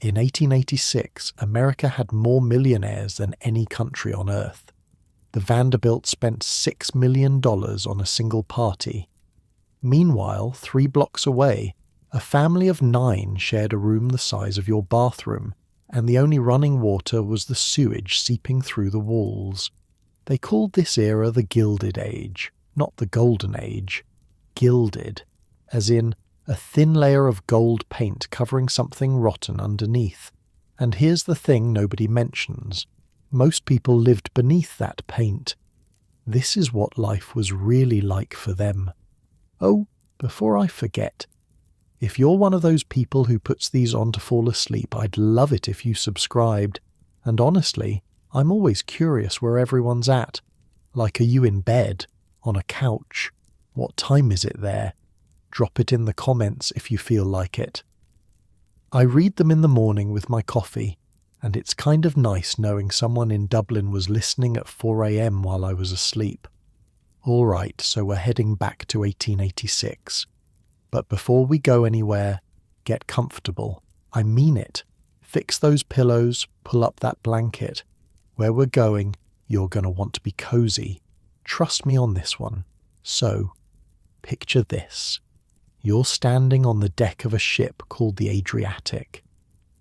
In 1886, America had more millionaires than any country on Earth. The Vanderbilts spent $6 million on a single party. Meanwhile, 3 blocks away, a family of 9 shared a room the size of your bathroom, and the only running water was the sewage seeping through the walls. They called this era the Gilded Age, not the Golden Age. Gilded, as in a thin layer of gold paint covering something rotten underneath. And here's the thing nobody mentions. Most people lived beneath that paint. This is what life was really like for them. Oh, before I forget, if you're one of those people who puts these on to fall asleep, I'd love it if you subscribed. And honestly, I'm always curious where everyone's at. Like, are you in bed? On a couch? What time is it there? Drop it in the comments if you feel like it. I read them in the morning with my coffee, and it's kind of nice knowing someone in Dublin was listening at 4 a.m. while I was asleep. All right, so we're heading back to 1886. But before we go anywhere, get comfortable. I mean it. Fix those pillows, pull up that blanket. Where we're going, you're going to want to be cozy. Trust me on this one. So, picture this. You're standing on the deck of a ship called the Adriatic.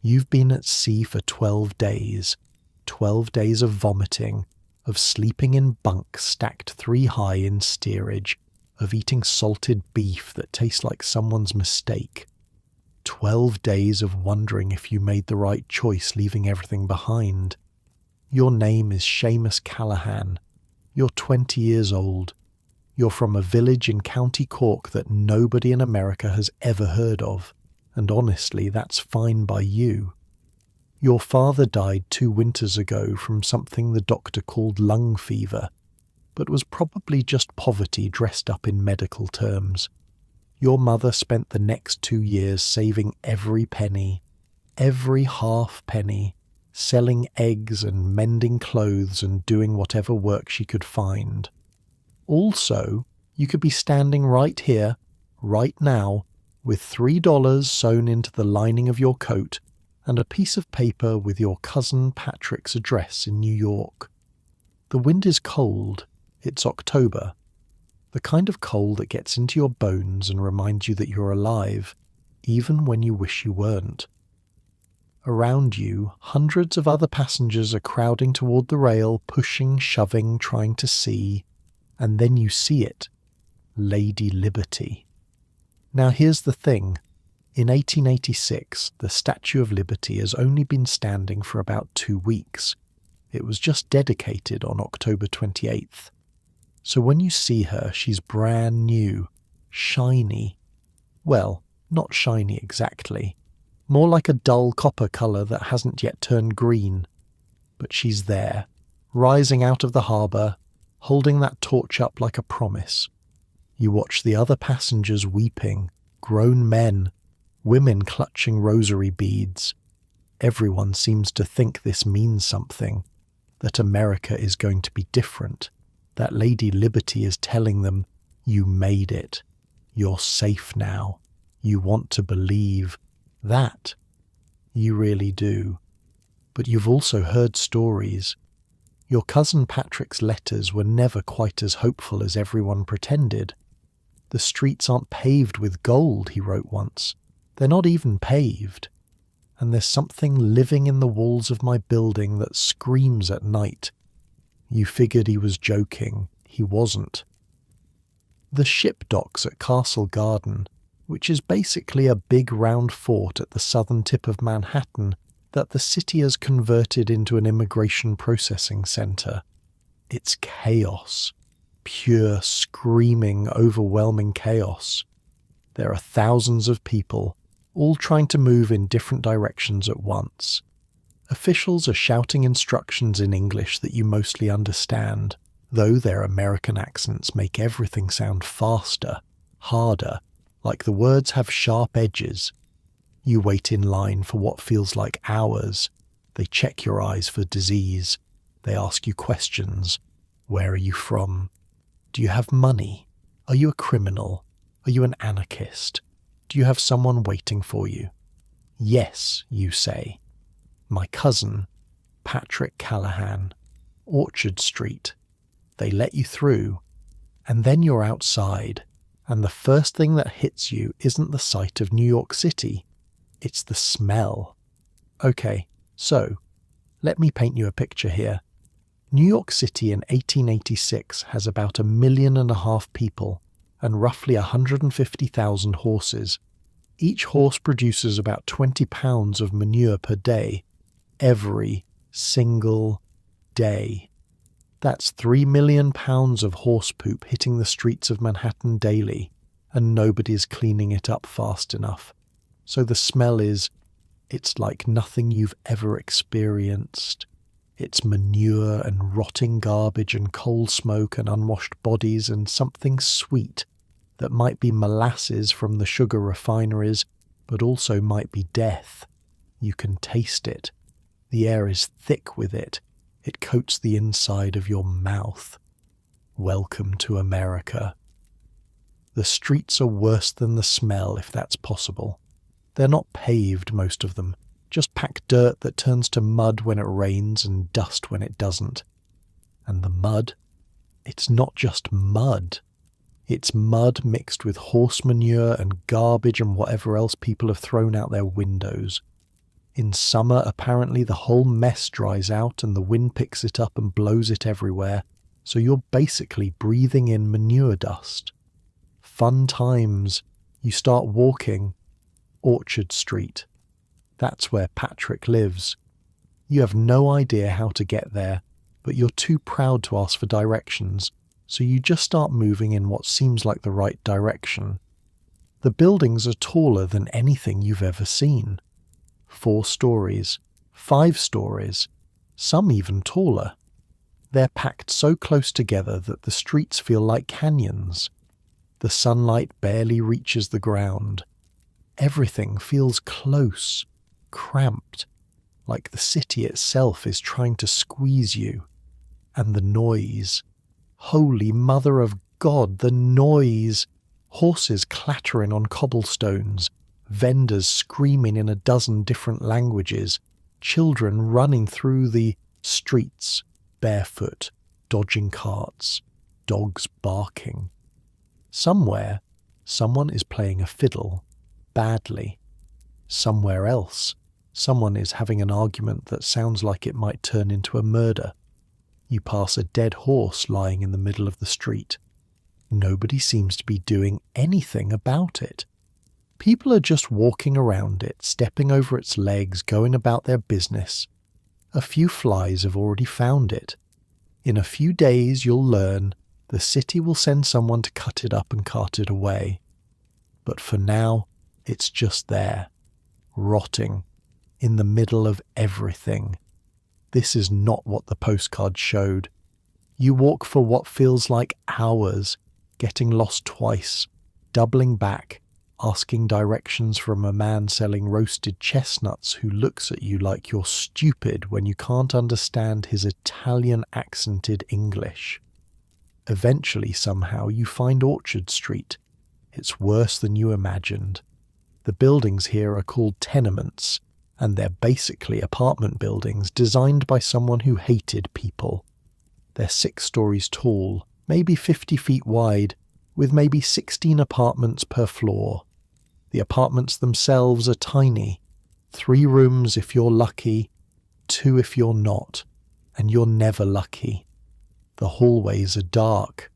You've been at sea for 12 days. 12 days of vomiting, of sleeping in bunks stacked 3 high in steerage, of eating salted beef that tastes like someone's mistake. 12 days of wondering if you made the right choice leaving everything behind. Your name is Seamus Callahan. You're 20 years old. You're from a village in County Cork that nobody in America has ever heard of, and honestly, that's fine by you. Your father died 2 winters ago from something the doctor called lung fever, but was probably just poverty dressed up in medical terms. Your mother spent the next 2 years saving every penny, every half penny, selling eggs and mending clothes and doing whatever work she could find. Also, you could be standing right here, right now, with $3 sewn into the lining of your coat and a piece of paper with your cousin Patrick's address in New York. The wind is cold. It's October. The kind of cold that gets into your bones and reminds you that you're alive, even when you wish you weren't. Around you, hundreds of other passengers are crowding toward the rail, pushing, shoving, trying to see. And then you see it. Lady Liberty. Now here's the thing. In 1886, the Statue of Liberty has only been standing for about 2 weeks. It was just dedicated on October 28th. So when you see her, she's brand new, shiny. Well, not shiny exactly. More like a dull copper colour that hasn't yet turned green. But she's there, rising out of the harbour, holding that torch up like a promise. You watch the other passengers weeping, grown men, women clutching rosary beads. Everyone seems to think this means something, that America is going to be different, that Lady Liberty is telling them, you made it, you're safe now, you want to believe. That you really do. But you've also heard stories. Your cousin Patrick's letters were never quite as hopeful as everyone pretended. The streets aren't paved with gold, he wrote once. They're not even paved. And there's something living in the walls of my building that screams at night. You figured he was joking. He wasn't. The ship docks at Castle Garden, which is basically a big round fort at the southern tip of Manhattan that the city has converted into an immigration processing centre. It's chaos. Pure, screaming, overwhelming chaos. There are thousands of people, all trying to move in different directions at once. Officials are shouting instructions in English that you mostly understand, though their American accents make everything sound faster, harder, like the words have sharp edges. You wait in line for what feels like hours. They check your eyes for disease. They ask you questions. Where are you from? Do you have money? Are you a criminal? Are you an anarchist? Do you have someone waiting for you? Yes, you say. My cousin, Patrick Callahan, Orchard Street. They let you through, and then you're outside, and the first thing that hits you isn't the sight of New York City, it's the smell. Okay, so, let me paint you a picture here. New York City in 1886 has about 1.5 million people and roughly 150,000 horses. Each horse produces about 20 pounds of manure per day, every single day. That's 3 million pounds of horse poop hitting the streets of Manhattan daily, and nobody's cleaning it up fast enough. So the smell it's like nothing you've ever experienced. It's manure and rotting garbage and coal smoke and unwashed bodies and something sweet that might be molasses from the sugar refineries, but also might be death. You can taste it. The air is thick with it. It coats the inside of your mouth. Welcome to America. The streets are worse than the smell, if that's possible. They're not paved, most of them, just packed dirt that turns to mud when it rains and dust when it doesn't. And the mud, it's not just mud. It's mud mixed with horse manure and garbage and whatever else people have thrown out their windows. In summer, apparently the whole mess dries out and the wind picks it up and blows it everywhere, so you're basically breathing in manure dust. Fun times. You start walking Orchard Street. That's where Patrick lives. You have no idea how to get there, but you're too proud to ask for directions, so you just start moving in what seems like the right direction. The buildings are taller than anything you've ever seen. 4 stories, 5 stories, some even taller. They're packed so close together that the streets feel like canyons. The sunlight barely reaches the ground. Everything feels close, cramped, like the city itself is trying to squeeze you. And the noise. Holy Mother of God, the noise! Horses clattering on cobblestones, vendors screaming in a dozen different languages, children running through the streets, barefoot, dodging carts, dogs barking. Somewhere, someone is playing a fiddle, badly. Somewhere else, someone is having an argument that sounds like it might turn into a murder. You pass a dead horse lying in the middle of the street. Nobody seems to be doing anything about it. People are just walking around it, stepping over its legs, going about their business. A few flies have already found it. In a few days you'll learn the city will send someone to cut it up and cart it away. But for now, it's just there, rotting, in the middle of everything. This is not what the postcard showed. You walk for what feels like hours, getting lost twice, doubling back, asking directions from a man selling roasted chestnuts who looks at you like you're stupid when you can't understand his Italian accented English. Eventually, somehow, you find Orchard Street. It's worse than you imagined. The buildings here are called tenements, and they're basically apartment buildings designed by someone who hated people. They're 6 stories tall, maybe 50 feet wide, with maybe 16 apartments per floor. The apartments themselves are tiny. 3 rooms if you're lucky, 2 if you're not, and you're never lucky. The hallways are dark,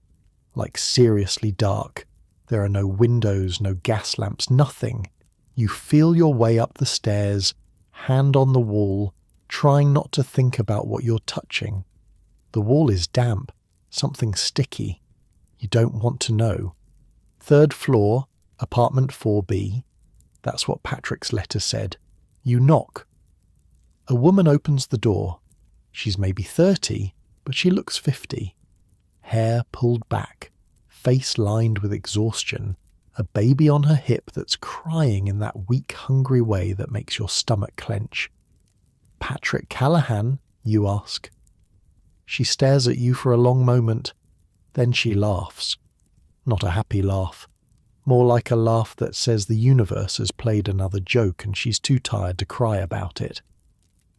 like seriously dark. There are no windows, no gas lamps, nothing. You feel your way up the stairs, hand on the wall, trying not to think about what you're touching. The wall is damp, something sticky. You don't want to know. 3rd floor, apartment 4B. That's what Patrick's letter said. You knock. A woman opens the door. She's maybe 30, but she looks 50. Hair pulled back, face lined with exhaustion, a baby on her hip that's crying in that weak, hungry way that makes your stomach clench. Patrick Callahan, you ask. She stares at you for a long moment, then she laughs. Not a happy laugh. More like a laugh that says the universe has played another joke and she's too tired to cry about it.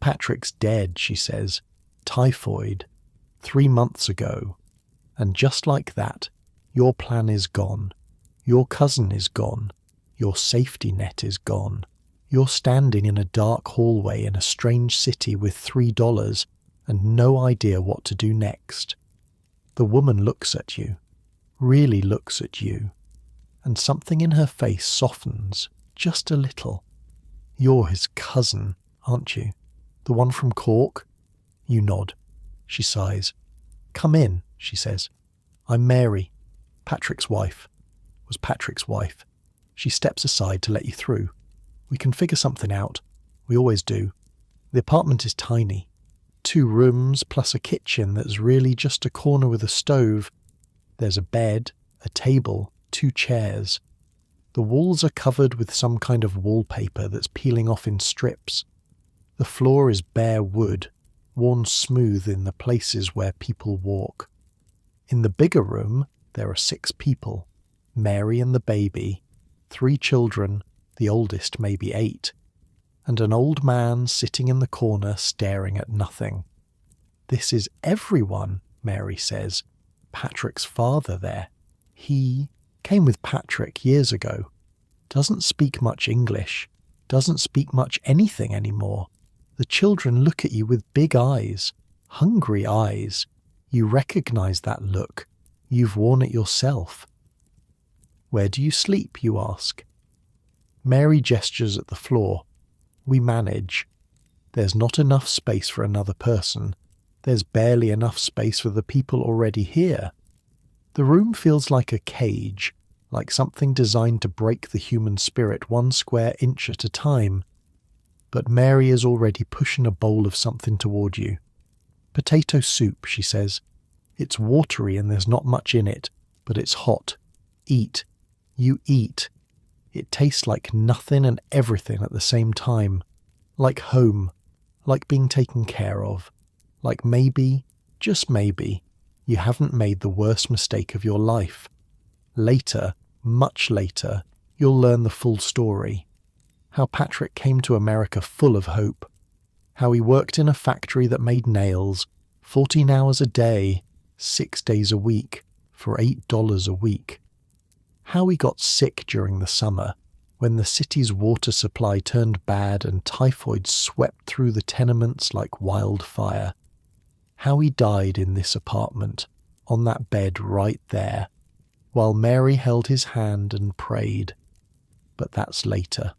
Patrick's dead, she says. Typhoid. 3 months ago. And just like that, your plan is gone. Your cousin is gone. Your safety net is gone. You're standing in a dark hallway in a strange city with $3 and no idea what to do next. The woman looks at you, really looks at you, and something in her face softens just a little. You're his cousin, aren't you? The one from Cork? You nod. She sighs. Come in, she says. I'm Mary, Patrick's wife. Was Patrick's wife. She steps aside to let you through. We can figure something out. We always do. The apartment is tiny. 2 rooms plus a kitchen that's really just a corner with a stove. There's a bed, a table, 2 chairs. The walls are covered with some kind of wallpaper that's peeling off in strips. The floor is bare wood, worn smooth in the places where people walk. In the bigger room, there are 6 people. Mary and the baby, 3 children, the oldest maybe 8, and an old man sitting in the corner staring at nothing. This is everyone, Mary says. Patrick's father there. He came with Patrick years ago. Doesn't speak much English. Doesn't speak much anything anymore. The children look at you with big eyes, hungry eyes. You recognize that look. You've worn it yourself. Where do you sleep, you ask? Mary gestures at the floor. We manage. There's not enough space for another person. There's barely enough space for the people already here. The room feels like a cage, like something designed to break the human spirit 1 square inch at a time. But Mary is already pushing a bowl of something toward you. Potato soup, she says. It's watery and there's not much in it, but it's hot. Eat. You eat. It tastes like nothing and everything at the same time. Like home. Like being taken care of. Like maybe, just maybe, you haven't made the worst mistake of your life. Later, much later, you'll learn the full story. How Patrick came to America full of hope. How he worked in a factory that made nails, 14 hours a day, 6 days a week, for $8 a week. How he got sick during the summer, when the city's water supply turned bad and typhoid swept through the tenements like wildfire. How he died in this apartment, on that bed right there, while Mary held his hand and prayed. But that's later.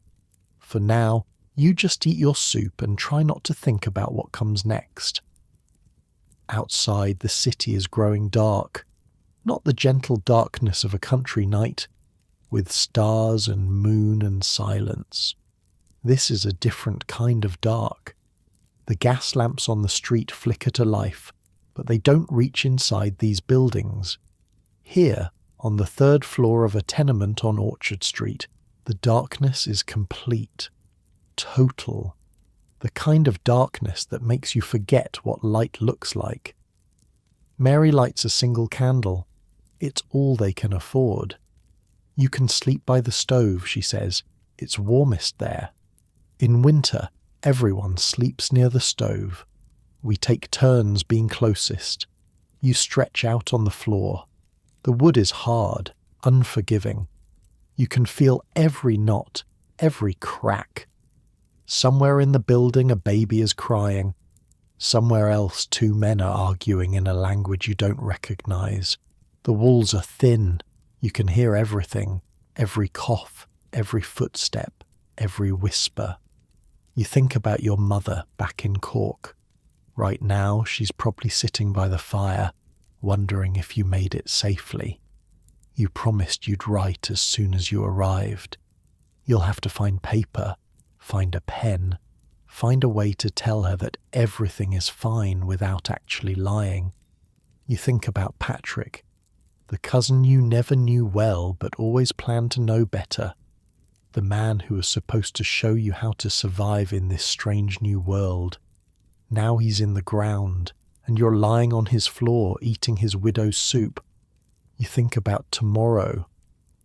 For now, you just eat your soup and try not to think about what comes next. Outside, the city is growing dark. Not the gentle darkness of a country night, with stars and moon and silence. This is a different kind of dark. The gas lamps on the street flicker to life, but they don't reach inside these buildings. Here, on the 3rd floor of a tenement on Orchard Street, the darkness is complete, total, the kind of darkness that makes you forget what light looks like. Mary lights a single candle. It's all they can afford. You can sleep by the stove, she says. It's warmest there. In winter, everyone sleeps near the stove. We take turns being closest. You stretch out on the floor. The wood is hard, unforgiving. You can feel every knot, every crack. Somewhere in the building a baby is crying. Somewhere else 2 men are arguing in a language you don't recognize. The walls are thin. You can hear everything, every cough, every footstep, every whisper. You think about your mother back in Cork. Right now she's probably sitting by the fire, wondering if you made it safely. You promised you'd write as soon as you arrived. You'll have to find paper, find a pen, find a way to tell her that everything is fine without actually lying. You think about Patrick, the cousin you never knew well but always planned to know better, the man who was supposed to show you how to survive in this strange new world. Now he's in the ground, and you're lying on his floor eating his widow's soup. You think about tomorrow,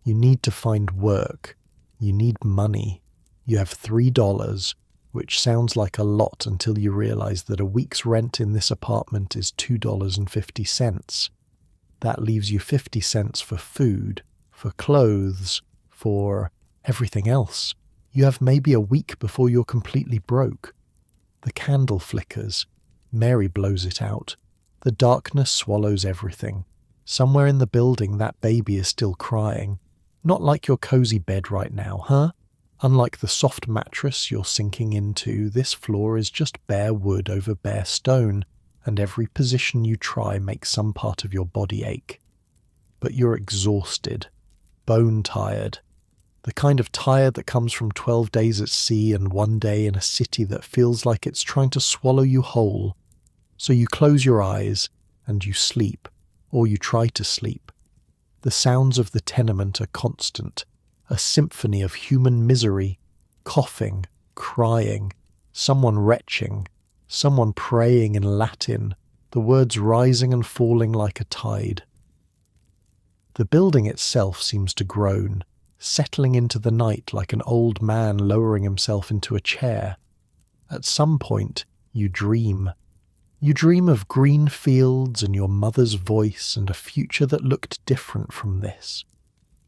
You need to find work. You need money. You have $3, which sounds like a lot until you realize that a week's rent in this apartment is $2.50. That leaves you 50 cents for food, for clothes, for everything else. You have maybe a week before you're completely broke. The candle flickers. Mary blows it out. The darkness swallows everything. Somewhere in the building, that baby is still crying. Not like your cozy bed right now, huh? Unlike the soft mattress you're sinking into, this floor is just bare wood over bare stone, and every position you try makes some part of your body ache. But you're exhausted, bone-tired, the kind of tired that comes from 12 days at sea and 1 day in a city that feels like it's trying to swallow you whole. So you close your eyes and you sleep, or you try to sleep. The sounds of the tenement are constant, a symphony of human misery, coughing, crying, someone retching, someone praying in Latin, the words rising and falling like a tide. The building itself seems to groan, settling into the night like an old man lowering himself into a chair. At some point, you dream. You dream of green fields and your mother's voice and a future that looked different from this.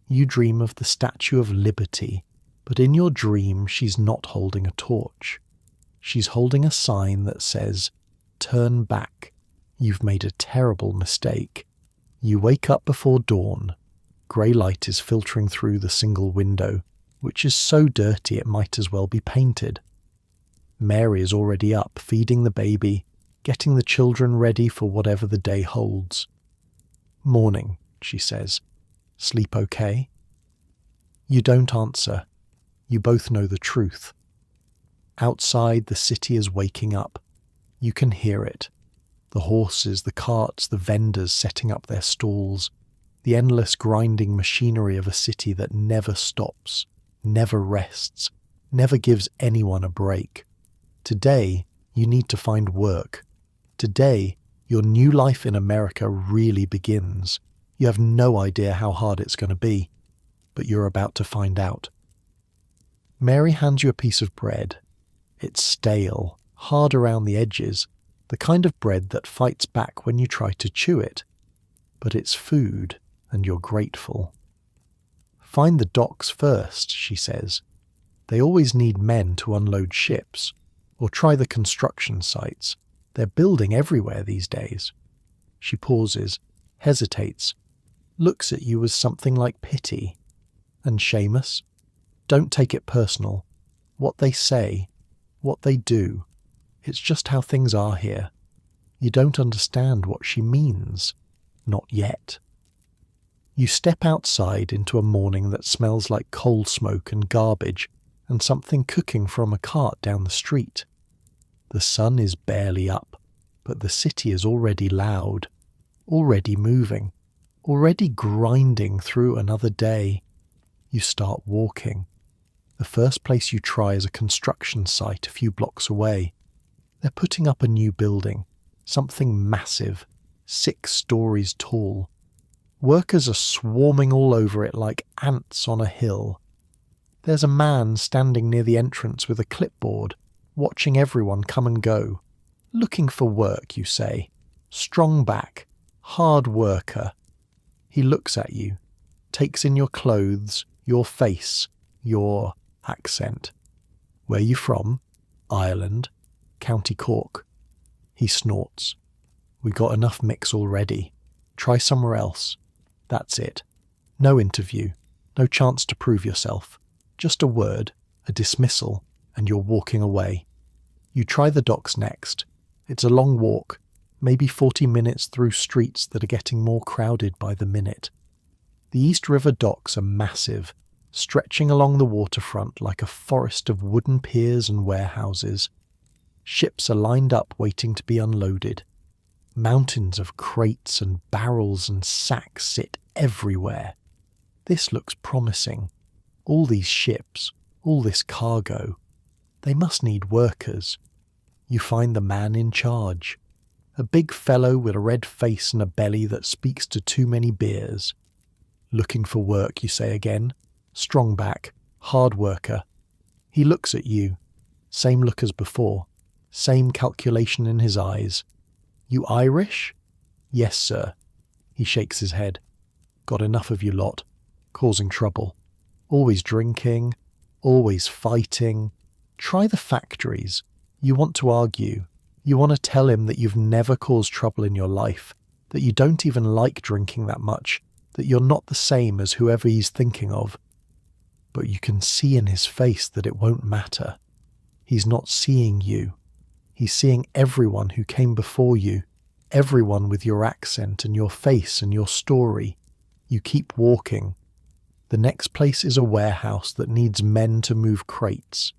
You dream of the Statue of Liberty, but in your dream she's not holding a torch. She's holding a sign that says, "Turn back. You've made a terrible mistake." You wake up before dawn. Grey light is filtering through the single window, which is so dirty it might as well be painted. Mary is already up, feeding the baby, getting the children ready for whatever the day holds. "Morning," she says. "Sleep okay?" You don't answer. You both know the truth. Outside, the city is waking up. You can hear it. The horses, the carts, the vendors setting up their stalls, the endless grinding machinery of a city that never stops, never rests, never gives anyone a break. Today, you need to find work. Today, your new life in America really begins. You have no idea how hard it's going to be, but you're about to find out. Mary hands you a piece of bread. It's stale, hard around the edges, the kind of bread that fights back when you try to chew it. But it's food, and you're grateful. "Find the docks first," she says. "They always need men to unload ships. Or try the construction sites. They're building everywhere these days." She pauses, hesitates, looks at you with something like pity. "And Seamus? Don't take it personal. What they say, what they do, it's just how things are here. You don't understand what she means. Not yet." You step outside into a morning that smells like coal smoke and garbage and something cooking from a cart down the street. The sun is barely up, but the city is already loud, already moving, already grinding through another day. You start walking. The first place you try is a construction site a few blocks away. They're putting up a new building, something massive, 6 stories tall. Workers are swarming all over it like ants on a hill. There's a man standing near the entrance with a clipboard, watching everyone come and go. Looking for work, you say. Strong back, hard worker. He looks at you, takes in your clothes, your face, your accent. "Where you from?" "Ireland, County Cork." He snorts. "We got enough mix already. Try somewhere else." That's it. No interview, no chance to prove yourself. Just a word, a dismissal, and you're walking away. You try the docks next. It's a long walk, maybe 40 minutes through streets that are getting more crowded by the minute. The East River docks are massive, stretching along the waterfront like a forest of wooden piers and warehouses. Ships are lined up waiting to be unloaded. Mountains of crates and barrels and sacks sit everywhere. This looks promising. All these ships, all this cargo. They must need workers. You find the man in charge. A big fellow with a red face and a belly that speaks to too many beers. Looking for work, you say again. Strong back, hard worker. He looks at you. Same look as before. Same calculation in his eyes. You Irish? Yes, sir. He shakes his head. Got enough of you lot. Causing trouble. Always drinking. Always fighting. Try the factories. You want to argue. You want to tell him that you've never caused trouble in your life, that you don't even like drinking that much, that you're not the same as whoever he's thinking of. But you can see in his face that it won't matter. He's not seeing you. He's seeing everyone who came before you, everyone with your accent and your face and your story. You keep walking. The next place is a warehouse that needs men to move crates.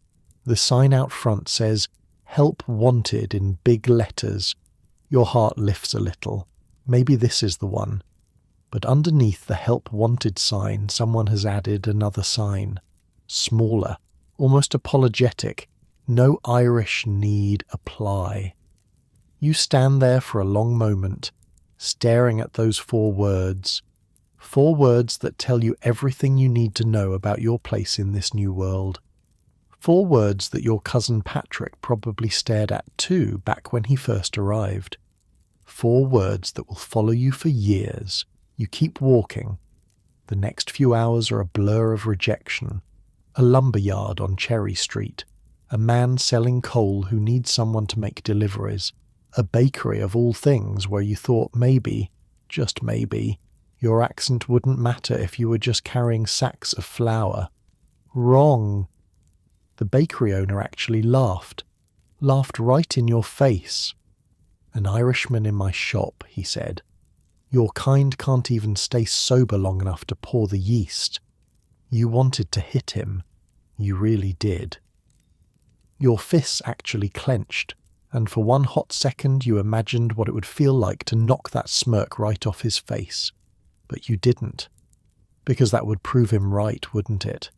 The sign out front says, "Help wanted" in big letters. Your heart lifts a little. Maybe this is the one. But underneath the "Help wanted" sign, someone has added another sign. Smaller, almost apologetic. No Irish need apply. You stand there for a long moment, staring at those 4 words. 4 words that tell you everything you need to know about your place in this new world. 4 words that your cousin Patrick probably stared at too back when he first arrived. 4 words that will follow you for years. You keep walking. The next few hours are a blur of rejection. A lumber yard on Cherry Street. A man selling coal who needs someone to make deliveries. A bakery of all things where you thought maybe, just maybe, your accent wouldn't matter if you were just carrying sacks of flour. Wrong. The bakery owner actually laughed. Laughed right in your face. "An Irishman in my shop," he said. "Your kind can't even stay sober long enough to pour the yeast." You wanted to hit him. You really did. Your fists actually clenched, and for one hot second you imagined what it would feel like to knock that smirk right off his face. But you didn't. Because that would prove him right, wouldn't it?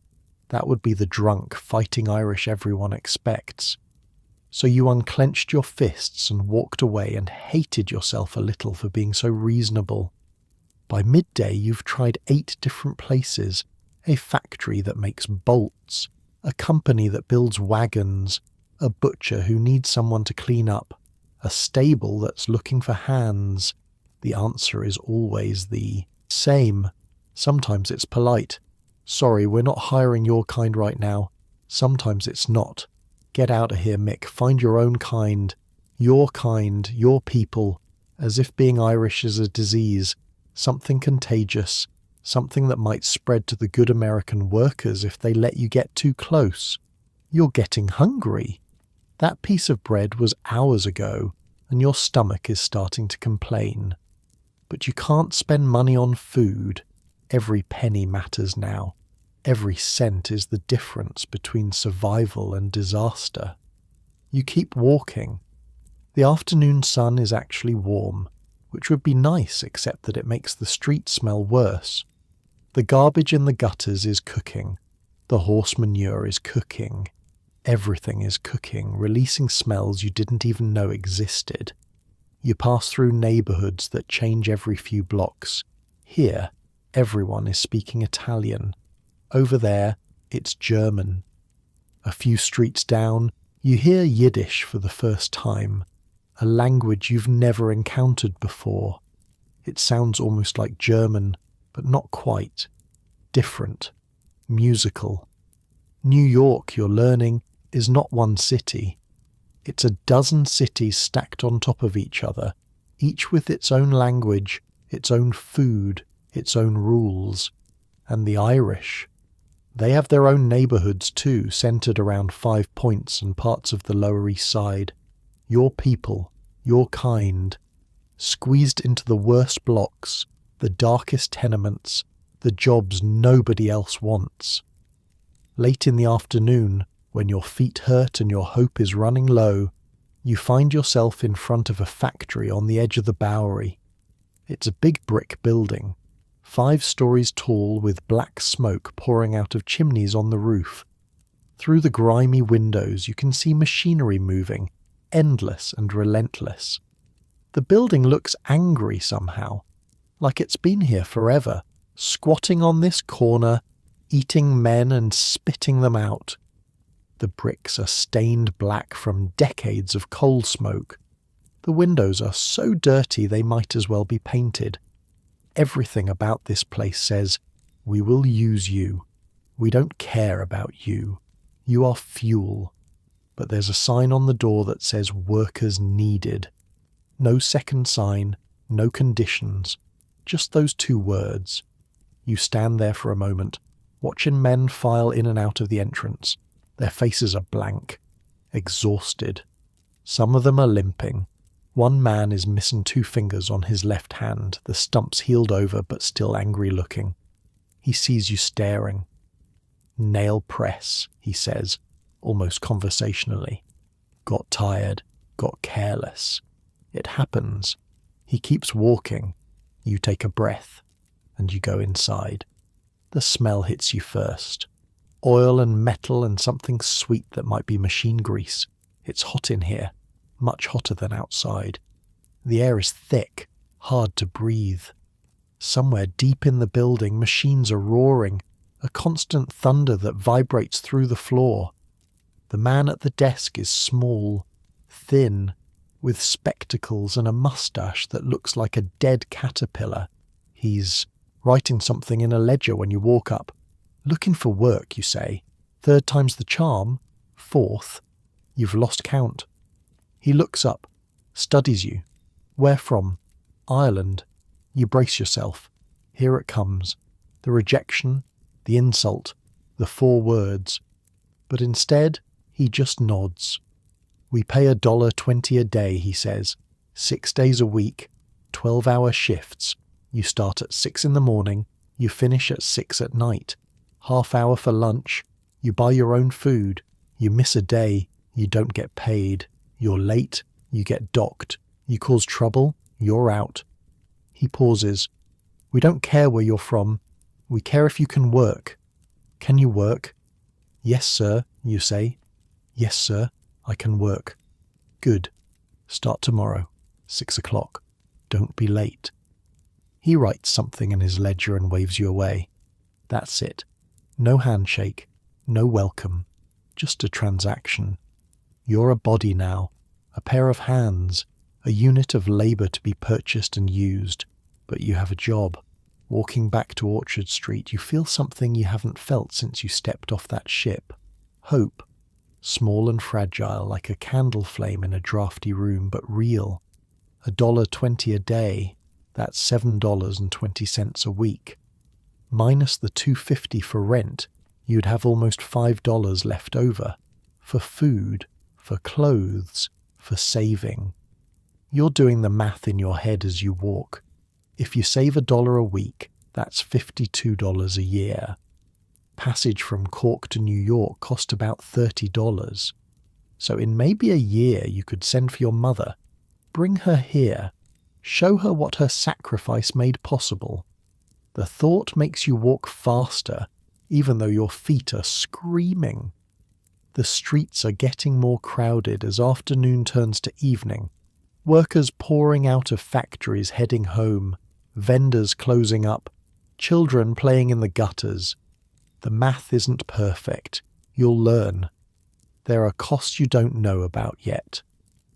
That would be the drunk, fighting Irish everyone expects. So you unclenched your fists and walked away and hated yourself a little for being so reasonable. By midday you've tried 8 different places, a factory that makes bolts, a company that builds wagons, a butcher who needs someone to clean up, a stable that's looking for hands. The answer is always the same. Sometimes it's polite. "Sorry, we're not hiring your kind right now." Sometimes it's not. "Get out of here, Mick. Find your own kind, your people," as if being Irish is a disease, something contagious, something that might spread to the good American workers if they let you get too close. You're getting hungry. That piece of bread was hours ago, and your stomach is starting to complain. But you can't spend money on food. Every penny matters now. Every cent is the difference between survival and disaster. You keep walking. The afternoon sun is actually warm, which would be nice except that it makes the street smell worse. The garbage in the gutters is cooking. The horse manure is cooking. Everything is cooking, releasing smells you didn't even know existed. You pass through neighborhoods that change every few blocks. Here, everyone is speaking Italian. Over there, it's German. A few streets down, you hear Yiddish for the first time, a language you've never encountered before. It sounds almost like German, but not quite. Different. Musical. New York, you're learning, is not one city. It's a dozen cities stacked on top of each other, each with its own language, its own food, its own rules. And the Irish. They have their own neighborhoods too, centered around 5 Points and parts of the Lower East Side. Your people, your kind, squeezed into the worst blocks, the darkest tenements, the jobs nobody else wants. Late in the afternoon, when your feet hurt and your hope is running low, you find yourself in front of a factory on the edge of the Bowery. It's a big brick building, 5 stories tall with black smoke pouring out of chimneys on the roof. Through the grimy windows you can see machinery moving, endless and relentless. The building looks angry somehow, like it's been here forever, squatting on this corner, eating men and spitting them out. The bricks are stained black from decades of coal smoke. The windows are so dirty they might as well be painted. Everything about this place says, "We will use you. We don't care about you. You are fuel." But there's a sign on the door that says "Workers Needed." No second sign, no conditions, just those 2 words. You stand there for a moment, watching men file in and out of the entrance. Their faces are blank, exhausted. Some of them are limping. One man is missing 2 fingers on his left hand, the stumps healed over but still angry looking. He sees you staring. "Nail press," he says, almost conversationally. "Got tired, got careless. It happens." He keeps walking. You take a breath, and you go inside. The smell hits you first. Oil and metal and something sweet that might be machine grease. It's hot in here, much hotter than outside. The air is thick, hard to breathe. Somewhere deep in the building, machines are roaring, a constant thunder that vibrates through the floor. The man at the desk is small, thin, with spectacles and a mustache that looks like a dead caterpillar. He's writing something in a ledger when you walk up. "Looking for work," you say. 3rd time's the charm. 4th. You've lost count. He looks up, studies you. "Where from?" "Ireland." You brace yourself. Here it comes. The rejection, the insult, the 4 words. But instead, he just nods. "We pay $1.20 a day," he says. 6 days a week, 12-hour shifts. You start at 6 in the morning, you finish at 6 at night. Half hour for lunch. You buy your own food. You miss a day, you don't get paid. You're late, you get docked. You cause trouble, you're out. He pauses. "We don't care where you're from. We care if you can work." "Can you work?" "Yes, sir," you say. "Yes, sir, I can work." "Good. Start tomorrow, 6 o'clock. Don't be late." He writes something in his ledger and waves you away. That's it. No handshake, no welcome, just a transaction. You're a body now, a pair of hands, a unit of labour to be purchased and used, but you have a job. Walking back to Orchard Street, you feel something you haven't felt since you stepped off that ship. Hope. Small and fragile, like a candle flame in a drafty room, but real. $1.20 a day, that's $7.20 a week. Minus the $2.50 for rent, you'd have almost $5 left over. For food, for clothes, for saving. You're doing the math in your head as you walk. If you save $1 a week, that's $52 a year. Passage from Cork to New York cost about $30. So in maybe a year you could send for your mother, bring her here, show her what her sacrifice made possible. The thought makes you walk faster, even though your feet are screaming. The streets are getting more crowded as afternoon turns to evening. Workers pouring out of factories heading home, vendors closing up, children playing in the gutters. The math isn't perfect. You'll learn. There are costs you don't know about yet.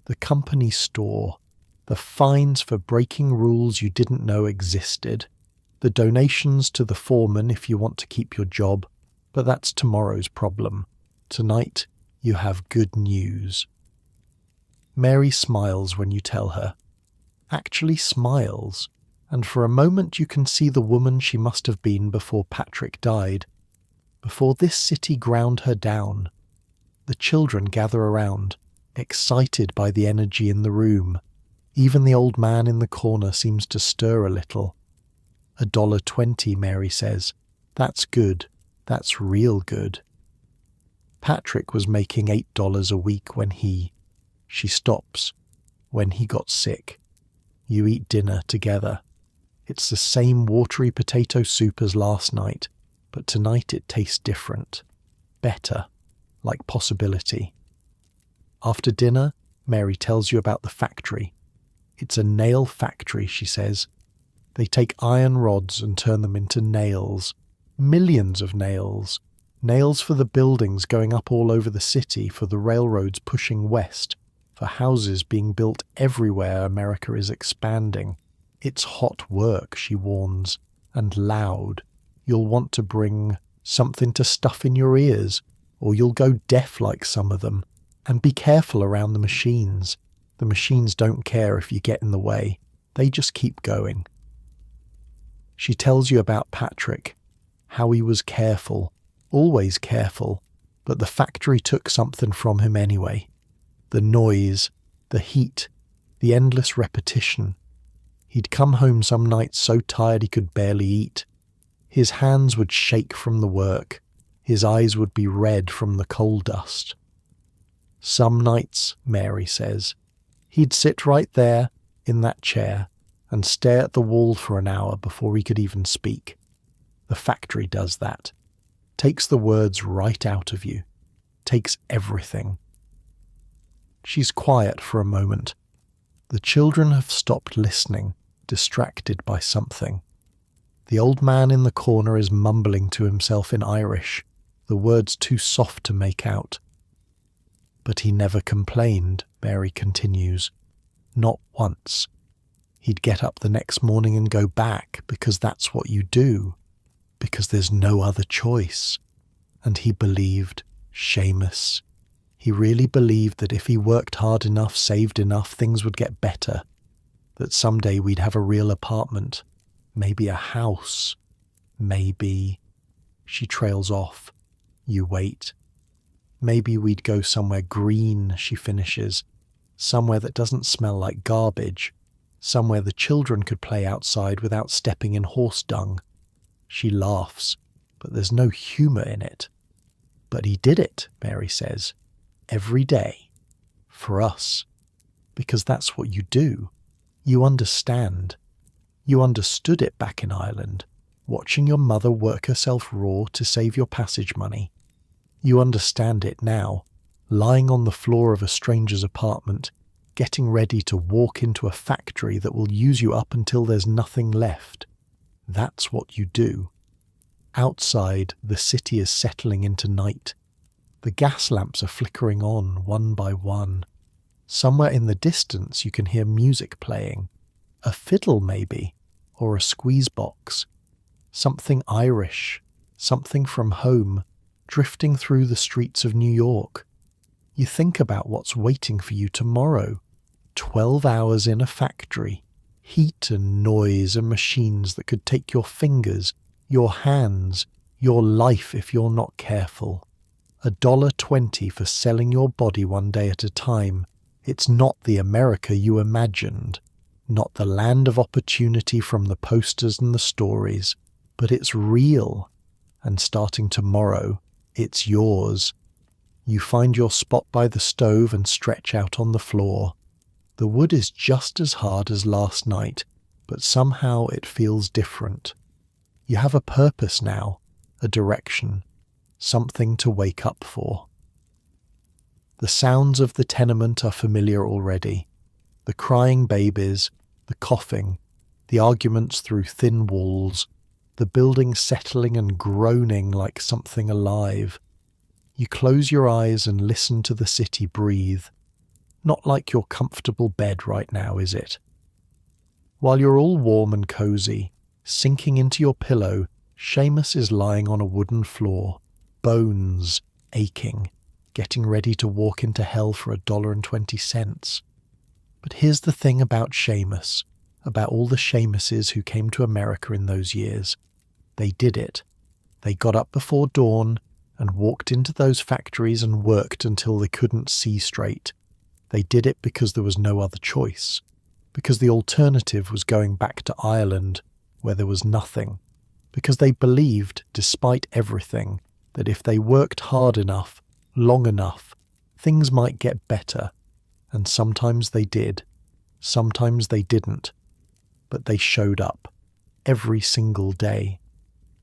The company store, the fines for breaking rules you didn't know existed, the donations to the foreman if you want to keep your job, but that's tomorrow's problem. Tonight, you have good news. Mary smiles when you tell her. Actually smiles, and for a moment you can see the woman she must have been before Patrick died, before this city ground her down. The children gather around, excited by the energy in the room. Even the old man in the corner seems to stir a little. $1.20, Mary says. That's good. That's real good. Patrick was making $8 a week when she stops, when he got sick. You eat dinner together. It's the same watery potato soup as last night, but tonight it tastes different. Better, like possibility. After dinner, Mary tells you about the factory. It's a nail factory, she says. They take iron rods and turn them into nails. Millions of nails. Nails for the buildings going up all over the city, for the railroads pushing west, for houses being built everywhere America is expanding. It's hot work, she warns, and loud. You'll want to bring something to stuff in your ears, or you'll go deaf like some of them. And be careful around the machines. The machines don't care if you get in the way. They just keep going. She tells you about Patrick, how he was careful, always careful, but the factory took something from him anyway. The noise, the heat, the endless repetition. He'd come home some nights so tired he could barely eat. His hands would shake from the work. His eyes would be red from the coal dust. Some nights, Mary says, he'd sit right there in that chair and stare at the wall for an hour before he could even speak. The factory does that. Takes the words right out of you. Takes everything. She's quiet for a moment. The children have stopped listening, distracted by something. The old man in the corner is mumbling to himself in Irish, the words too soft to make out. But he never complained, Mary continues. Not once. He'd get up the next morning and go back, because that's what you do, because there's no other choice. And he believed, Seamus, he really believed that if he worked hard enough, saved enough, things would get better. That someday we'd have a real apartment, maybe a house, maybe... She trails off. You wait. Maybe we'd go somewhere green, she finishes. Somewhere that doesn't smell like garbage. Somewhere the children could play outside without stepping in horse dung. She laughs, but there's no humour in it. But he did it, Mary says. Every day. For us. Because that's what you do. You understand. You understood it back in Ireland, watching your mother work herself raw to save your passage money. You understand it now, lying on the floor of a stranger's apartment, getting ready to walk into a factory that will use you up until there's nothing left. That's what you do. Outside, the city is settling into night. The gas lamps are flickering on, one by one. Somewhere in the distance you can hear music playing. A fiddle, maybe, or a squeeze box. Something Irish, something from home, drifting through the streets of New York. You think about what's waiting for you tomorrow. 12 hours in a factory. Heat and noise and machines that could take your fingers, your hands, your life if you're not careful. $1.20 for selling your body one day at a time. It's not the America you imagined. Not the land of opportunity from the posters and the stories. But it's real. And starting tomorrow, it's yours. You find your spot by the stove and stretch out on the floor. The wood is just as hard as last night, but somehow it feels different. You have a purpose now, a direction, something to wake up for. The sounds of the tenement are familiar already. The crying babies, the coughing, the arguments through thin walls, the building settling and groaning like something alive. You close your eyes and listen to the city breathe. Not like your comfortable bed right now, is it? While you're all warm and cozy, sinking into your pillow, Seamus is lying on a wooden floor, bones aching, getting ready to walk into hell for $1.20. But here's the thing about Seamus, about all the Seamuses who came to America in those years. They did it. They got up before dawn and walked into those factories and worked until they couldn't see straight. They did it because there was no other choice, because the alternative was going back to Ireland, where there was nothing, because they believed, despite everything, that if they worked hard enough, long enough, things might get better. And sometimes they did, sometimes they didn't, but they showed up, every single day.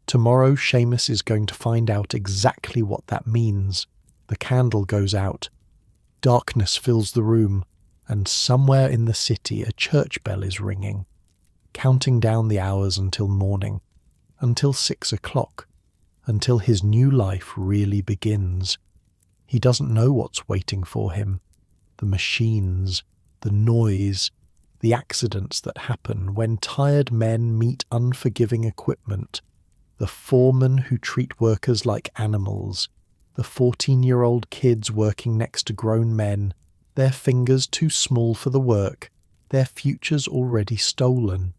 Tomorrow Seamus is going to find out exactly what that means. The candle goes out. Darkness fills the room, and somewhere in the city a church bell is ringing. counting down the hours until morning, until 6 o'clock, until his new life really begins. He doesn't know what's waiting for him. The machines, the noise, the accidents that happen when tired men meet unforgiving equipment, the foremen who treat workers like animals, the 14-year-old kids working next to grown men, their fingers too small for the work, their futures already stolen.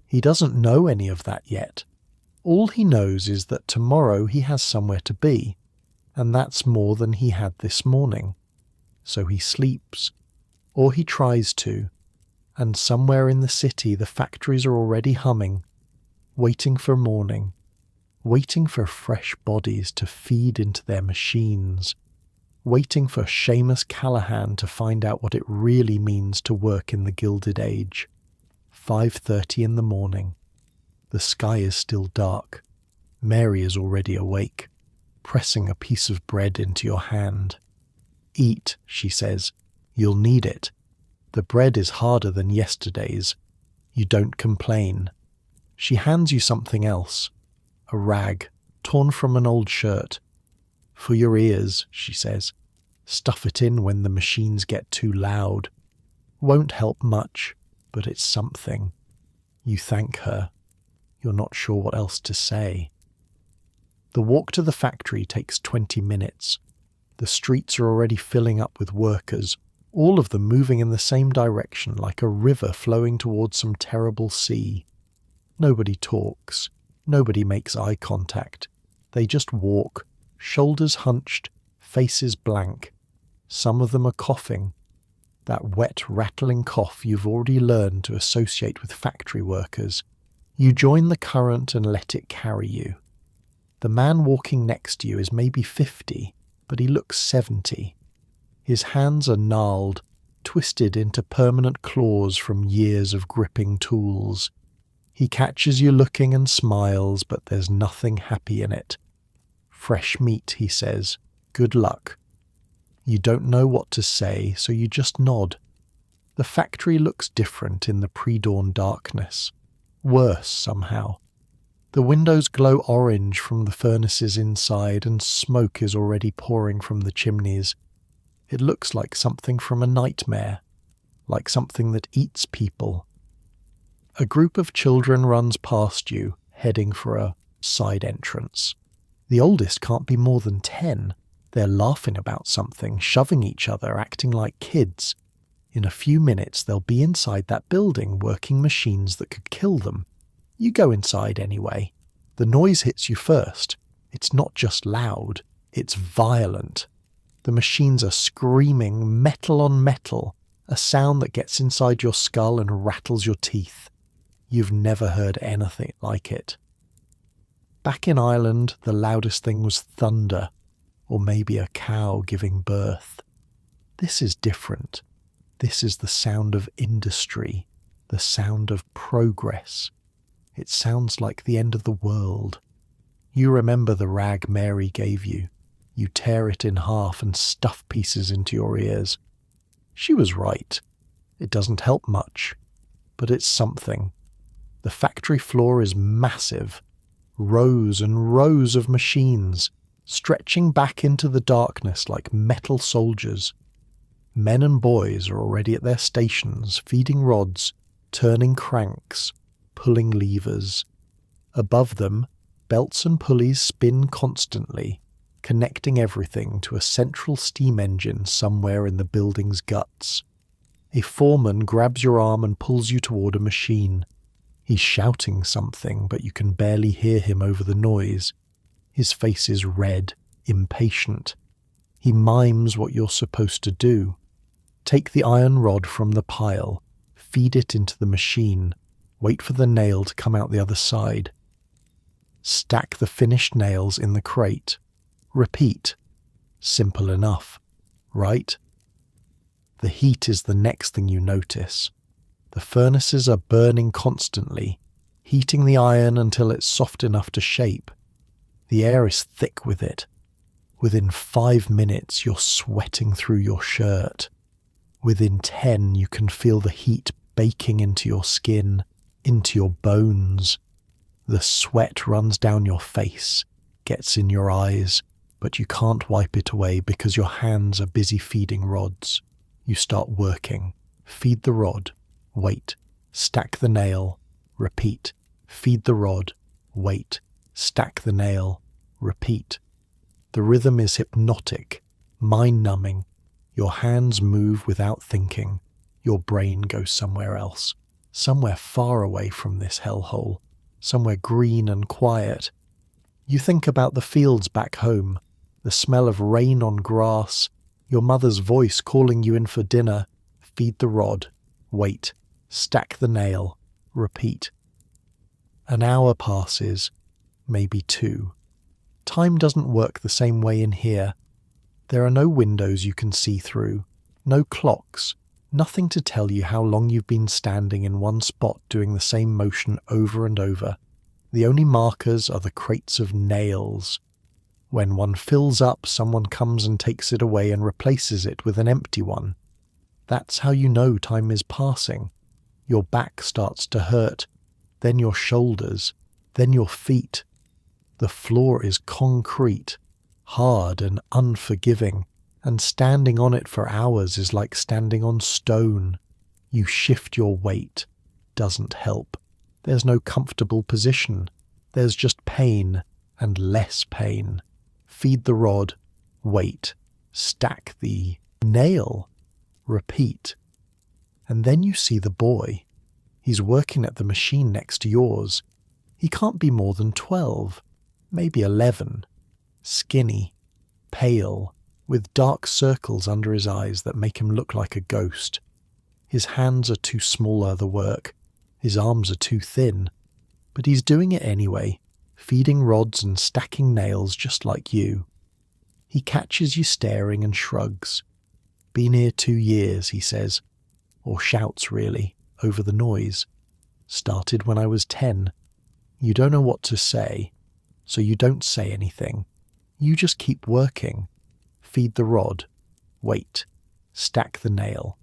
He doesn't know any of that yet. All he knows is that tomorrow he has somewhere to be, and that's more than he had this morning. So he sleeps, or he tries to, and somewhere in the city the factories are already humming, waiting for morning, waiting for fresh bodies to feed into their machines, waiting for Seamus Callahan to find out what it really means to work in the Gilded Age. 5:30 in the morning. The sky is still dark. Mary is already awake, pressing a piece of bread into your hand. "Eat," she says. "You'll need it. The bread is harder than yesterday's. You don't complain." She hands you something else. A rag, torn from an old shirt. "For your ears," she says. "Stuff it in when the machines get too loud. Won't help much, but it's something." You thank her. You're not sure what else to say. The walk to the factory takes 20 minutes. The streets are already filling up with workers, all of them moving in the same direction like a river flowing towards some terrible sea. Nobody talks. Nobody makes eye contact. They just walk, shoulders hunched, faces blank. Some of them are coughing. That wet, rattling cough you've already learned to associate with factory workers. You join the current and let it carry you. The man walking next to you is maybe 50, but he looks 70. His hands are gnarled, twisted into permanent claws from years of gripping tools. He catches you looking and smiles, but there's nothing happy in it. "Fresh meat," he says. "Good luck." You don't know what to say, so you just nod. The factory looks different in the pre-dawn darkness. Worse, somehow. The windows glow orange from the furnaces inside, and smoke is already pouring from the chimneys. It looks like something from a nightmare, like something that eats people. A group of children runs past you, heading for a side entrance. The oldest can't be more than 10. They're laughing about something, shoving each other, acting like kids. In a few minutes they'll be inside that building working machines that could kill them. You go inside anyway. The noise hits you first. It's not just loud, it's violent. The machines are screaming metal on metal, a sound that gets inside your skull and rattles your teeth. You've never heard anything like it. Back in Ireland, the loudest thing was thunder, or maybe a cow giving birth. This is different. This is the sound of industry, the sound of progress. It sounds like the end of the world. You remember the rag Mary gave you. You tear it in half and stuff pieces into your ears. She was right. It doesn't help much, but it's something. The factory floor is massive. Rows and rows of machines, stretching back into the darkness like metal soldiers. Men and boys are already at their stations, feeding rods, turning cranks, pulling levers. Above them, belts and pulleys spin constantly, connecting everything to a central steam engine somewhere in the building's guts. A foreman grabs your arm and pulls you toward a machine. He's shouting something, but you can barely hear him over the noise. His face is red, impatient. He mimes what you're supposed to do. Take the iron rod from the pile, feed it into the machine, wait for the nail to come out the other side. Stack the finished nails in the crate. Repeat. Simple enough, right? The heat is the next thing you notice. The furnaces are burning constantly, heating the iron until it's soft enough to shape. The air is thick with it. Within 5 minutes, you're sweating through your shirt. Within 10, you can feel the heat baking into your skin, into your bones. The sweat runs down your face, gets in your eyes, but you can't wipe it away because your hands are busy feeding rods. You start working. Feed the rod. Wait. Stack the nail. Repeat. Feed the rod. Wait. Stack the nail. Repeat. The rhythm is hypnotic, mind-numbing. Your hands move without thinking. Your brain goes somewhere else, somewhere far away from this hellhole, somewhere green and quiet. You think about the fields back home, the smell of rain on grass, your mother's voice calling you in for dinner. Feed the rod. Wait. Stack the nail. Repeat. An hour passes, maybe 2. Time doesn't work the same way in here. There are no windows you can see through, no clocks, nothing to tell you how long you've been standing in one spot doing the same motion over and over. The only markers are the crates of nails. When one fills up, someone comes and takes it away and replaces it with an empty one. That's how you know time is passing. Your back starts to hurt, then your shoulders, then your feet. The floor is concrete, hard and unforgiving, and standing on it for hours is like standing on stone. You shift your weight. Doesn't help. There's no comfortable position. There's just pain and less pain. Feed the rod. Wait. Stack the nail. Repeat. And then you see the boy. He's working at the machine next to yours. He can't be more than 12, maybe 11. Skinny, pale, with dark circles under his eyes that make him look like a ghost. His hands are too small for the work. His arms are too thin. But he's doing it anyway, feeding rods and stacking nails just like you. He catches you staring and shrugs. Been here 2 years, he says, or shouts really, over the noise. Started when I was 10. You don't know what to say, so you don't say anything. You just keep working. Feed the rod. Wait. Stack the nail.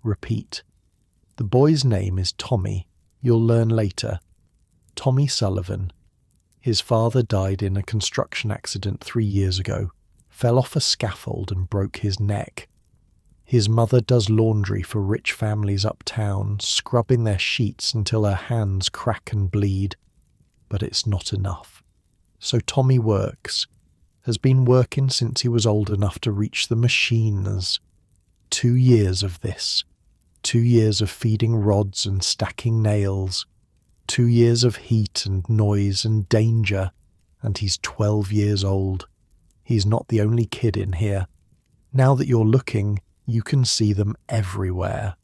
Repeat. The boy's name is Tommy. You'll learn later. Tommy Sullivan. His father died in a construction accident 3 years ago, fell off a scaffold and broke his neck. His mother does laundry for rich families uptown, scrubbing their sheets until her hands crack and bleed. But it's not enough. So Tommy works. Has been working since he was old enough to reach the machines. 2 years of this. 2 years of feeding rods and stacking nails. 2 years of heat and noise and danger. And he's 12 years old. He's not the only kid in here. Now that you're looking, you can see them everywhere.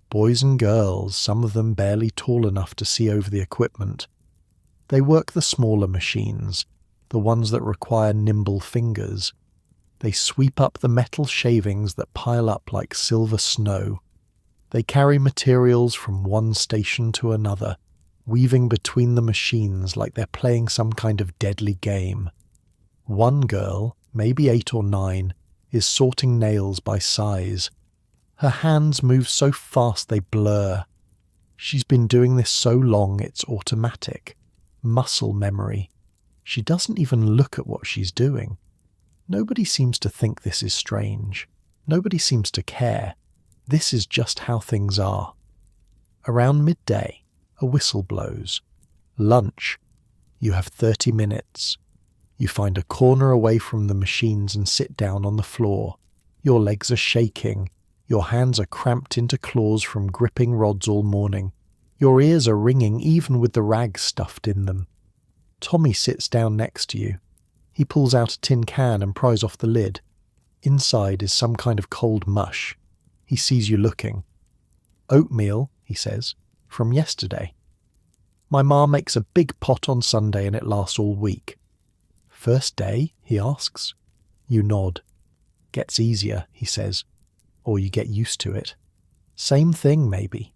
Boys and girls, some of them barely tall enough to see over the equipment. They work the smaller machines, the ones that require nimble fingers. They sweep up the metal shavings that pile up like silver snow. They carry materials from one station to another, weaving between the machines like they're playing some kind of deadly game. One girl, maybe 8 or 9, is sorting nails by size. Her hands move so fast they blur. She's been doing this so long it's automatic. Muscle memory. She doesn't even look at what she's doing. Nobody seems to think this is strange. Nobody seems to care. This is just how things are. Around midday, a whistle blows. Lunch. You have 30 minutes. You find a corner away from the machines and sit down on the floor. Your legs are shaking. Your hands are cramped into claws from gripping rods all morning. Your ears are ringing even with the rags stuffed in them. Tommy sits down next to you. He pulls out a tin can and pries off the lid. Inside is some kind of cold mush. He sees you looking. Oatmeal, he says, from yesterday. My ma makes a big pot on Sunday and it lasts all week. First day, he asks. You nod. Gets easier, he says, or you get used to it. Same thing, maybe.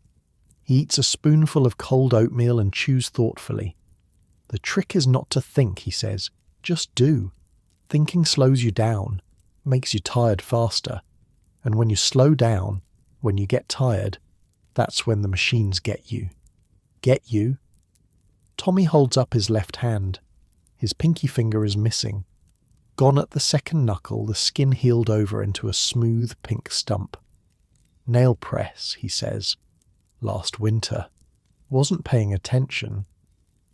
He eats a spoonful of cold oatmeal and chews thoughtfully. The trick is not to think, he says. Just do. Thinking slows you down, makes you tired faster. And when you slow down, when you get tired, That's when the machines get you. Get you? Tommy holds up his left hand. His pinky finger is missing. Gone at the second knuckle, the skin healed over into a smooth pink stump. Nail press, he says. Last winter. Wasn't paying attention.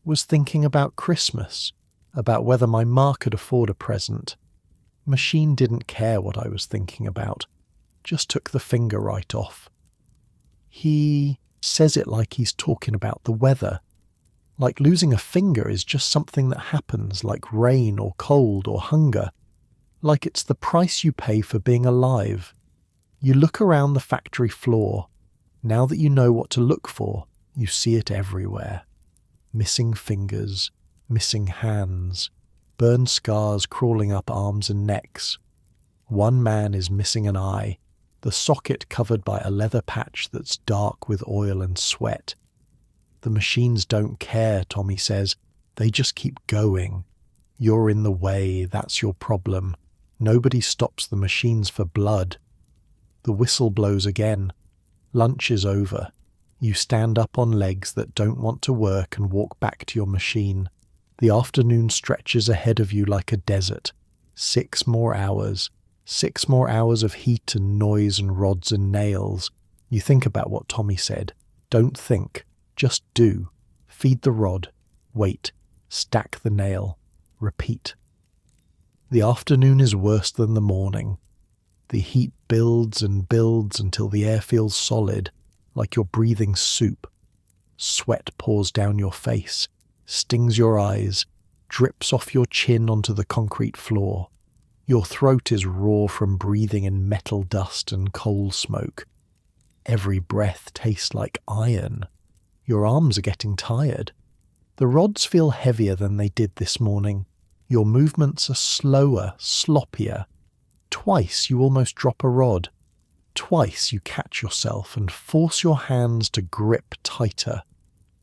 Was thinking about Christmas, about whether my ma could afford a present. Machine didn't care what I was thinking about. Just took the finger right off. He says it like he's talking about the weather. Like losing a finger is just something that happens, like rain or cold or hunger. Like it's the price you pay for being alive. You look around the factory floor. Now that you know what to look for, you see it everywhere. Missing fingers, missing hands, burned scars crawling up arms and necks. One man is missing an eye, the socket covered by a leather patch that's dark with oil and sweat. The machines don't care, Tommy says. They just keep going. You're in the way, that's your problem. Nobody stops the machines for blood. The whistle blows again. Lunch is over. You stand up on legs that don't want to work and walk back to your machine. The afternoon stretches ahead of you like a desert. 6 more hours. 6 more hours of heat and noise and rods and nails. You think about what Tommy said. Don't think. Just do. Feed the rod. Wait. Stack the nail. Repeat. The afternoon is worse than the morning. The heat builds and builds until the air feels solid, like you're breathing soup. Sweat pours down your face, stings your eyes, drips off your chin onto the concrete floor. Your throat is raw from breathing in metal dust and coal smoke. Every breath tastes like iron. Your arms are getting tired. The rods feel heavier than they did this morning. Your movements are slower, sloppier. Twice you almost drop a rod. Twice you catch yourself and force your hands to grip tighter.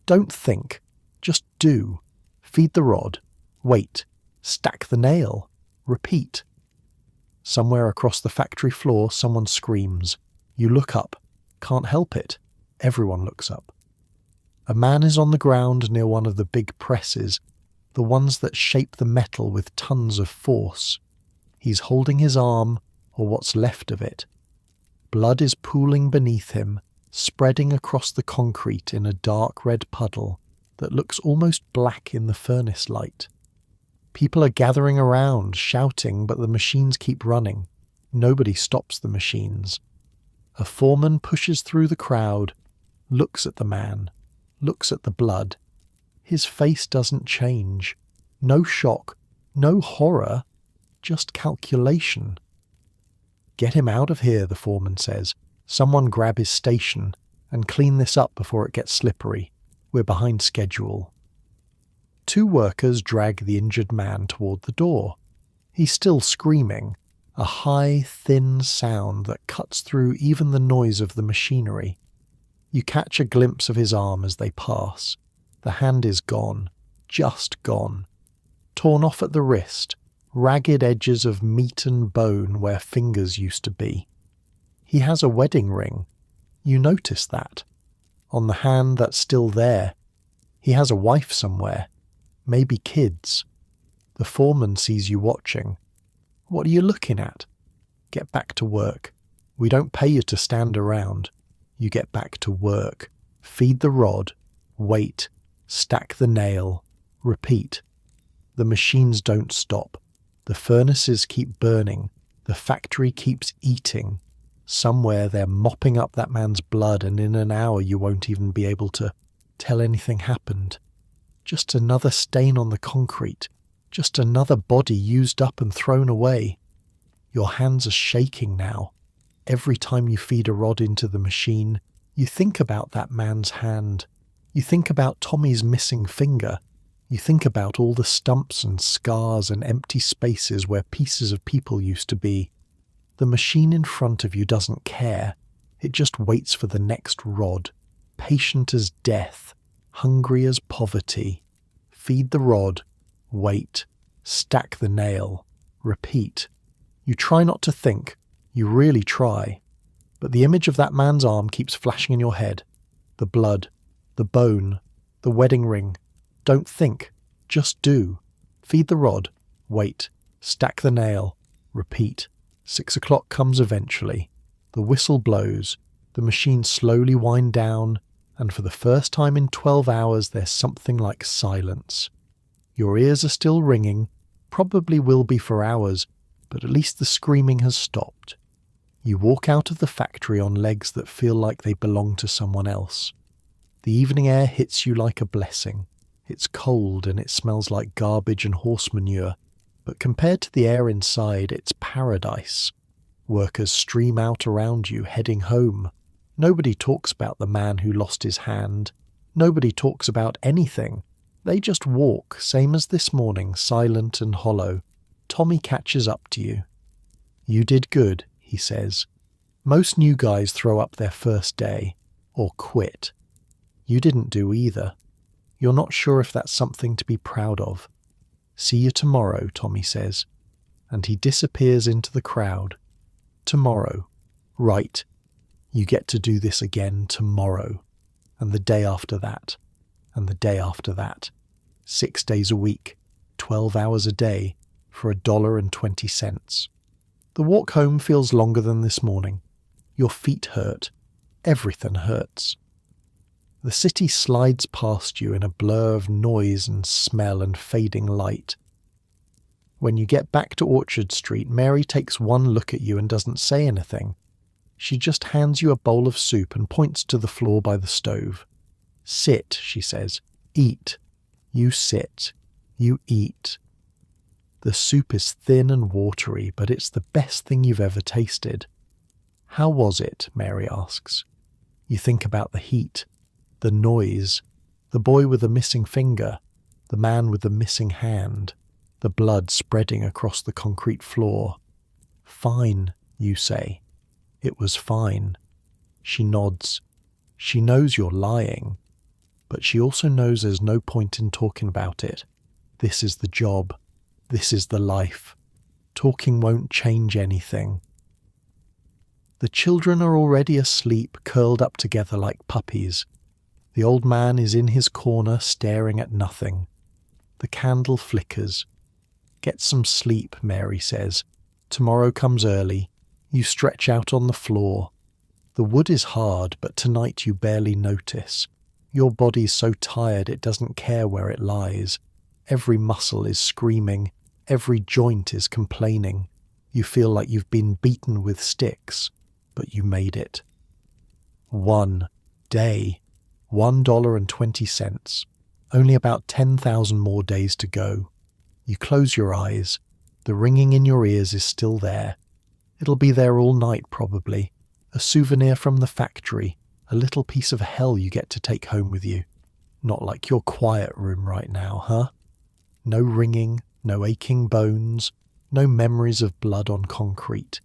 Don't think. Just do. Feed the rod. Wait. Stack the nail. Repeat. Somewhere across the factory floor, someone screams. You look up. Can't help it. Everyone looks up. A man is on the ground near one of the big presses, the ones that shape the metal with tons of force. He's holding his arm, or what's left of it. Blood is pooling beneath him, spreading across the concrete in a dark red puddle that looks almost black in the furnace light. People are gathering around, shouting, but the machines keep running. Nobody stops the machines. A foreman pushes through the crowd, looks at the man, looks at the blood. His face doesn't change. No shock, no horror, just calculation. Get him out of here, the foreman says. Someone grab his station and clean this up before it gets slippery. We're behind schedule. 2 workers drag the injured man toward the door. He's still screaming, a high, thin sound that cuts through even the noise of the machinery. You catch a glimpse of his arm as they pass. The hand is gone, just gone. Torn off at the wrist, ragged edges of meat and bone where fingers used to be. He has a wedding ring. You notice that. On the hand that's still there. He has a wife somewhere. Maybe kids. The foreman sees you watching. What are you looking at? Get back to work. We don't pay you to stand around. You get back to work. Feed the rod. Wait. Stack the nail. Repeat. The machines don't stop. The furnaces keep burning. The factory keeps eating. Somewhere they're mopping up that man's blood, and in an hour you won't even be able to tell anything happened. Just another stain on the concrete. Just another body used up and thrown away. Your hands are shaking now. Every time you feed a rod into the machine, you think about that man's hand. You think about Tommy's missing finger. You think about all the stumps and scars and empty spaces where pieces of people used to be. The machine in front of you doesn't care. It just waits for the next rod, patient as death, hungry as poverty. Feed the rod. Wait. Stack the nail. Repeat. You try not to think. You really try. But the image of that man's arm keeps flashing in your head. The blood, the bone, the wedding ring. Don't think, just do. Feed the rod, wait, stack the nail, repeat. 6 o'clock comes eventually. The whistle blows, the machines slowly wind down, and for the first time in 12 hours there's something like silence. Your ears are still ringing, probably will be for hours, but at least the screaming has stopped. You walk out of the factory on legs that feel like they belong to someone else. The evening air hits you like a blessing. It's cold and it smells like garbage and horse manure, but compared to the air inside, it's paradise. Workers stream out around you, heading home. Nobody talks about the man who lost his hand. Nobody talks about anything. They just walk, same as this morning, silent and hollow. Tommy catches up to you. You did good, he says. Most new guys throw up their first day, or quit. You didn't do either. You're not sure if that's something to be proud of. See you tomorrow, Tommy says, and he disappears into the crowd. Tomorrow. Right. You get to do this again tomorrow, and the day after that, and the day after that. 6 days a week, 12 hours a day, for $1.20. The walk home feels longer than this morning. Your feet hurt. Everything hurts. The city slides past you in a blur of noise and smell and fading light. When you get back to Orchard Street, Mary takes one look at you and doesn't say anything. She just hands you a bowl of soup and points to the floor by the stove. Sit, she says. Eat. You sit. You eat. The soup is thin and watery, but it's the best thing you've ever tasted. How was it? Mary asks. You think about the heat, the noise, the boy with the missing finger, the man with the missing hand, the blood spreading across the concrete floor. Fine, you say. It was fine. She nods. She knows you're lying, but she also knows there's no point in talking about it. This is the job. This is the life. Talking won't change anything. The children are already asleep, curled up together like puppies. The old man is in his corner, staring at nothing. The candle flickers. Get some sleep, Mary says. Tomorrow comes early. You stretch out on the floor. The wood is hard, but tonight you barely notice. Your body's so tired it doesn't care where it lies. Every muscle is screaming. Every joint is complaining. You feel like you've been beaten with sticks, but you made it. 1 day. $1.20. Only about 10,000 more days to go. You close your eyes. The ringing in your ears is still there. It'll be there all night probably. A souvenir from the factory. A little piece of hell you get to take home with you. Not like your quiet room right now, huh? No ringing, no aching bones, no memories of blood on concrete.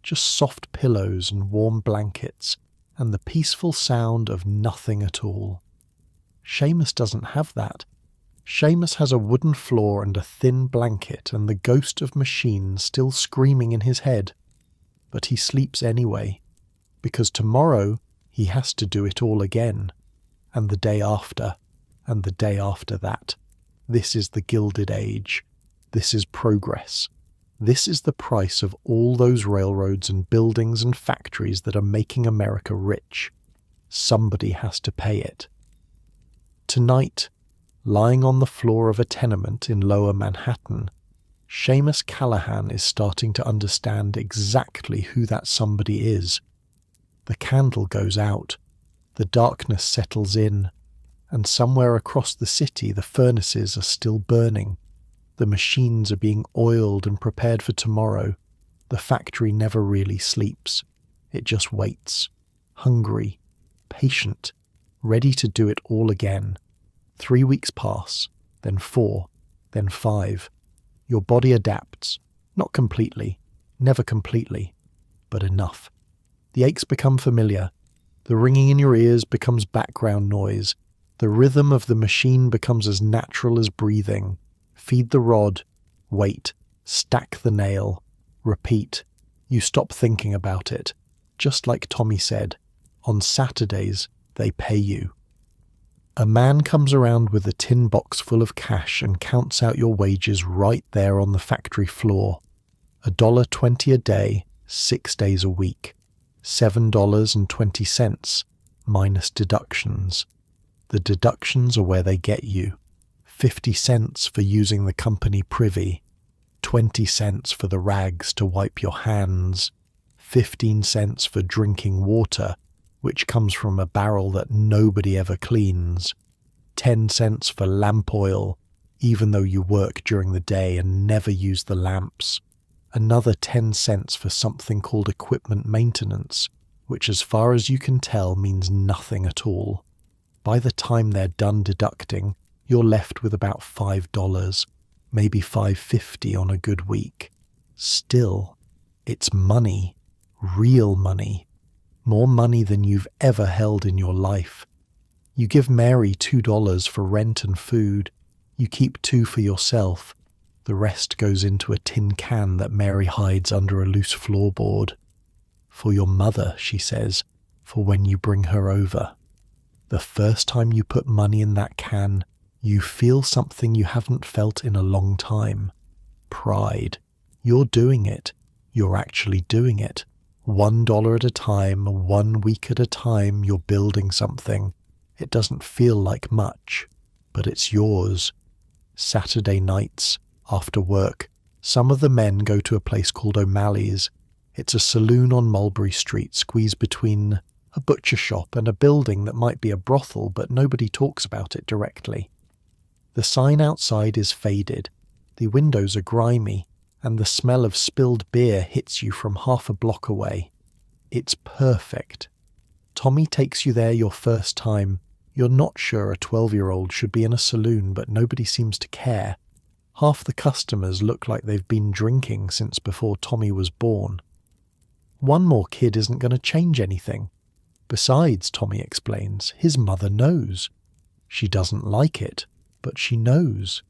Just soft pillows and warm blankets, and the peaceful sound of nothing at all. Seamus doesn't have that. Seamus has a wooden floor and a thin blanket and the ghost of machines still screaming in his head. But he sleeps anyway, because tomorrow he has to do it all again, and the day after, and the day after that. This is the Gilded Age. This is progress. This is the price of all those railroads and buildings and factories that are making America rich. Somebody has to pay it. Tonight, lying on the floor of a tenement in Lower Manhattan, Seamus Callahan is starting to understand exactly who that somebody is. The candle goes out, the darkness settles in, and somewhere across the city the furnaces are still burning. The machines are being oiled and prepared for tomorrow. The factory never really sleeps. It just waits, hungry, patient, ready to do it all again. 3 weeks pass, then 4, then 5. Your body adapts, not completely, never completely, but enough. The aches become familiar. The ringing in your ears becomes background noise. The rhythm of the machine becomes as natural as breathing. Feed the rod, wait, stack the nail, repeat. You stop thinking about it. Just like Tommy said, on Saturdays, they pay you. A man comes around with a tin box full of cash and counts out your wages right there on the factory floor. $1.20 a day, 6 days a week. $7.20, minus deductions. The deductions are where they get you. 50 cents for using the company privy. 20 cents for the rags to wipe your hands. 15 cents for drinking water, which comes from a barrel that nobody ever cleans. 10 cents for lamp oil, even though you work during the day and never use the lamps. Another 10 cents for something called equipment maintenance, which as far as you can tell means nothing at all. By the time they're done deducting, you're left with about $5, maybe $5.50 on a good week. Still, it's money, real money. More money than you've ever held in your life. You give Mary $2 for rent and food. You keep $2 for yourself. The rest goes into a tin can that Mary hides under a loose floorboard. For your mother, she says, for when you bring her over. The first time you put money in that can, you feel something you haven't felt in a long time. Pride. You're doing it. You're actually doing it. $1 at a time, 1 week at a time, you're building something. It doesn't feel like much, but it's yours. Saturday nights, after work, some of the men go to a place called O'Malley's. It's a saloon on Mulberry Street, squeezed between a butcher shop and a building that might be a brothel, but nobody talks about it directly. The sign outside is faded, the windows are grimy, and the smell of spilled beer hits you from half a block away. It's perfect. Tommy takes you there your first time. You're not sure a 12-year-old should be in a saloon, but nobody seems to care. Half the customers look like they've been drinking since before Tommy was born. One more kid isn't going to change anything. Besides, Tommy explains, his mother knows. She doesn't like it, but she knows.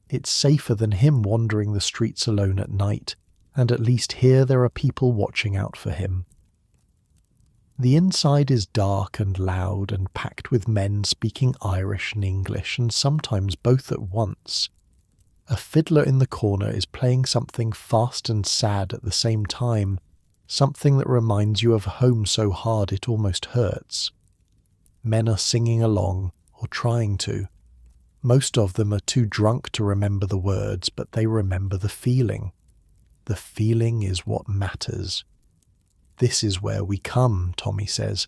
It's safer than him wandering the streets alone at night, and at least here there are people watching out for him. The inside is dark and loud and packed with men speaking Irish and English, and sometimes both at once. A fiddler in the corner is playing something fast and sad at the same time, something that reminds you of home so hard it almost hurts. Men are singing along, or trying to. Most of them are too drunk to remember the words, but they remember the feeling. The feeling is what matters. This is where we come, Tommy says,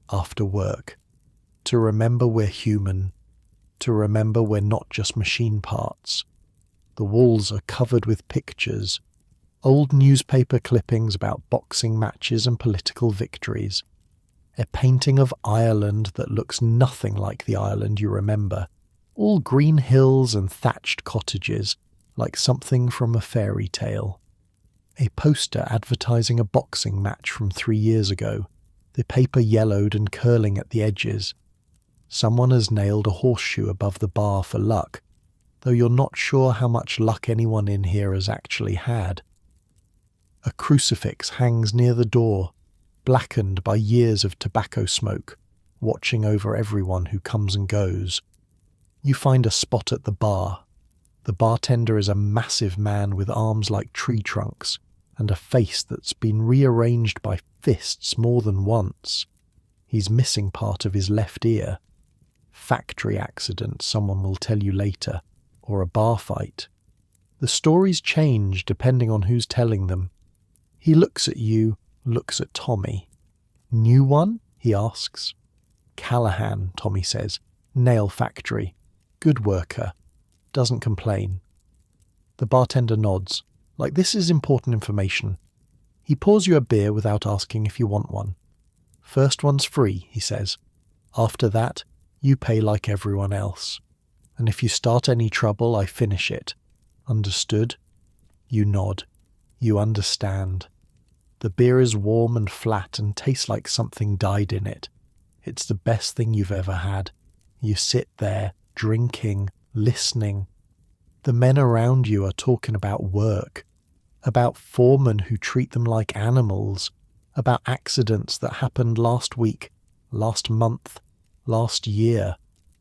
after work. To remember we're human. To remember we're not just machine parts. The walls are covered with pictures. Old newspaper clippings about boxing matches and political victories. A painting of Ireland that looks nothing like the Ireland you remember. All green hills and thatched cottages, like something from a fairy tale. A poster advertising a boxing match from 3 years ago, the paper yellowed and curling at the edges. Someone has nailed a horseshoe above the bar for luck, though you're not sure how much luck anyone in here has actually had. A crucifix hangs near the door, blackened by years of tobacco smoke, watching over everyone who comes and goes. You find a spot at the bar. The bartender is a massive man with arms like tree trunks and a face that's been rearranged by fists more than once. He's missing part of his left ear. Factory accident, someone will tell you later, or a bar fight. The stories change depending on who's telling them. He looks at you, looks at Tommy. New one? He asks. Callahan, Tommy says. Nail factory. Good worker. Doesn't complain. The bartender nods, like this is important information. He pours you a beer without asking if you want one. First one's free, he says. After that, you pay like everyone else. And if you start any trouble, I finish it. Understood? You nod. You understand. The beer is warm and flat and tastes like something died in it. It's the best thing you've ever had. You sit there, drinking, listening. The men around you are talking about work, about foremen who treat them like animals, about accidents that happened last week, last month, last year,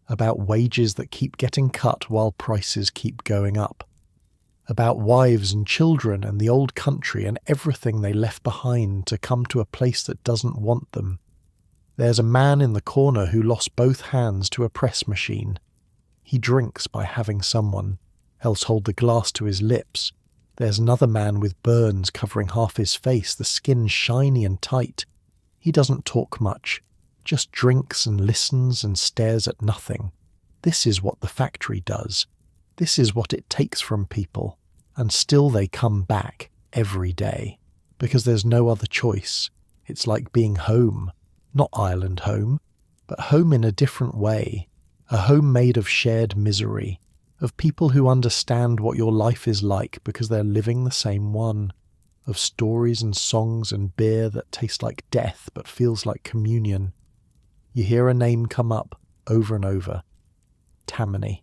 about wages that keep getting cut while prices keep going up, about wives and children and the old country and everything they left behind to come to a place that doesn't want them. There's a man in the corner who lost both hands to a press machine. He drinks by having someone else hold the glass to his lips. There's another man with burns covering half his face, the skin shiny and tight. He doesn't talk much, just drinks and listens and stares at nothing. This is what the factory does. This is what it takes from people. And still they come back every day, because there's no other choice. It's like being home, not Ireland home, but home in a different way. A home made of shared misery, of people who understand what your life is like because they're living the same one, of stories and songs and beer that taste like death but feels like communion. You hear a name come up over and over. Tammany.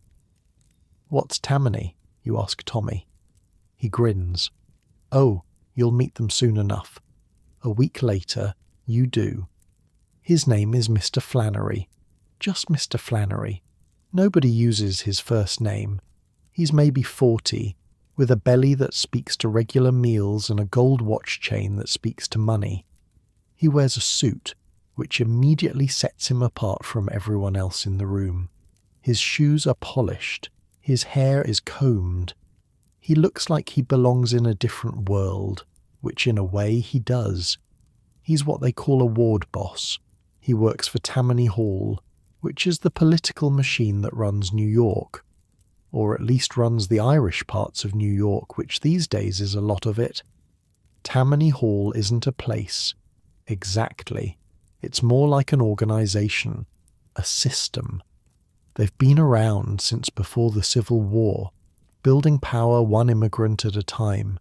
What's Tammany? You ask Tommy. He grins. Oh, you'll meet them soon enough. A week later, you do. His name is Mr. Flannery. Just Mr. Flannery. Nobody uses his first name. He's maybe 40, with a belly that speaks to regular meals and a gold watch chain that speaks to money. He wears a suit, which immediately sets him apart from everyone else in the room. His shoes are polished. His hair is combed. He looks like he belongs in a different world, which in a way he does. He's what they call a ward boss. He works for Tammany Hall, which is the political machine that runs New York, or at least runs the Irish parts of New York, which these days is a lot of it. Tammany Hall isn't a place. Exactly. It's more like an organization, a system. They've been around since before the Civil War, building power one immigrant at a time.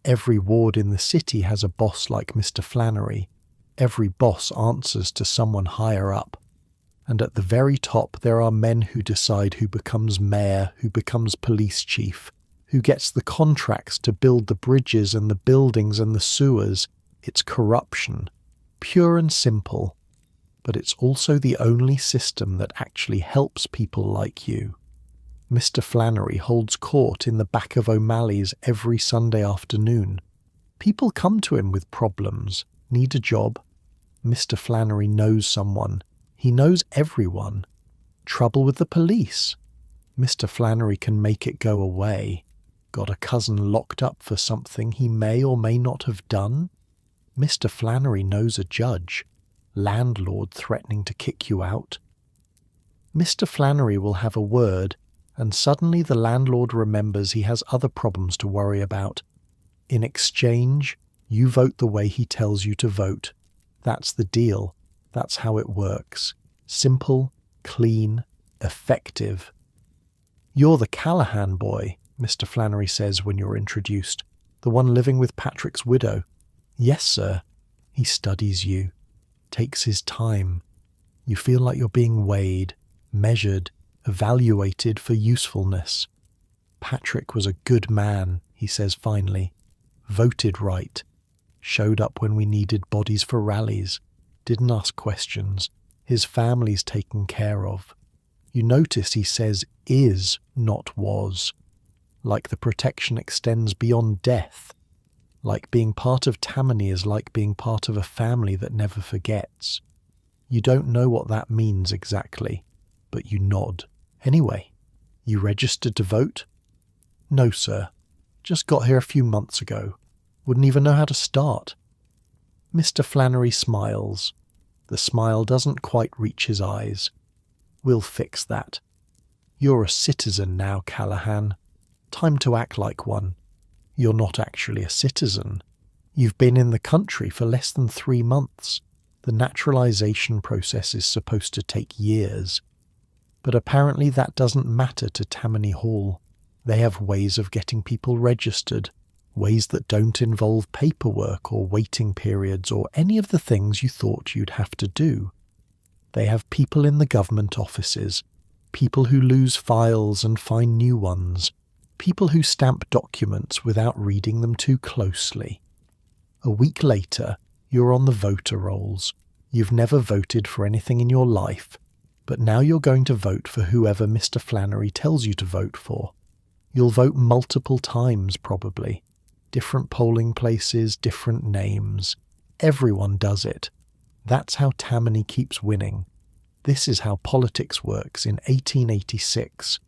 Every ward in the city has a boss like Mr. Flannery. Every boss answers to someone higher up. And at the very top there are men who decide who becomes mayor, who becomes police chief, who gets the contracts to build the bridges and the buildings and the sewers. It's corruption, pure and simple. But it's also the only system that actually helps people like you. Mr. Flannery holds court in the back of O'Malley's every Sunday afternoon. People come to him with problems, need a job. Mr. Flannery knows someone. He knows everyone. Trouble with the police. Mr. Flannery can make it go away. Got a cousin locked up for something he may or may not have done? Mr. Flannery knows a judge. Landlord threatening to kick you out. Mr. Flannery will have a word, and suddenly the landlord remembers he has other problems to worry about. In exchange, you vote the way he tells you to vote. That's the deal. That's how it works. Simple, clean, effective. You're the Callahan boy, Mr. Flannery says when you're introduced. The one living with Patrick's widow. Yes, sir. He studies you. Takes his time. You feel like you're being weighed, measured, evaluated for usefulness. Patrick was a good man, he says finally. Voted right. Showed up when we needed bodies for rallies. Didn't ask questions. His family's taken care of. You notice he says is, not was. Like the protection extends beyond death. Like being part of Tammany is like being part of a family that never forgets. You don't know what that means exactly, but you nod. Anyway, you registered to vote? No, sir. Just got here a few months ago. Wouldn't even know how to start. Mr. Flannery smiles. The smile doesn't quite reach his eyes. We'll fix that. You're a citizen now, Callahan. Time to act like one. You're not actually a citizen. You've been in the country for less than 3 months. The naturalization process is supposed to take years. But apparently that doesn't matter to Tammany Hall. They have ways of getting people registered, ways that don't involve paperwork or waiting periods or any of the things you thought you'd have to do. They have people in the government offices, people who lose files and find new ones, people who stamp documents without reading them too closely. A week later, you're on the voter rolls. You've never voted for anything in your life. But now you're going to vote for whoever Mr. Flannery tells you to vote for. You'll vote multiple times, probably. Different polling places, different names. Everyone does it. That's how Tammany keeps winning. This is how politics works in 1886.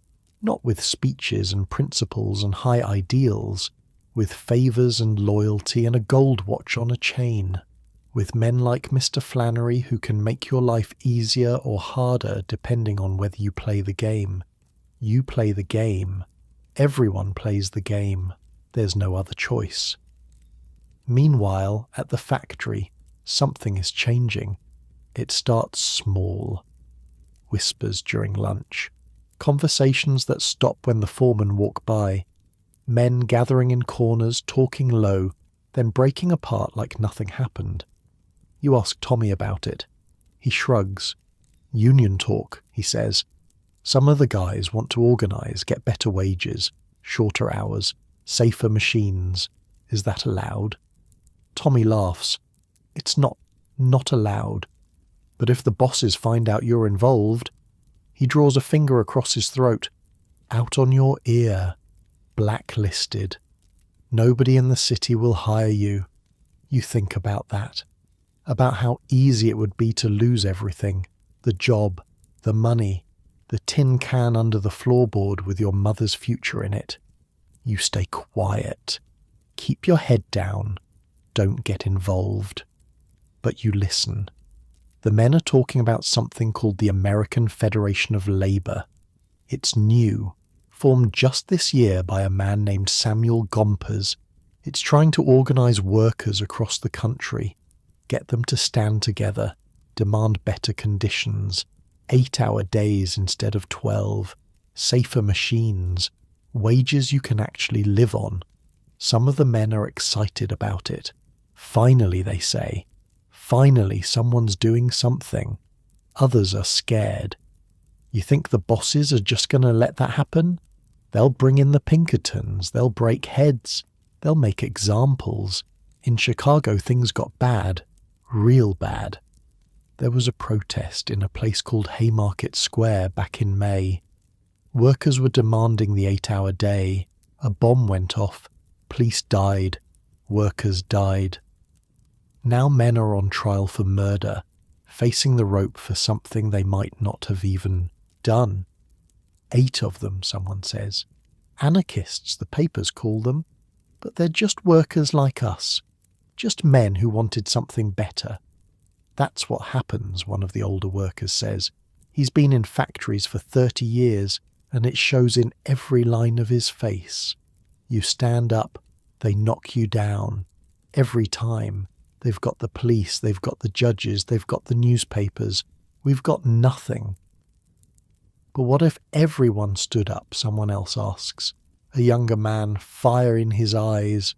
Not with speeches and principles and high ideals, with favours and loyalty and a gold watch on a chain. With men like Mr. Flannery who can make your life easier or harder depending on whether you play the game. You play the game. Everyone plays the game. There's no other choice. Meanwhile, at the factory, something is changing. It starts small. Whispers during lunch. Conversations that stop when the foremen walk by. Men gathering in corners, talking low, then breaking apart like nothing happened. You ask Tommy about it. He shrugs. Union talk, he says. Some of the guys want to organise, get better wages, shorter hours, safer machines. Is that allowed? Tommy laughs. It's not allowed. But if the bosses find out you're involved, he draws a finger across his throat. Out on your ear. Blacklisted. Nobody in the city will hire you. You think about that. About how easy it would be to lose everything. The job, the money, the tin can under the floorboard with your mother's future in it. You stay quiet. Keep your head down. Don't get involved. But you listen. The men are talking about something called the American Federation of Labor. It's new, formed just this year by a man named Samuel Gompers. It's trying to organize workers across the country, get them to stand together, demand better conditions, 8-hour days instead of 12, safer machines, wages you can actually live on. Some of the men are excited about it. Finally, they say. Finally, someone's doing something. Others are scared. You think the bosses are just going to let that happen? They'll bring in the Pinkertons. They'll break heads. They'll make examples. In Chicago, things got bad. Real bad. There was a protest in a place called Haymarket Square back in May. Workers were demanding the 8-hour day. A bomb went off. Police died. Workers died. Now men are on trial for murder, facing the rope for something they might not have even done. 8 of them, someone says. Anarchists, the papers call them. But they're just workers like us. Just men who wanted something better. That's what happens, one of the older workers says. He's been in factories for 30 years, and it shows in every line of his face. You stand up, they knock you down. Every time. They've got the police, they've got the judges, they've got the newspapers. We've got nothing. But what if everyone stood up, someone else asks. A younger man, fire in his eyes.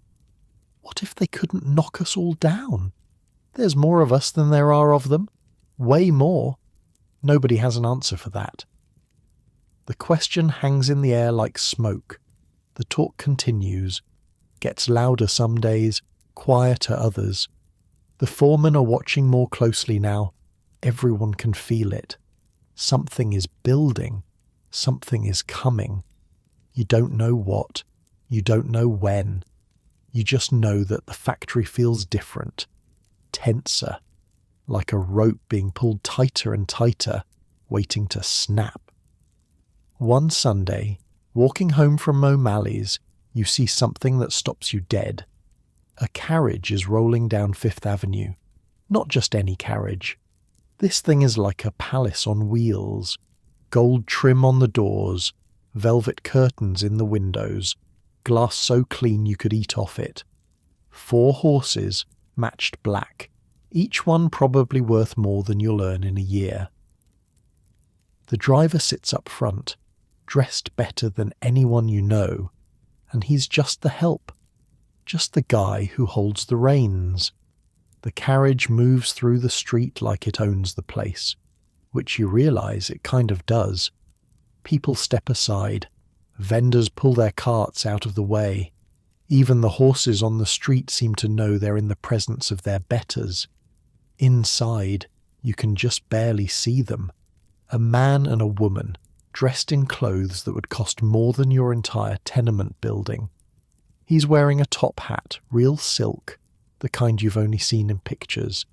What if they couldn't knock us all down? There's more of us than there are of them. Way more. Nobody has an answer for that. The question hangs in the air like smoke. The talk continues. Gets louder some days, quieter others. The foremen are watching more closely now. Everyone can feel it. Something is building. Something is coming. You don't know what. You don't know when. You just know that the factory feels different. Tenser. Like a rope being pulled tighter and tighter, waiting to snap. One Sunday, walking home from O'Malley's, you see something that stops you dead. A carriage is rolling down Fifth Avenue. Not just any carriage. This thing is like a palace on wheels. Gold trim on the doors, velvet curtains in the windows, glass so clean you could eat off it. 4 horses, matched black, each one probably worth more than you'll earn in a year. The driver sits up front, dressed better than anyone you know, and he's just the help. Just the guy who holds the reins. The carriage moves through the street like it owns the place, which you realise it kind of does. People step aside. Vendors pull their carts out of the way. Even the horses on the street seem to know they're in the presence of their betters. Inside, you can just barely see them. A man and a woman, dressed in clothes that would cost more than your entire tenement building. He's wearing a top hat, real silk, the kind you've only seen in pictures.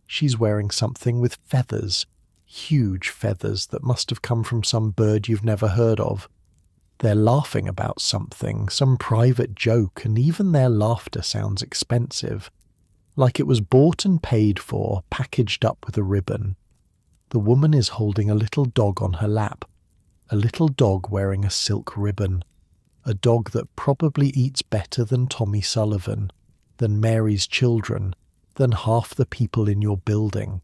She's wearing something with feathers, huge feathers that must have come from some bird you've never heard of. They're laughing about something, some private joke, and even their laughter sounds expensive, like it was bought and paid for, packaged up with a ribbon. The woman is holding a little dog on her lap, a little dog wearing a silk ribbon, a dog that probably eats better than Tommy Sullivan, than Mary's children, than half the people in your building.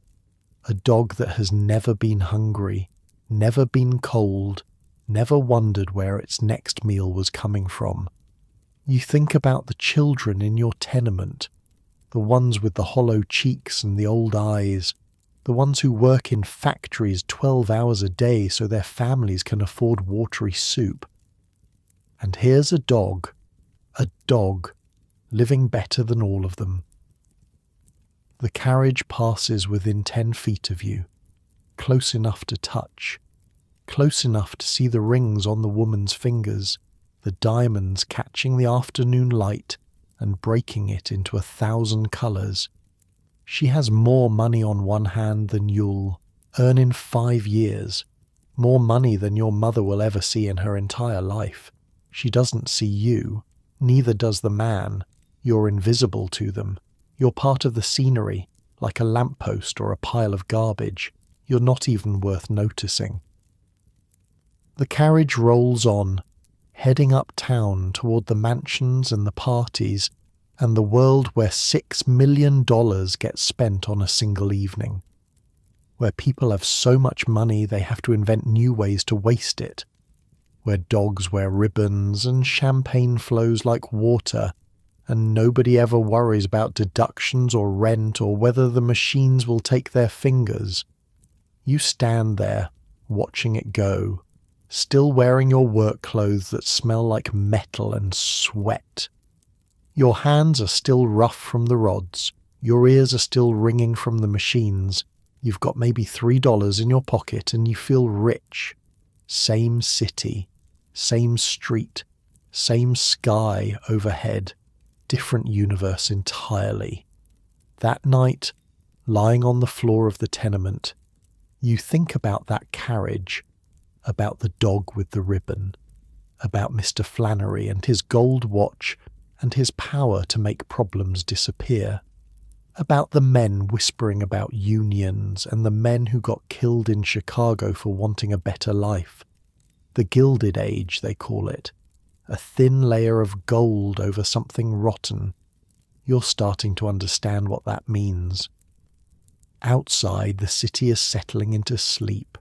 A dog that has never been hungry, never been cold, never wondered where its next meal was coming from. You think about the children in your tenement, the ones with the hollow cheeks and the old eyes, the ones who work in factories 12 hours a day so their families can afford watery soup. And here's a dog, living better than all of them. The carriage passes within 10 feet of you, close enough to touch, close enough to see the rings on the woman's fingers, the diamonds catching the afternoon light and breaking it into 1,000 colours. She has more money on one hand than you'll earn in 5 years, more money than your mother will ever see in her entire life. She doesn't see you, neither does the man. You're invisible to them. You're part of the scenery, like a lamppost or a pile of garbage. You're not even worth noticing. The carriage rolls on, heading uptown toward the mansions and the parties and the world where $6 million gets spent on a single evening, where people have so much money they have to invent new ways to waste it, where dogs wear ribbons and champagne flows like water, and nobody ever worries about deductions or rent or whether the machines will take their fingers. You stand there, watching it go, still wearing your work clothes that smell like metal and sweat. Your hands are still rough from the rods, your ears are still ringing from the machines, you've got maybe $3 in your pocket and you feel rich. Same city, same street, same sky overhead, different universe entirely. That night, lying on the floor of the tenement, you think about that carriage, about the dog with the ribbon, about Mr. Flannery and his gold watch and his power to make problems disappear, about the men whispering about unions and the men who got killed in Chicago for wanting a better life. The Gilded Age, they call it. A thin layer of gold over something rotten. You're starting to understand what that means. Outside, the city is settling into sleep.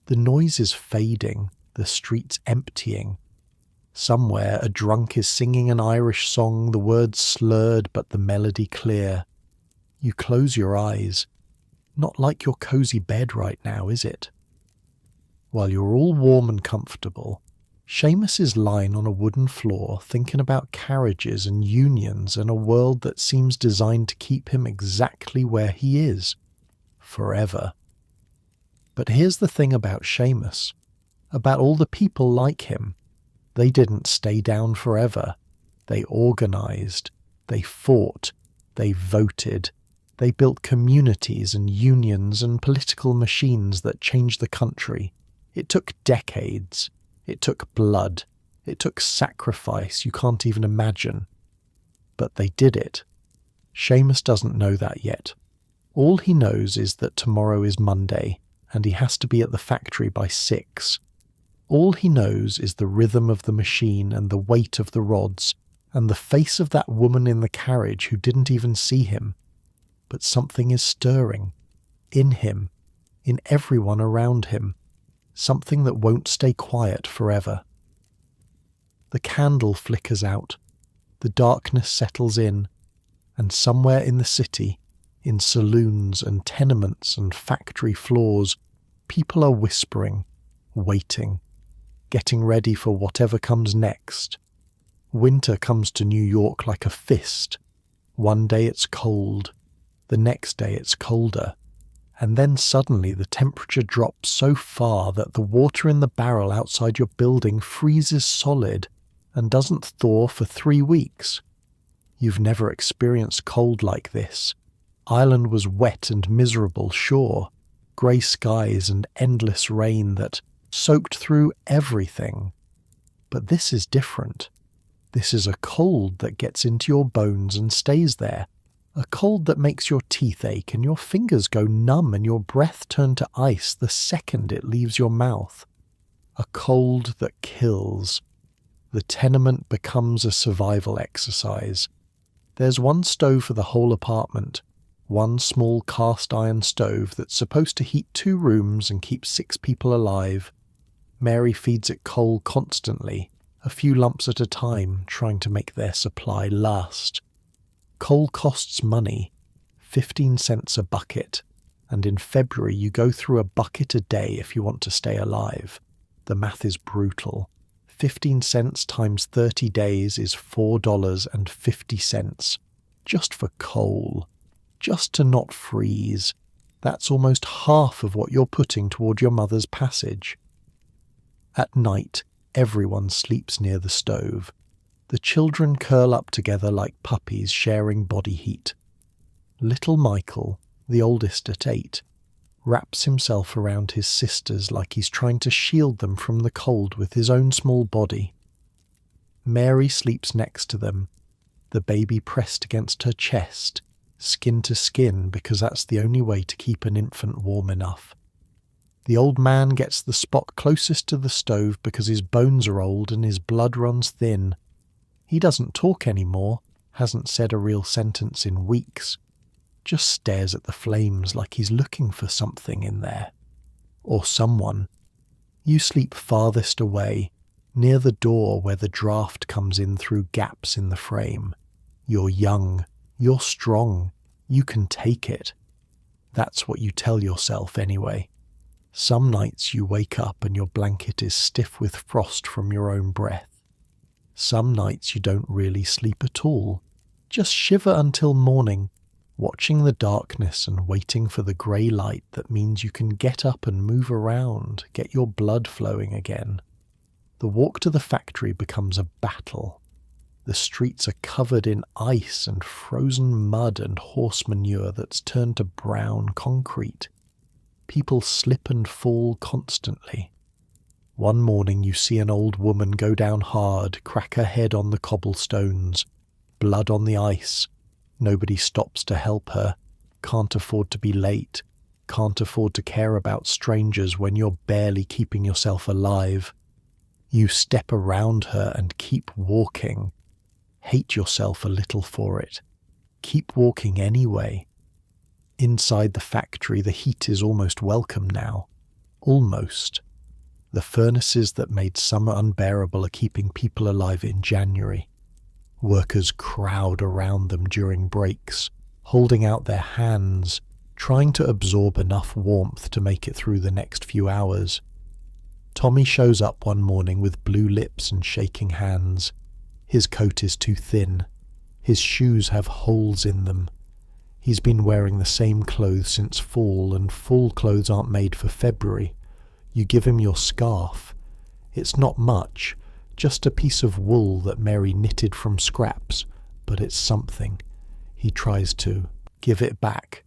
The noise is fading, the streets emptying. Somewhere a drunk is singing an Irish song, the words slurred but the melody clear. You close your eyes. Not like your cozy bed right now, is it? While you're all warm and comfortable, Seamus is lying on a wooden floor thinking about carriages and unions and a world that seems designed to keep him exactly where he is. Forever. But here's the thing about Seamus, about all the people like him. They didn't stay down forever. They organised, they fought, they voted, they built communities and unions and political machines that changed the country. It took decades. It took blood. It took sacrifice you can't even imagine. But they did it. Seamus doesn't know that yet. All he knows is that tomorrow is Monday, and he has to be at the factory by 6. All he knows is the rhythm of the machine and the weight of the rods, and the face of that woman in the carriage who didn't even see him. But something is stirring. In him. In everyone around him. Something that won't stay quiet forever. The candle flickers out. The darkness settles in. And somewhere in the city, in saloons and tenements and factory floors, people are whispering, waiting, getting ready for whatever comes next. Winter comes to New York like a fist. One day it's cold. The next day it's colder. And then suddenly the temperature drops so far that the water in the barrel outside your building freezes solid and doesn't thaw for 3 weeks. You've never experienced cold like this. Ireland was wet and miserable, sure, grey skies and endless rain that soaked through everything. But this is different. This is a cold that gets into your bones and stays there. A cold that makes your teeth ache and your fingers go numb and your breath turn to ice the second it leaves your mouth. A cold that kills. The tenement becomes a survival exercise. There's one stove for the whole apartment, one small cast iron stove that's supposed to heat 2 rooms and keep 6 people alive. Mary feeds it coal constantly, a few lumps at a time, trying to make their supply last. Coal costs money, 15 cents a bucket, and in February you go through a bucket a day if you want to stay alive. The math is brutal. 15 cents times 30 days is $4.50, just for coal, just to not freeze. That's almost half of what you're putting toward your mother's passage. At night, everyone sleeps near the stove. The children curl up together like puppies sharing body heat. Little Michael, the oldest at 8, wraps himself around his sisters like he's trying to shield them from the cold with his own small body. Mary sleeps next to them, the baby pressed against her chest, skin to skin, because that's the only way to keep an infant warm enough. The old man gets the spot closest to the stove because his bones are old and his blood runs thin. He doesn't talk anymore, hasn't said a real sentence in weeks, just stares at the flames like he's looking for something in there. Or someone. You sleep farthest away, near the door where the draft comes in through gaps in the frame. You're young, you're strong, you can take it. That's what you tell yourself anyway. Some nights you wake up and your blanket is stiff with frost from your own breath. Some nights you don't really sleep at all, just shiver until morning, watching the darkness and waiting for the grey light that means you can get up and move around, get your blood flowing again. The walk to the factory becomes a battle. The streets are covered in ice and frozen mud and horse manure that's turned to brown concrete. People slip and fall constantly. One morning you see an old woman go down hard, crack her head on the cobblestones, blood on the ice. Nobody stops to help her, can't afford to be late, can't afford to care about strangers when you're barely keeping yourself alive. You step around her and keep walking. Hate yourself a little for it. Keep walking anyway. Inside the factory the heat is almost welcome now. Almost. The furnaces that made summer unbearable are keeping people alive in January. Workers crowd around them during breaks, holding out their hands, trying to absorb enough warmth to make it through the next few hours. Tommy shows up one morning with blue lips and shaking hands. His coat is too thin. His shoes have holes in them. He's been wearing the same clothes since fall, and fall clothes aren't made for February. You give him your scarf. It's not much, just a piece of wool that Mary knitted from scraps, but it's something. He tries to give it back.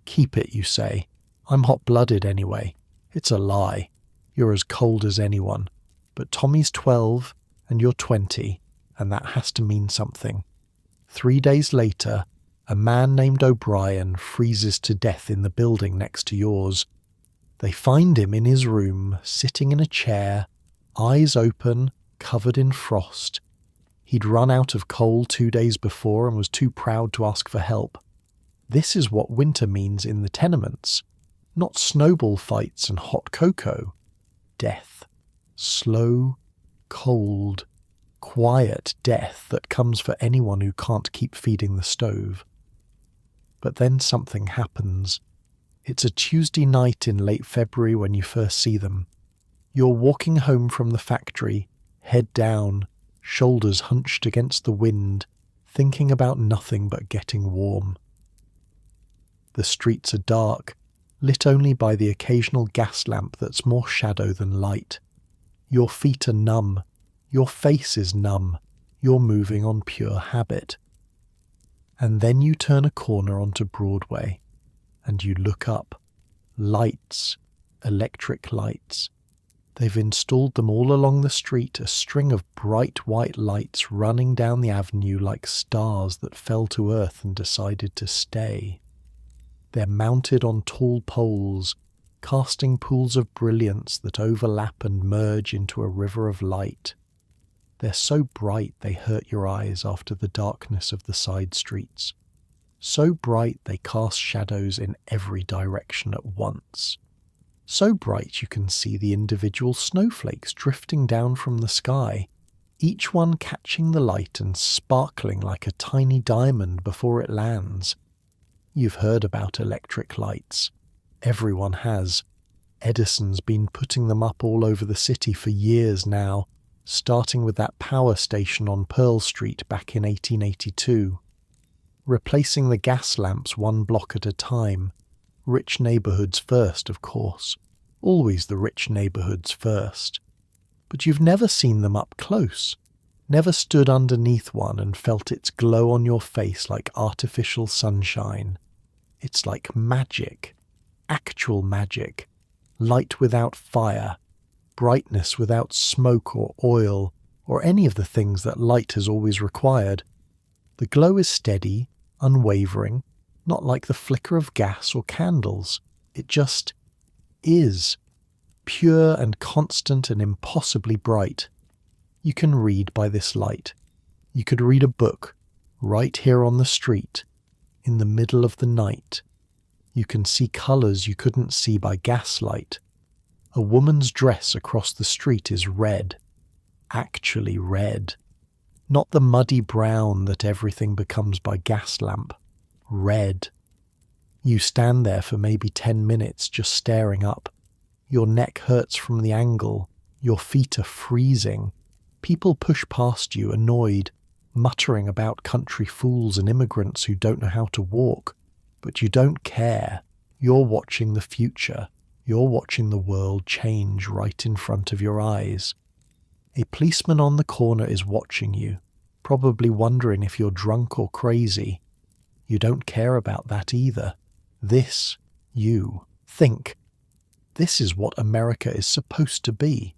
Keep it, you say. I'm hot-blooded anyway. It's a lie. You're as cold as anyone. But Tommy's 12 and you're 20, and that has to mean something. 3 days later, a man named O'Brien freezes to death in the building next to yours. They find him in his room, sitting in a chair, eyes open, covered in frost. He'd run out of coal 2 days before and was too proud to ask for help. This is what winter means in the tenements. Not snowball fights and hot cocoa. Death. Slow, cold, quiet death that comes for anyone who can't keep feeding the stove. But then something happens. It's a Tuesday night in late February when you first see them. You're walking home from the factory, head down, shoulders hunched against the wind, thinking about nothing but getting warm. The streets are dark, lit only by the occasional gas lamp that's more shadow than light. Your feet are numb. Your face is numb. You're moving on pure habit. And then you turn a corner onto Broadway, and you look up. Lights, electric lights. They've installed them all along the street, a string of bright white lights running down the avenue like stars that fell to earth and decided to stay. They're mounted on tall poles, casting pools of brilliance that overlap and merge into a river of light. They're so bright they hurt your eyes after the darkness of the side streets. So bright they cast shadows in every direction at once. So bright you can see the individual snowflakes drifting down from the sky, each one catching the light and sparkling like a tiny diamond before it lands. You've heard about electric lights. Everyone has. Edison's been putting them up all over the city for years now, starting with that power station on Pearl Street back in 1882. Replacing the gas lamps one block at a time. Rich neighbourhoods first, of course. Always the rich neighbourhoods first. But you've never seen them up close. Never stood underneath one and felt its glow on your face like artificial sunshine. It's like magic. Actual magic. Light without fire. Brightness without smoke or oil, or any of the things that light has always required. The glow is steady, unwavering, not like the flicker of gas or candles. It just is. Pure and constant and impossibly bright. You can read by this light. You could read a book, right here on the street, in the middle of the night. You can see colours you couldn't see by gaslight. A woman's dress across the street is red. Actually red. Not the muddy brown that everything becomes by gas lamp. Red. You stand there for maybe 10 minutes just staring up. Your neck hurts from the angle. Your feet are freezing. People push past you, annoyed, muttering about country fools and immigrants who don't know how to walk. But you don't care. You're watching the future. You're watching the world change right in front of your eyes. A policeman on the corner is watching you, probably wondering if you're drunk or crazy. You don't care about that either. This, you, think. This is what America is supposed to be.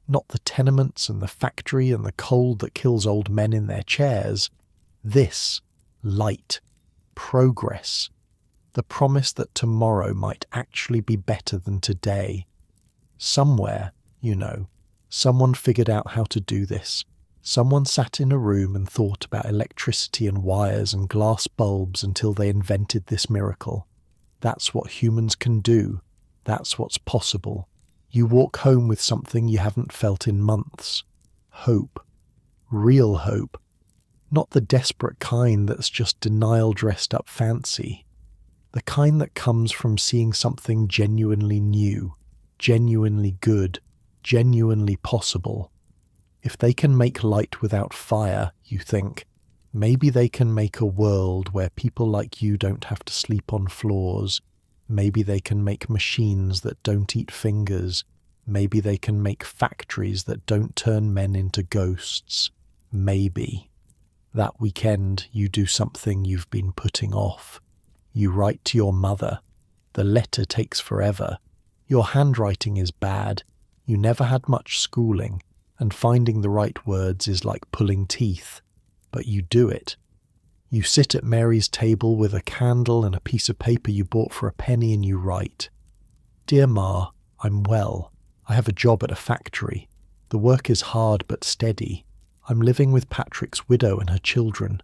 Not the tenements and the factory and the cold that kills old men in their chairs. This, light, progress. The promise that tomorrow might actually be better than today. Somewhere, someone figured out how to do this. Someone sat in a room and thought about electricity and wires and glass bulbs until they invented this miracle. That's what humans can do. That's what's possible. You walk home with something you haven't felt in months. Hope. Real hope. Not the desperate kind that's just denial dressed up fancy. The kind that comes from seeing something genuinely new, genuinely good, genuinely possible. If they can make light without fire, you think, maybe they can make a world where people like you don't have to sleep on floors. Maybe they can make machines that don't eat fingers. Maybe they can make factories that don't turn men into ghosts. Maybe. That weekend you do something you've been putting off. You write to your mother. The letter takes forever. Your handwriting is bad. You never had much schooling, and finding the right words is like pulling teeth. But you do it. You sit at Mary's table with a candle and a piece of paper you bought for a penny and you write, "Dear Ma, I'm well. I have a job at a factory. The work is hard but steady. I'm living with Patrick's widow and her children.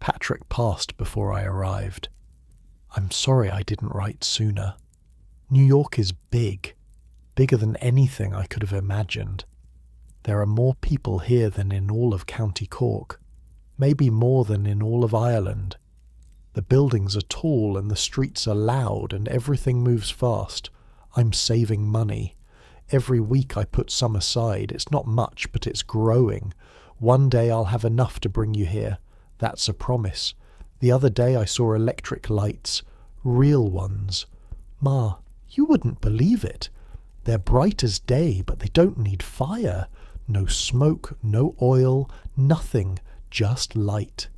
Patrick passed before I arrived. I'm sorry I didn't write sooner. New York is big. Bigger than anything I could have imagined. There are more people here than in all of County Cork. Maybe more than in all of Ireland. The buildings are tall and the streets are loud and everything moves fast. I'm saving money. Every week I put some aside. It's not much, but it's growing. One day I'll have enough to bring you here. That's a promise. The other day I saw electric lights. Real ones. Ma, you wouldn't believe it. They're bright as day, but they don't need fire. No smoke, no oil, nothing, just light.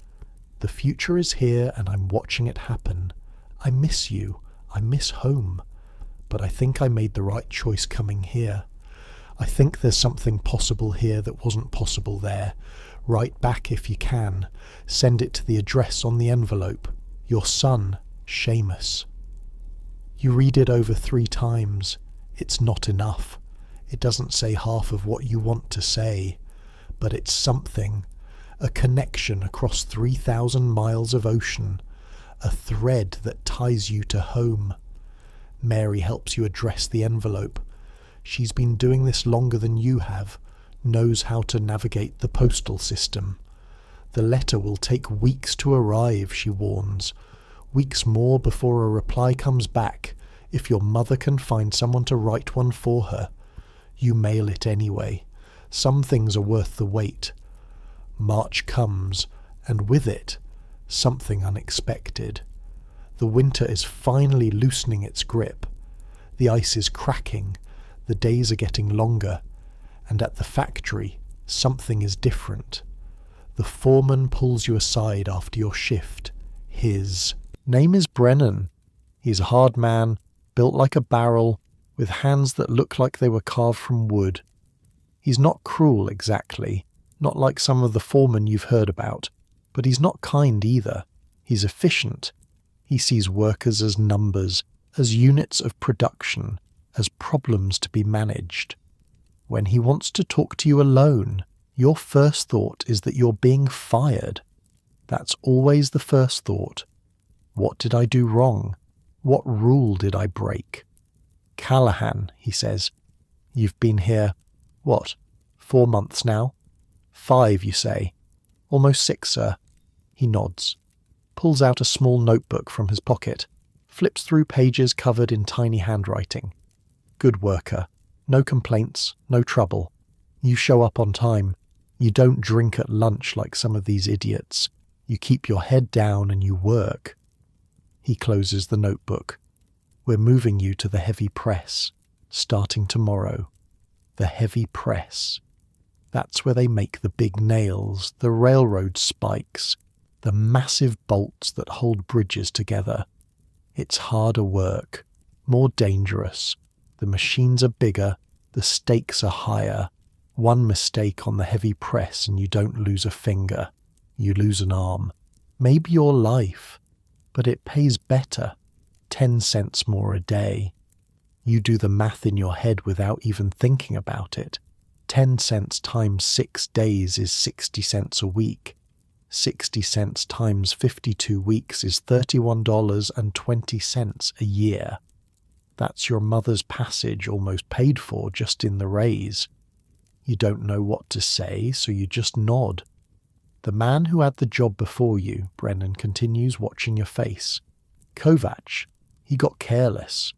The future is here and I'm watching it happen. I miss you. I miss home. But I think I made the right choice coming here. I think there's something possible here that wasn't possible there. Write back if you can. Send it to the address on the envelope. Your son, Seamus. You read it over 3 times. It's not enough. It doesn't say half of what you want to say. But it's something. A connection across 3,000 miles of ocean. A thread that ties you to home. Mary helps you address the envelope. She's been doing this longer than you have, knows how to navigate the postal system. The letter will take weeks to arrive, she warns. Weeks more before a reply comes back, if your mother can find someone to write one for her. You mail it anyway. Some things are worth the wait. March comes, and with it, something unexpected. The winter is finally loosening its grip. The ice is cracking. The days are getting longer, and at the factory, something is different. The foreman pulls you aside after your shift. His name is Brennan. He's a hard man, built like a barrel, with hands that look like they were carved from wood. He's not cruel exactly, not like some of the foremen you've heard about, but he's not kind either. He's efficient. He sees workers as numbers, as units of production, as problems to be managed. When he wants to talk to you alone, your first thought is that you're being fired. That's always the first thought. What did I do wrong? What rule did I break? Callahan, he says. You've been here, 4 months now? 5, you say. Almost 6, sir. He nods, pulls out a small notebook from his pocket, flips through pages covered in tiny handwriting. Good worker. No complaints, no trouble. You show up on time. You don't drink at lunch like some of these idiots. You keep your head down and you work. He closes the notebook. We're moving you to the heavy press, starting tomorrow. The heavy press. That's where they make the big nails, the railroad spikes, the massive bolts that hold bridges together. It's harder work, more dangerous. The machines are bigger, the stakes are higher. One mistake on the heavy press and you don't lose a finger. You lose an arm. Maybe your life. But it pays better. 10 cents more a day. You do the math in your head without even thinking about it. 10 cents times 6 days is 60 cents a week. 60 cents times 52 weeks is $31.20 a year. That's your mother's passage almost paid for just in the raise. You don't know what to say, so you just nod. The man who had the job before you, Brennan continues, watching your face. Kovac. He got careless.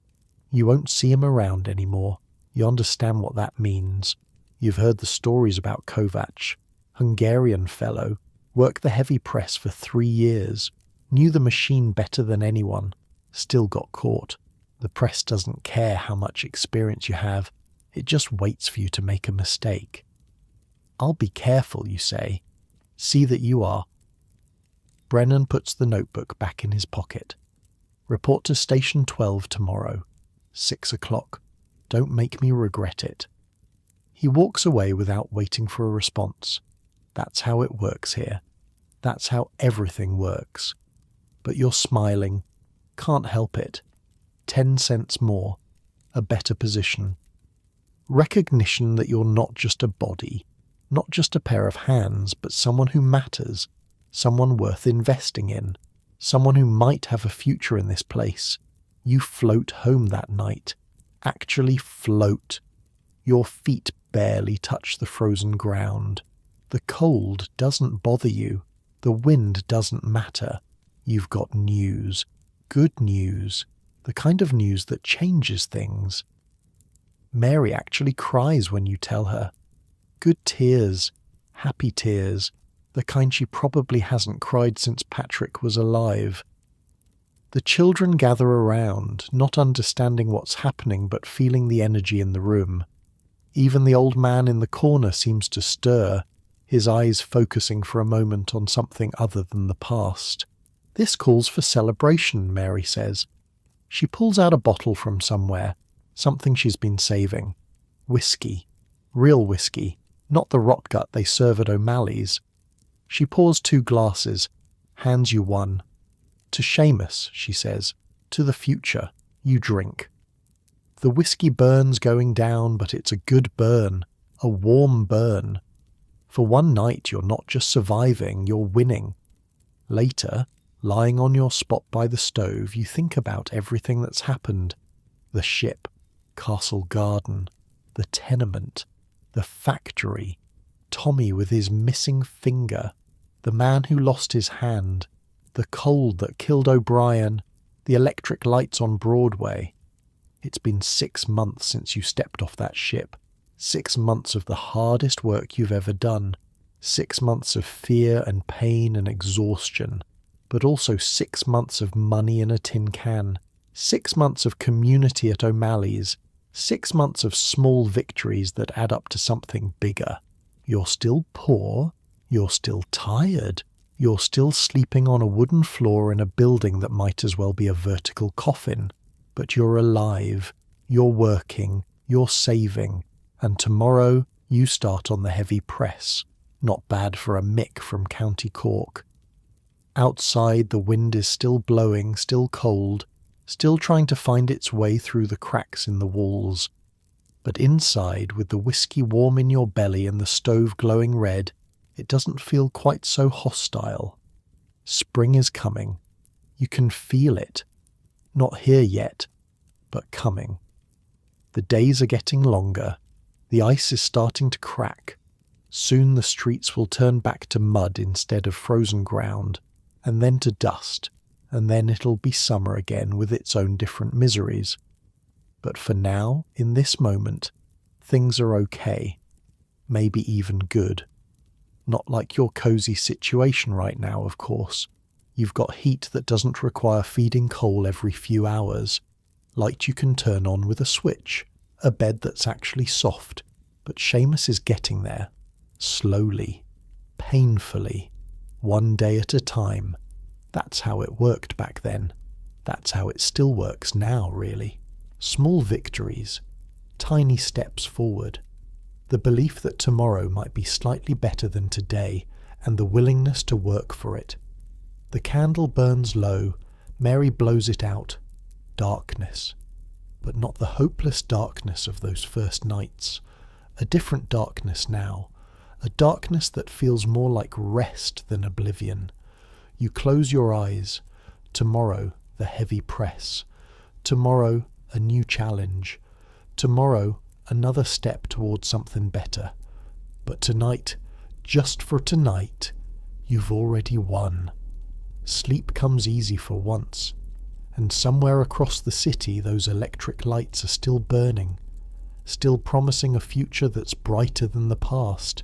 You won't see him around anymore. You understand what that means. You've heard the stories about Kovac. Hungarian fellow. Worked the heavy press for 3 years. Knew the machine better than anyone. Still got caught. The press doesn't care how much experience you have. It just waits for you to make a mistake. I'll be careful, you say. See that you are. Brennan puts the notebook back in his pocket. Report to Station 12 tomorrow. 6 o'clock. Don't make me regret it. He walks away without waiting for a response. That's how it works here. That's how everything works. But you're smiling. Can't help it. 10 cents more. A better position. Recognition that you're not just a body, not just a pair of hands, but someone who matters, someone worth investing in, someone who might have a future in this place. You float home that night. Actually float. Your feet barely touch the frozen ground. The cold doesn't bother you. The wind doesn't matter. You've got news. Good news. The kind of news that changes things. Mary actually cries when you tell her. Good tears. Happy tears. The kind she probably hasn't cried since Patrick was alive. The children gather around, not understanding what's happening but feeling the energy in the room. Even the old man in the corner seems to stir, his eyes focusing for a moment on something other than the past. This calls for celebration, Mary says. She pulls out a bottle from somewhere, something she's been saving. Whiskey. Real whiskey, not the rotgut they serve at O'Malley's. She pours 2 glasses, hands you one. To Seamus, she says, to the future, you drink. The whiskey burns going down, but it's a good burn, a warm burn. For one night you're not just surviving, you're winning. Later, lying on your spot by the stove, you think about everything that's happened. The ship, Castle Garden, the tenement, the factory, Tommy with his missing finger, the man who lost his hand, the cold that killed O'Brien, the electric lights on Broadway. It's been 6 months since you stepped off that ship. 6 months of the hardest work you've ever done. 6 months of fear and pain and exhaustion. But also 6 months of money in a tin can. 6 months of community at O'Malley's. 6 months of small victories that add up to something bigger. You're still poor. You're still tired. You're still sleeping on a wooden floor in a building that might as well be a vertical coffin. But you're alive. You're working. You're saving. And tomorrow you start on the heavy press. Not bad for a Mick from County Cork. Outside the wind is still blowing, still cold, still trying to find its way through the cracks in the walls. But inside, with the whiskey warm in your belly and the stove glowing red, it doesn't feel quite so hostile. Spring is coming. You can feel it. Not here yet, but coming. The days are getting longer. The ice is starting to crack. Soon the streets will turn back to mud instead of frozen ground, and then to dust, and then it'll be summer again with its own different miseries. But for now, in this moment, things are okay, maybe even good. Not like your cozy situation right now, of course. You've got heat that doesn't require feeding coal every few hours, light you can turn on with a switch, a bed that's actually soft. But Seamus is getting there, slowly, painfully, one day at a time. That's how it worked back then. That's how it still works now, really. Small victories, tiny steps forward. The belief that tomorrow might be slightly better than today, and the willingness to work for it. The candle burns low. Mary blows it out. Darkness. But not the hopeless darkness of those first nights. A different darkness now. A darkness that feels more like rest than oblivion. You close your eyes. Tomorrow, the heavy press. Tomorrow, a new challenge. Tomorrow, another step towards something better. But tonight, just for tonight, you've already won. Sleep comes easy for once. And somewhere across the city, those electric lights are still burning. Still promising a future that's brighter than the past.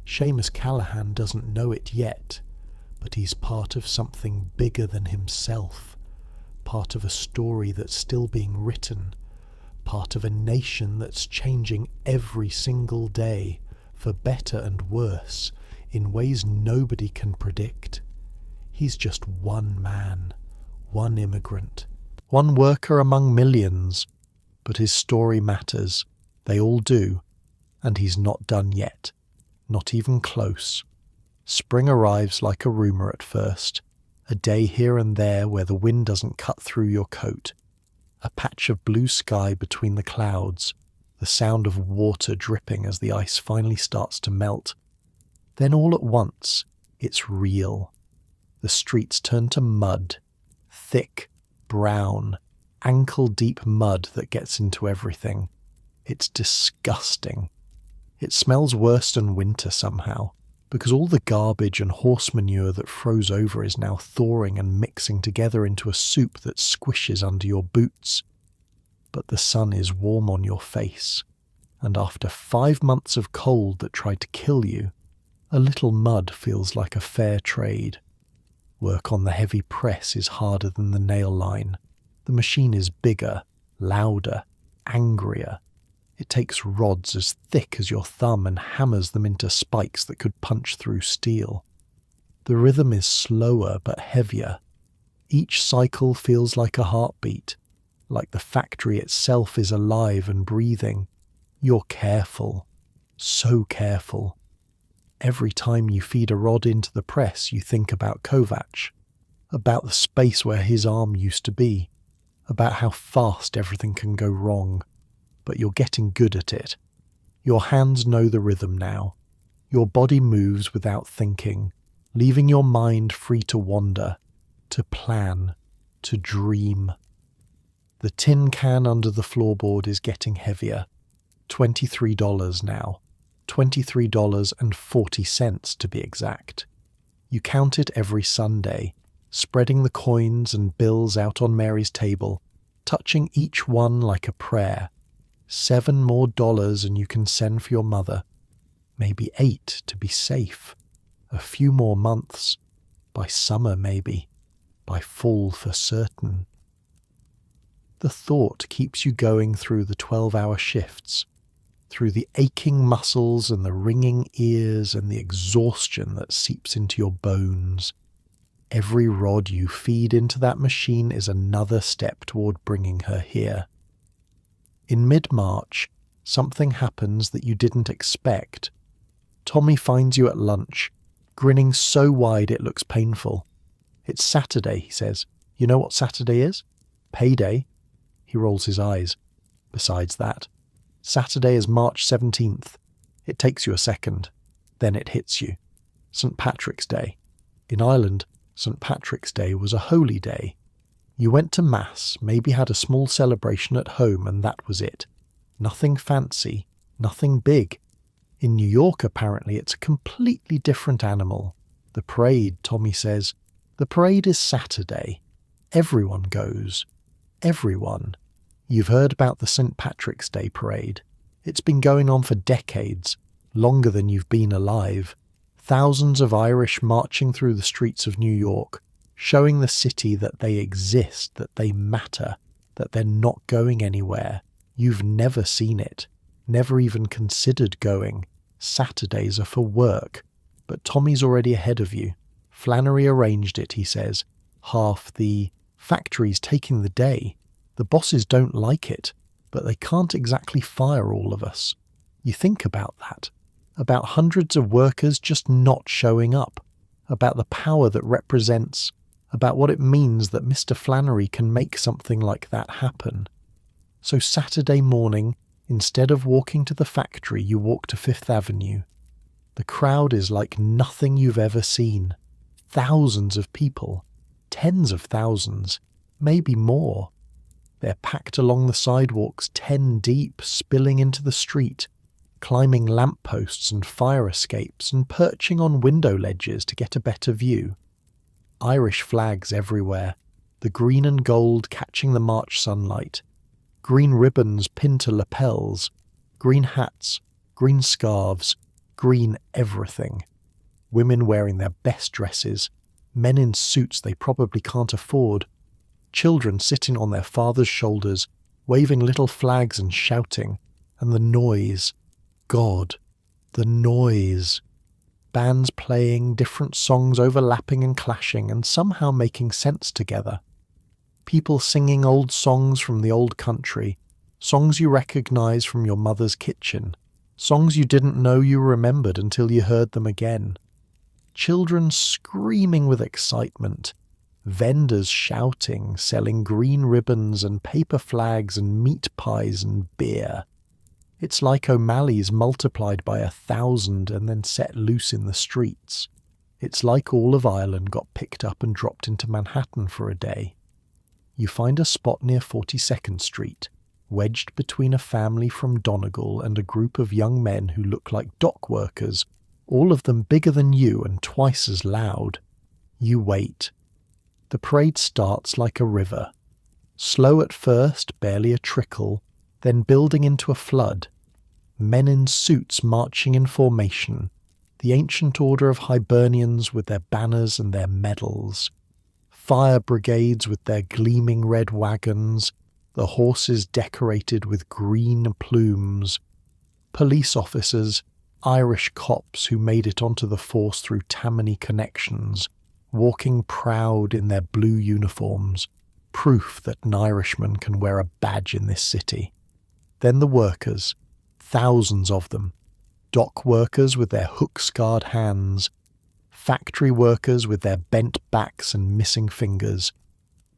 Seamus Callahan doesn't know it yet, but he's part of something bigger than himself, part of a story that's still being written, part of a nation that's changing every single day, for better and worse, in ways nobody can predict. He's just one man, one immigrant, one worker among millions. But his story matters. They all do. And he's not done yet. Not even close. Spring arrives like a rumour at first. A day here and there where the wind doesn't cut through your coat. A patch of blue sky between the clouds. The sound of water dripping as the ice finally starts to melt. Then all at once, it's real. The streets turn to mud. Thick, brown, ankle-deep mud that gets into everything. It's disgusting. It smells worse than winter somehow, because all the garbage and horse manure that froze over is now thawing and mixing together into a soup that squishes under your boots. But the sun is warm on your face, and after 5 months of cold that tried to kill you, a little mud feels like a fair trade. Work on the heavy press is harder than the nail line. The machine is bigger, louder, angrier. It takes rods as thick as your thumb and hammers them into spikes that could punch through steel. The rhythm is slower but heavier. Each cycle feels like a heartbeat, like the factory itself is alive and breathing. You're careful, so careful. Every time you feed a rod into the press, you think about Kovac, about the space where his arm used to be, about how fast everything can go wrong. But you're getting good at it. Your hands know the rhythm now. Your body moves without thinking, leaving your mind free to wander, to plan, to dream. The tin can under the floorboard is getting heavier. $23 now. $23.40 to be exact. You count it every Sunday, spreading the coins and bills out on Mary's table, touching each one like a prayer. $7 more and you can send for your mother. Maybe 8 to be safe. A few more months. By summer maybe. By fall for certain. The thought keeps you going through the 12-hour shifts, through the aching muscles and the ringing ears and the exhaustion that seeps into your bones. Every rod you feed into that machine is another step toward bringing her here. In mid-March, something happens that you didn't expect. Tommy finds you at lunch, grinning so wide it looks painful. It's Saturday, he says. You know what Saturday is? Payday. He rolls his eyes. Besides that, Saturday is March 17th. It takes you a second. Then it hits you. St. Patrick's Day. In Ireland, St. Patrick's Day was a holy day. You went to Mass, maybe had a small celebration at home, and that was it. Nothing fancy, nothing big. In New York, apparently, it's a completely different animal. The parade, Tommy says. The parade is Saturday. Everyone goes. Everyone. You've heard about the St. Patrick's Day parade. It's been going on for decades, longer than you've been alive. Thousands of Irish marching through the streets of New York, showing the city that they exist, that they matter, that they're not going anywhere. You've never seen it, never even considered going. Saturdays are for work, but Tommy's already ahead of you. Flannery arranged it, he says. Half the factory's taking the day. The bosses don't like it, but they can't exactly fire all of us. You think about that, about hundreds of workers just not showing up, about the power that represents, about what it means that Mr. Flannery can make something like that happen. So Saturday morning, instead of walking to the factory, you walk to Fifth Avenue. The crowd is like nothing you've ever seen. Thousands of people, tens of thousands, maybe more. They're packed along the sidewalks 10 deep, spilling into the street, climbing lampposts and fire escapes and perching on window ledges to get a better view. Irish flags everywhere, the green and gold catching the March sunlight, green ribbons pinned to lapels, green hats, green scarves, green everything. Women wearing their best dresses, men in suits they probably can't afford, children sitting on their father's shoulders, waving little flags and shouting, and the noise. God, the noise. Bands playing, different songs overlapping and clashing and somehow making sense together. People singing old songs from the old country, songs you recognize from your mother's kitchen, songs you didn't know you remembered until you heard them again. Children screaming with excitement, vendors shouting, selling green ribbons and paper flags and meat pies and beer. It's like O'Malley's multiplied by 1,000 and then set loose in the streets. It's like all of Ireland got picked up and dropped into Manhattan for a day. You find a spot near 42nd Street, wedged between a family from Donegal and a group of young men who look like dock workers, all of them bigger than you and twice as loud. You wait. The parade starts like a river. Slow at first, barely a trickle, then building into a flood. Men in suits marching in formation, The ancient order of Hibernians with their banners and their medals. Fire brigades with their gleaming red wagons, the horses decorated with green plumes. Police officers, Irish cops who made it onto the force through Tammany connections, walking proud in their blue uniforms, proof that an Irishman can wear a badge in this city. Then the workers, thousands of them, dock workers with their hook-scarred hands, factory workers with their bent backs and missing fingers,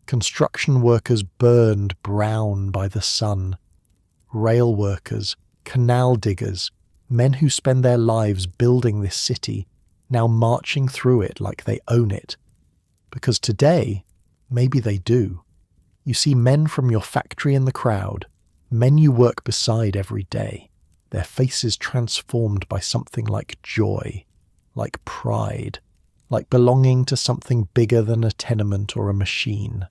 construction workers burned brown by the sun, rail workers, canal diggers, men who spend their lives building this city, now marching through it like they own it. Because today, maybe they do. You see men from your factory in the crowd, men you work beside every day, their faces transformed by something like joy, like pride, like belonging to something bigger than a tenement or a machine.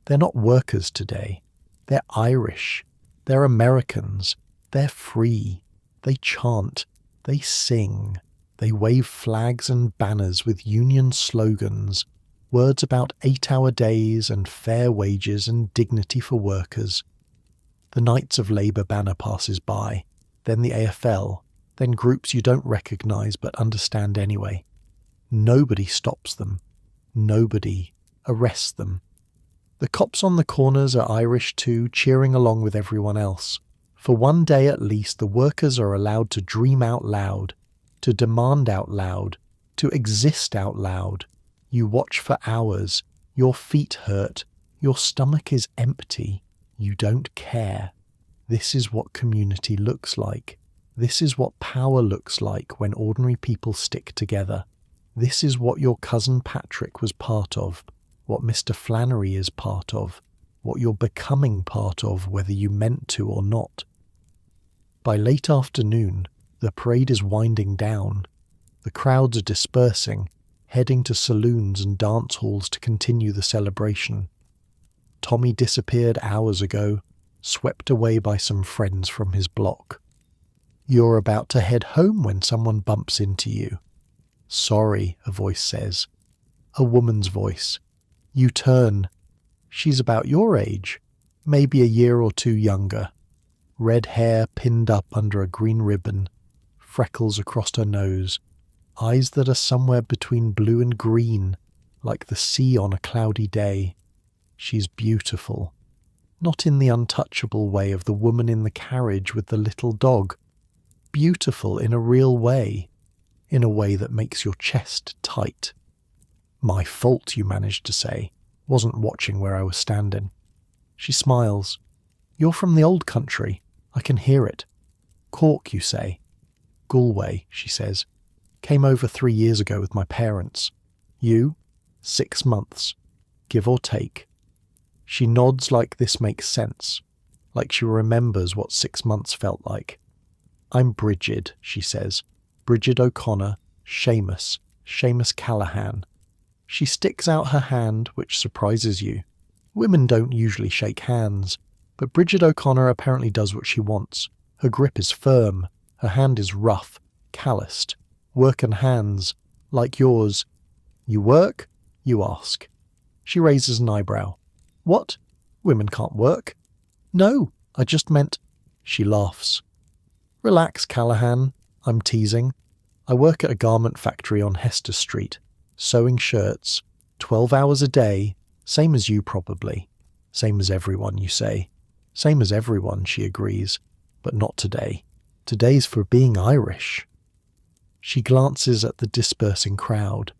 They're not workers today. They're Irish. They're Americans. They're free. They chant. They sing. They wave flags and banners with union slogans, words about 8-hour days and fair wages and dignity for workers. The Knights of Labour banner passes by, then the AFL, then groups you don't recognise but understand anyway. Nobody stops them. Nobody arrests them. The cops on the corners are Irish too, cheering along with everyone else. For one day at least, the workers are allowed to dream out loud, to demand out loud, to exist out loud. You watch for hours. Your feet hurt. Your stomach is empty. You don't care. This is what community looks like. This is what power looks like when ordinary people stick together. This is what your cousin Patrick was part of, what Mr. Flannery is part of, what you're becoming part of, whether you meant to or not. By late afternoon, the parade is winding down. The crowds are dispersing, heading to saloons and dance halls to continue the celebration. Tommy disappeared hours ago, swept away by some friends from his block. You're about to head home when someone bumps into you. Sorry, a voice says. A woman's voice. You turn. She's about your age, maybe a year or two younger. Red hair pinned up under a green ribbon, freckles across her nose, eyes that are somewhere between blue and green, like the sea on a cloudy day. She's beautiful. Not in the untouchable way of the woman in the carriage with the little dog. Beautiful in a real way, in a way that makes your chest tight. My fault, you managed to say. Wasn't watching where I was standing. She smiles. You're from the old country. I can hear it. Cork, you say. Galway, she says. Came over 3 years ago with my parents. You? 6 months. Give or take. She nods like this makes sense, like she remembers what 6 months felt like. I'm Bridget, she says. Bridget O'Connor, Seamus Callahan. She sticks out her hand, which surprises you. Women don't usually shake hands, but Bridget O'Connor apparently does what she wants. Her grip is firm, her hand is rough, calloused. Working hands, like yours. You work? You ask. She raises an eyebrow. What? Women can't work? No, I just meant... She laughs. Relax, Callahan. I'm teasing. I work at a garment factory on Hester Street, sewing shirts, 12 hours a day, same as you probably. Same as everyone, you say. Same as everyone, she agrees, but not today. Today's for being Irish. She glances at the dispersing crowd.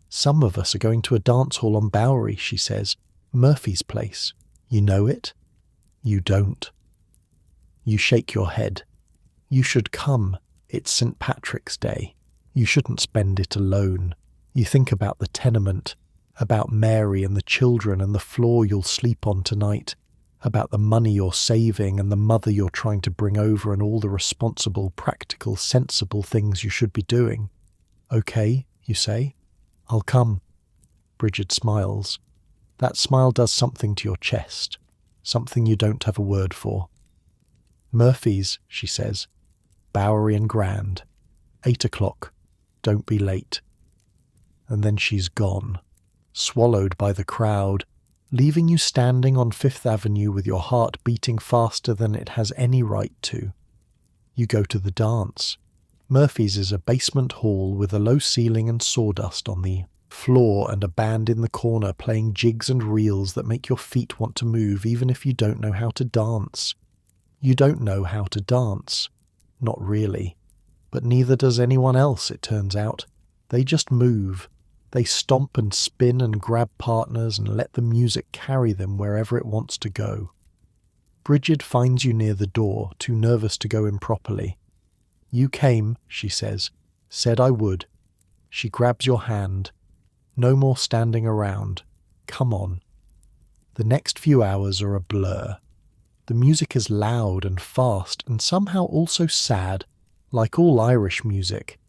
Some of us are going to a dance hall on Bowery, she says. Murphy's place. You know it? You don't. You shake your head. You should come. It's St. Patrick's Day. You shouldn't spend it alone. You think about the tenement, about Mary and the children and the floor you'll sleep on tonight, about the money you're saving and the mother you're trying to bring over and all the responsible, practical, sensible things you should be doing. Okay, you say. I'll come. Bridget smiles. That smile does something to your chest, something you don't have a word for. Murphy's, she says. Bowery and Grand. 8 o'clock. Don't be late." And then she's gone, swallowed by the crowd, leaving you standing on Fifth Avenue with your heart beating faster than it has any right to. You go to the dance. Murphy's is a basement hall with a low ceiling and sawdust on the floor and a band in the corner playing jigs and reels that make your feet want to move even if you don't know how to dance. You don't know how to dance. Not really. But neither does anyone else, it turns out. They just move. They stomp and spin and grab partners and let the music carry them wherever it wants to go. Bridget finds you near the door, too nervous to go in properly. "You came," she says. "Said I would." She grabs your hand. "No more standing around. Come on." The next few hours are a blur. The music is loud and fast and somehow also sad, like all Irish music.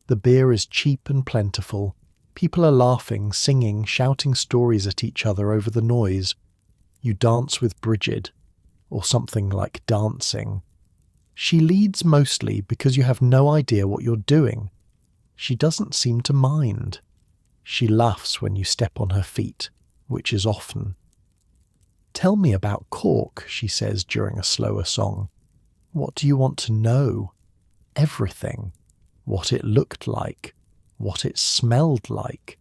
The beer is cheap and plentiful. People are laughing, singing, shouting stories at each other over the noise. You dance with Bridget, or something like dancing. She leads mostly because you have no idea what you're doing. She doesn't seem to mind. She laughs when you step on her feet, which is often. "Tell me about Cork," she says during a slower song. "What do you want to know?" "Everything. What it looked like. What it smelled like.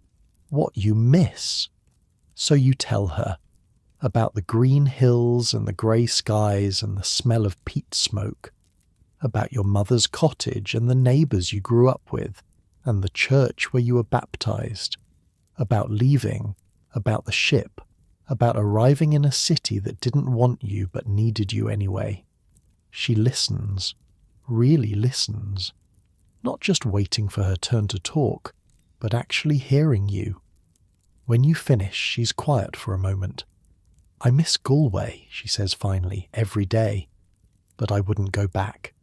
What you miss." So you tell her about the green hills and the grey skies and the smell of peat smoke, about your mother's cottage and the neighbours you grew up with, and the church where you were baptised, about leaving, about the ship, about arriving in a city that didn't want you but needed you anyway. She listens, really listens, not just waiting for her turn to talk, but actually hearing you. When you finish, she's quiet for a moment. "I miss Galway," she says finally, "every day. But I wouldn't go back.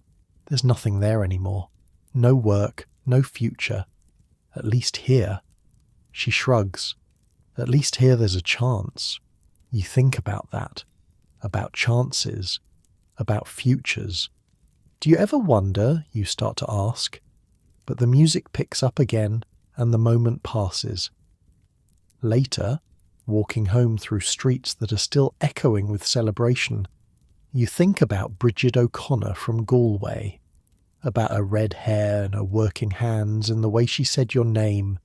There's nothing there anymore. No work, no future. At least here." She shrugs. "At least here there's a chance." You think about that. About chances. About futures. "Do you ever wonder?" you start to ask. But the music picks up again and the moment passes. Later, walking home through streets that are still echoing with celebration, you think about Bridget O'Connor from Galway, about her red hair and her working hands and the way she said your name.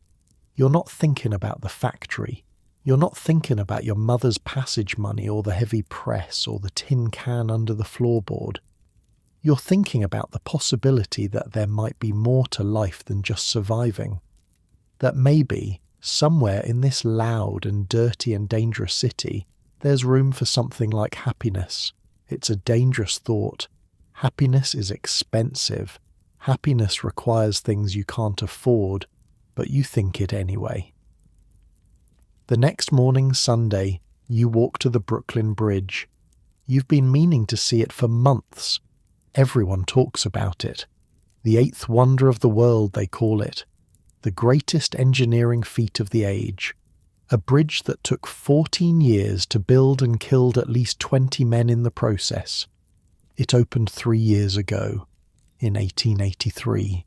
You're not thinking about the factory. You're not thinking about your mother's passage money or the heavy press or the tin can under the floorboard. You're thinking about the possibility that there might be more to life than just surviving. That maybe, somewhere in this loud and dirty and dangerous city, there's room for something like happiness. It's a dangerous thought. Happiness is expensive. Happiness requires things you can't afford, but you think it anyway. The next morning, Sunday, you walk to the Brooklyn Bridge. You've been meaning to see it for months. Everyone talks about it. The eighth wonder of the world, they call it. The greatest engineering feat of the age. A bridge that took 14 years to build and killed at least 20 men in the process. It opened 3 years ago, in 1883.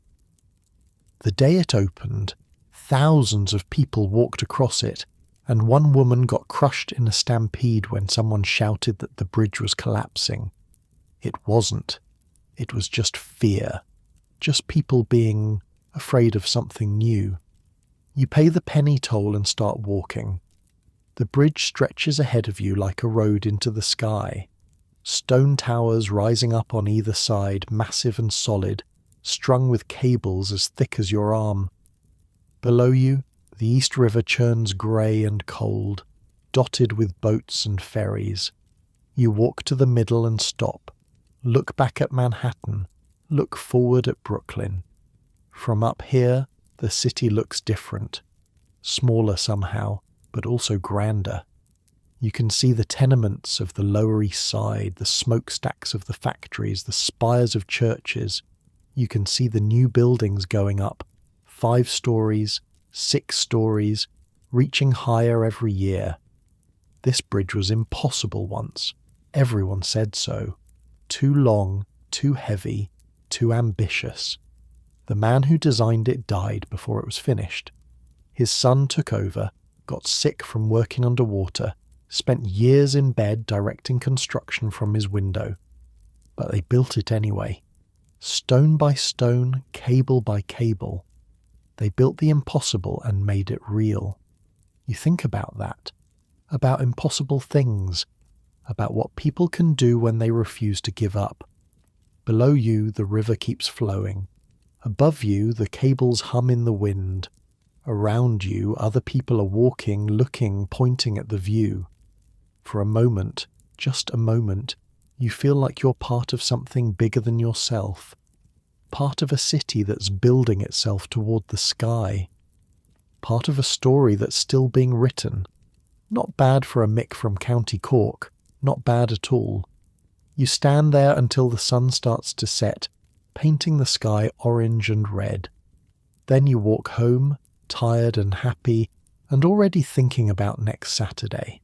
The day it opened, thousands of people walked across it, and one woman got crushed in a stampede when someone shouted that the bridge was collapsing. It wasn't. It was just fear. Just people being afraid of something new. You pay the penny toll and start walking. The bridge stretches ahead of you like a road into the sky. Stone towers rising up on either side, massive and solid, strung with cables as thick as your arm. Below you, the East River churns grey and cold, dotted with boats and ferries. You walk to the middle and stop. Look back at Manhattan. Look forward at Brooklyn. From up here, the city looks different. Smaller somehow, but also grander. You can see the tenements of the Lower East Side, the smokestacks of the factories, the spires of churches. You can see the new buildings going up, 5 stories, 6 stories, reaching higher every year. This bridge was impossible once. Everyone said so. Too long, too heavy, too ambitious. The man who designed it died before it was finished. His son took over, got sick from working underwater, spent years in bed directing construction from his window. But they built it anyway. Stone by stone, cable by cable. They built the impossible and made it real. You think about that. About impossible things. About what people can do when they refuse to give up. Below you, the river keeps flowing. Above you, the cables hum in the wind. Around you, other people are walking, looking, pointing at the view. For a moment, just a moment, you feel like you're part of something bigger than yourself. Part of a city that's building itself toward the sky. Part of a story that's still being written. Not bad for a Mick from County Cork. Not bad at all. You stand there until the sun starts to set, painting the sky orange and red. Then you walk home, tired and happy, and already thinking about next Saturday.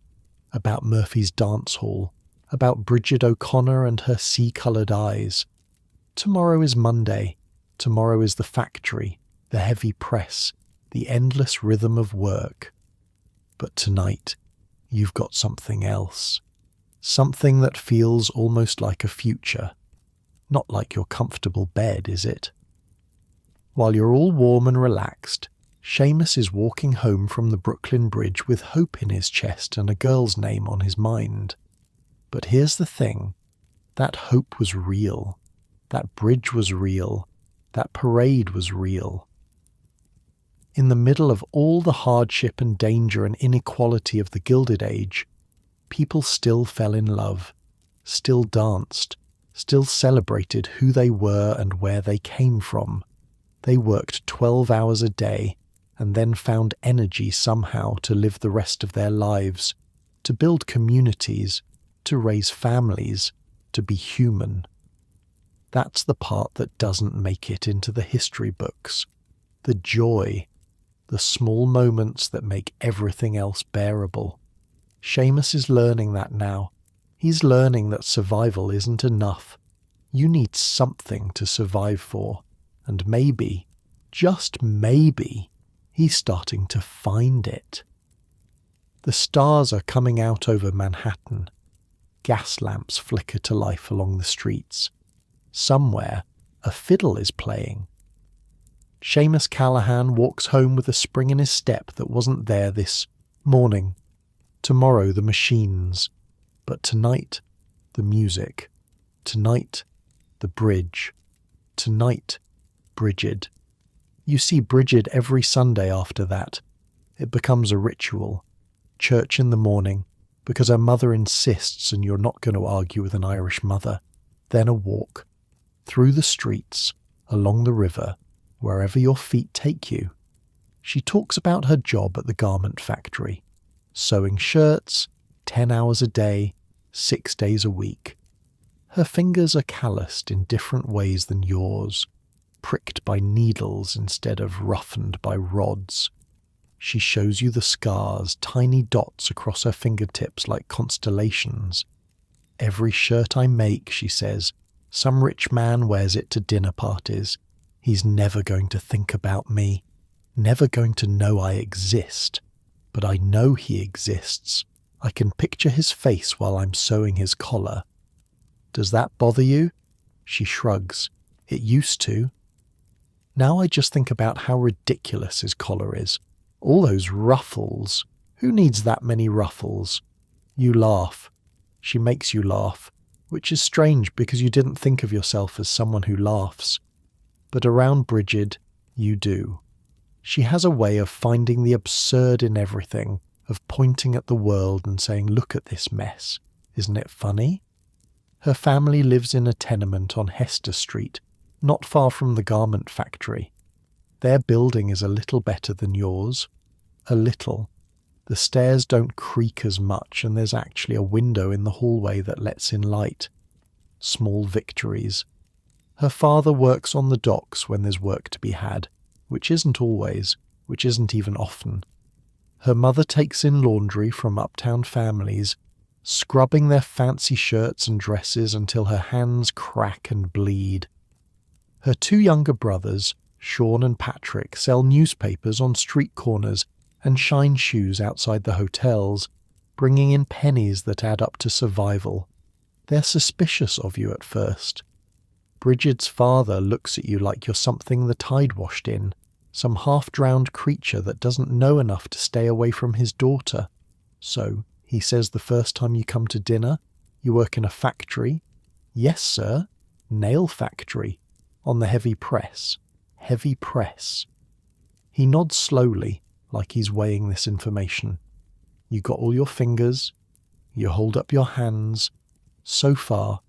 About Murphy's dance hall. About Bridget O'Connor and her sea-coloured eyes. Tomorrow is Monday. Tomorrow is the factory, the heavy press, the endless rhythm of work. But tonight, you've got something else. Something that feels almost like a future. Not like your comfortable bed, is it? While you're all warm and relaxed, Seamus is walking home from the Brooklyn Bridge with hope in his chest and a girl's name on his mind. But here's the thing. That hope was real. That bridge was real. That parade was real. In the middle of all the hardship and danger and inequality of the Gilded Age, people still fell in love, still danced, still celebrated who they were and where they came from. They worked 12 hours a day and then found energy somehow to live the rest of their lives, to build communities, to raise families, to be human. That's the part that doesn't make it into the history books. The joy, the small moments that make everything else bearable. Seamus is learning that now. He's learning that survival isn't enough. You need something to survive for. And maybe, just maybe, he's starting to find it. The stars are coming out over Manhattan. Gas lamps flicker to life along the streets. Somewhere, a fiddle is playing. Seamus Callahan walks home with a spring in his step that wasn't there this morning. Tomorrow, the machines. But tonight, the music. Tonight, the bridge. Tonight, Bridget. You see Bridget every Sunday after that. It becomes a ritual. Church in the morning, because her mother insists and you're not going to argue with an Irish mother. Then a walk. Through the streets, along the river, wherever your feet take you. She talks about her job at the garment factory. Sewing shirts, 10 hours a day, 6 days a week. Her fingers are calloused in different ways than yours, pricked by needles instead of roughened by rods. She shows you the scars, tiny dots across her fingertips like constellations. Every shirt I make, she says, some rich man wears it to dinner parties. He's never going to think about me, never going to know I exist. But I know he exists. I can picture his face while I'm sewing his collar. Does that bother you? She shrugs. It used to. Now I just think about how ridiculous his collar is. All those ruffles. Who needs that many ruffles? You laugh. She makes you laugh, which is strange because you didn't think of yourself as someone who laughs. But around Bridget, you do. She has a way of finding the absurd in everything, of pointing at the world and saying, look at this mess. Isn't it funny? Her family lives in a tenement on Hester Street, not far from the garment factory. Their building is a little better than yours. A little. The stairs don't creak as much, and there's actually a window in the hallway that lets in light. Small victories. Her father works on the docks when there's work to be had, which isn't always, which isn't even often. Her mother takes in laundry from uptown families, scrubbing their fancy shirts and dresses until her hands crack and bleed. Her two younger brothers, Sean and Patrick sell newspapers on street corners and shine shoes outside the hotels, bringing in pennies that add up to survival. They're suspicious of you at first. Bridget's father looks at you like you're something the tide washed in, some half-drowned creature that doesn't know enough to stay away from his daughter. So, he says the first time you come to dinner, you work in a factory. Yes, sir, nail factory, on the heavy press. Heavy press. He nods slowly, like he's weighing this information. You got all your fingers. You hold up your hands. So far.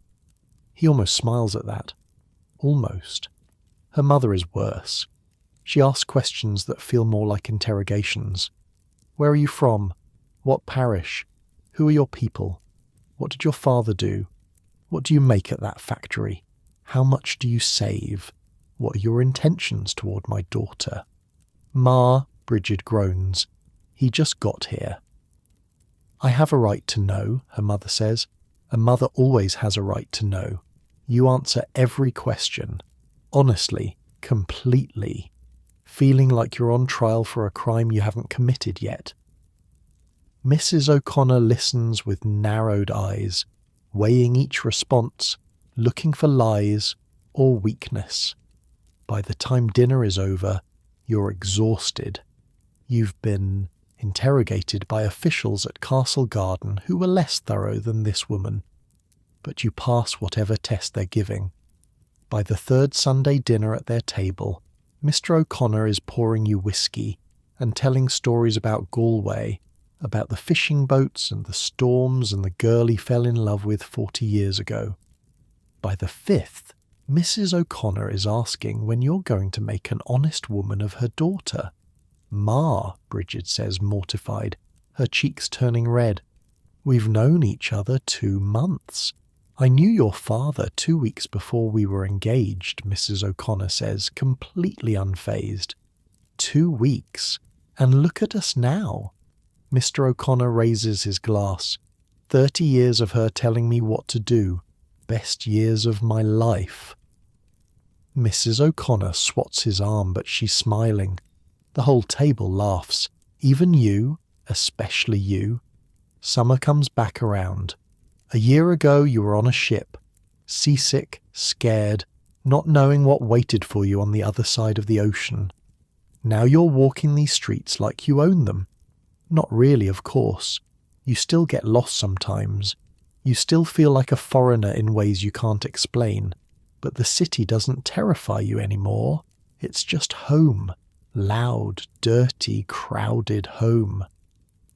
He almost smiles at that. Almost. Her mother is worse. She asks questions that feel more like interrogations. Where are you from? What parish? Who are your people? What did your father do? What do you make at that factory? How much do you save? What are your intentions toward my daughter? Ma, Bridget groans. He just got here. I have a right to know, her mother says. A mother always has a right to know. You answer every question. Honestly, completely. Feeling like you're on trial for a crime you haven't committed yet. Mrs. O'Connor listens with narrowed eyes, weighing each response, looking for lies or weakness. By the time dinner is over, you're exhausted. You've been interrogated by officials at Castle Garden who were less thorough than this woman, but you pass whatever test they're giving. By the third Sunday dinner at their table, Mr. O'Connor is pouring you whiskey and telling stories about Galway, about the fishing boats and the storms and the girl he fell in love with 40 years ago. By the fifth, Mrs. O'Connor is asking when you're going to make an honest woman of her daughter. Ma, Bridget says, mortified, her cheeks turning red. We've known each other 2 months. I knew your father 2 weeks before we were engaged, Mrs. O'Connor says, completely unfazed. 2 weeks. And look at us now. Mr. O'Connor raises his glass. 30 years of her telling me what to do. Best years of my life. Mrs. O'Connor swats his arm, but she's smiling. The whole table laughs. Even you, especially you. Summer comes back around. A year ago you were on a ship, seasick, scared, not knowing what waited for you on the other side of the ocean. Now you're walking these streets like you own them. Not really, of course. You still get lost sometimes. You still feel like a foreigner in ways you can't explain. But the city doesn't terrify you anymore. It's just home. Loud, dirty, crowded home.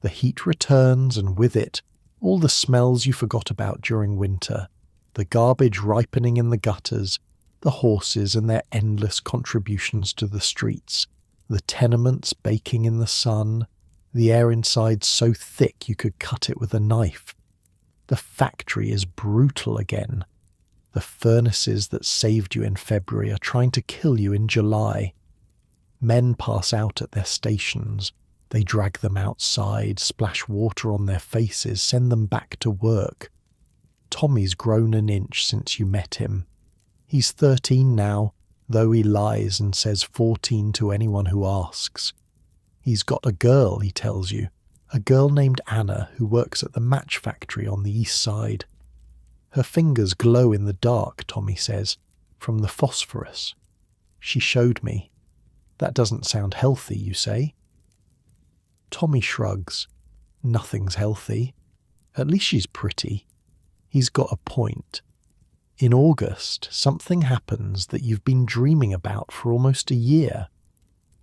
The heat returns, and with it, all the smells you forgot about during winter. The garbage ripening in the gutters, the horses and their endless contributions to the streets, the tenements baking in the sun, the air inside so thick you could cut it with a knife. The factory is brutal again. The furnaces that saved you in February are trying to kill you in July. Men pass out at their stations. They drag them outside, splash water on their faces, send them back to work. Tommy's grown an inch since you met him. He's 13 now, though he lies and says 14 to anyone who asks. He's got a girl, he tells you, a girl named Anna who works at the match factory on the east side. Her fingers glow in the dark, Tommy says, from the phosphorus. She showed me. That doesn't sound healthy, you say. Tommy shrugs. Nothing's healthy. At least she's pretty. He's got a point. In August, something happens that you've been dreaming about for almost a year.